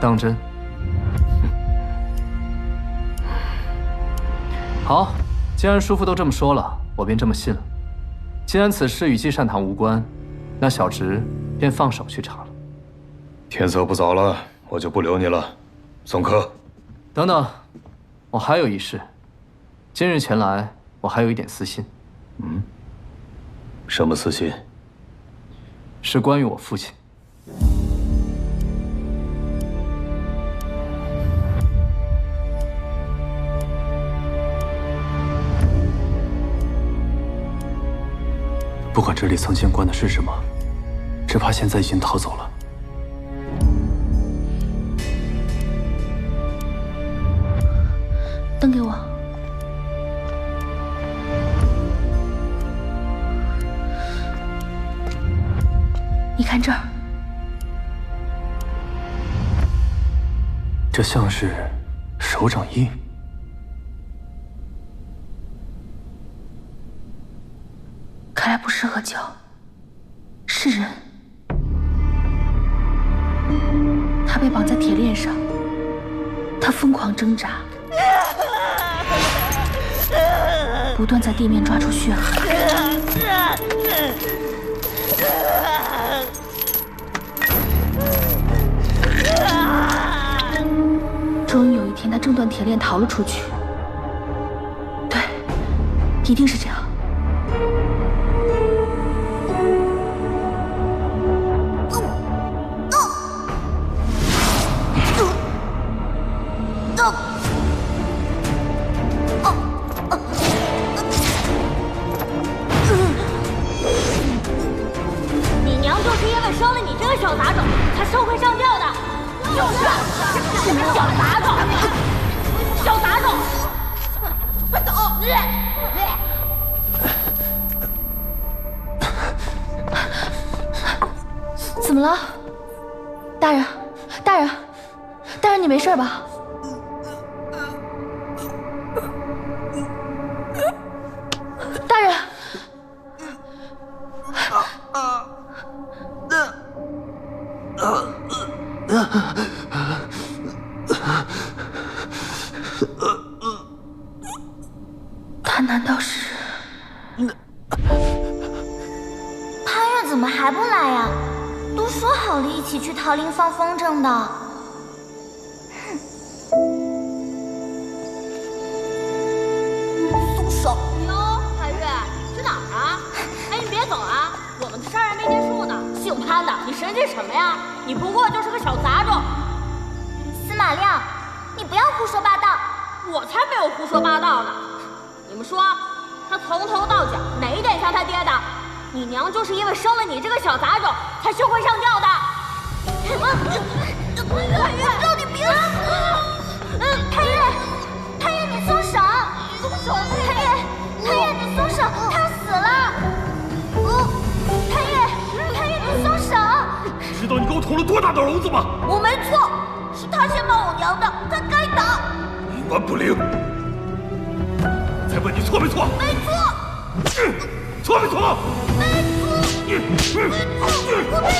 当真？好，既然叔父都这么说了，我便这么信了。既然此事与季善堂无关，那小侄便放手去查了。天色不早了，我就不留你了。送客。等等，我还有一事。今日前来，我还有一点私心。什么私心？是关于我父亲。不管这里曾见惯的是什么，只怕现在已经逃走了。灯给我。你看这儿，这像是手掌印。看来不是阿胶，是人。他被绑在铁链上，他疯狂挣扎，不断在地面抓出血痕。终于有一天，他挣断铁链逃了出去。对，一定是这样。你娘就是因为生了你这个小杂种，才受贿上吊的。就是小杂种，小杂种，快走！怎么了，大人？大人，大人，你没事吧？大人。他难道是？潘越怎么还不来呀？都说好了一起去桃林放风筝的。松手！哟，潘越，去哪儿啊？哎，你别走啊，我们的事儿还没结束呢。姓潘的，你神气什么呀？你不过就是个小杂种。司马亮，你不要胡说八道。我才没有胡说八道呢。你们说，他从头到脚哪一点像他爹的？你娘就是因为生了你这个小杂种，才受贿上吊的。到底别死！潘越，潘越，你松手！松手！潘越，你松手！他死了！潘越，你松手！知道你给我捅了多大的篓子吗？我没错，是他先骂我娘的，他该打。冥顽不灵！再问你错没错？没错。错没错？没错。我没错。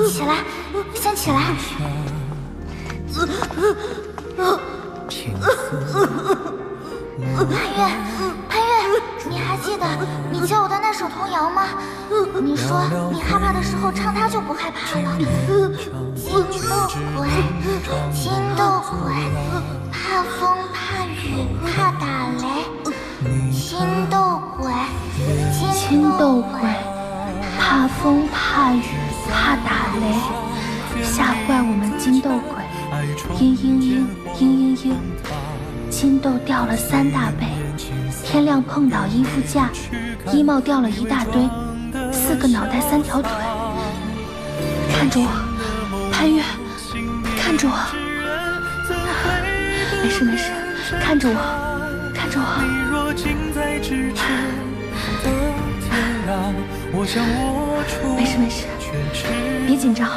起来，先起来。潘越，你还记得你教我的那首童谣吗？你说你害怕的时候唱它就不害怕了。金斗鬼，金斗鬼，怕风怕雨怕打雷。金斗鬼，金斗鬼，怕风怕雨怕打雷，吓坏我们金斗鬼。嘤嘤嘤嘤嘤嘤，金豆掉了3大杯，天亮碰倒衣服架，衣帽掉了一大堆，4个脑袋3条腿。看着我，潘越，看着我，没事没事，看着我，看着我。没事没事，别紧张。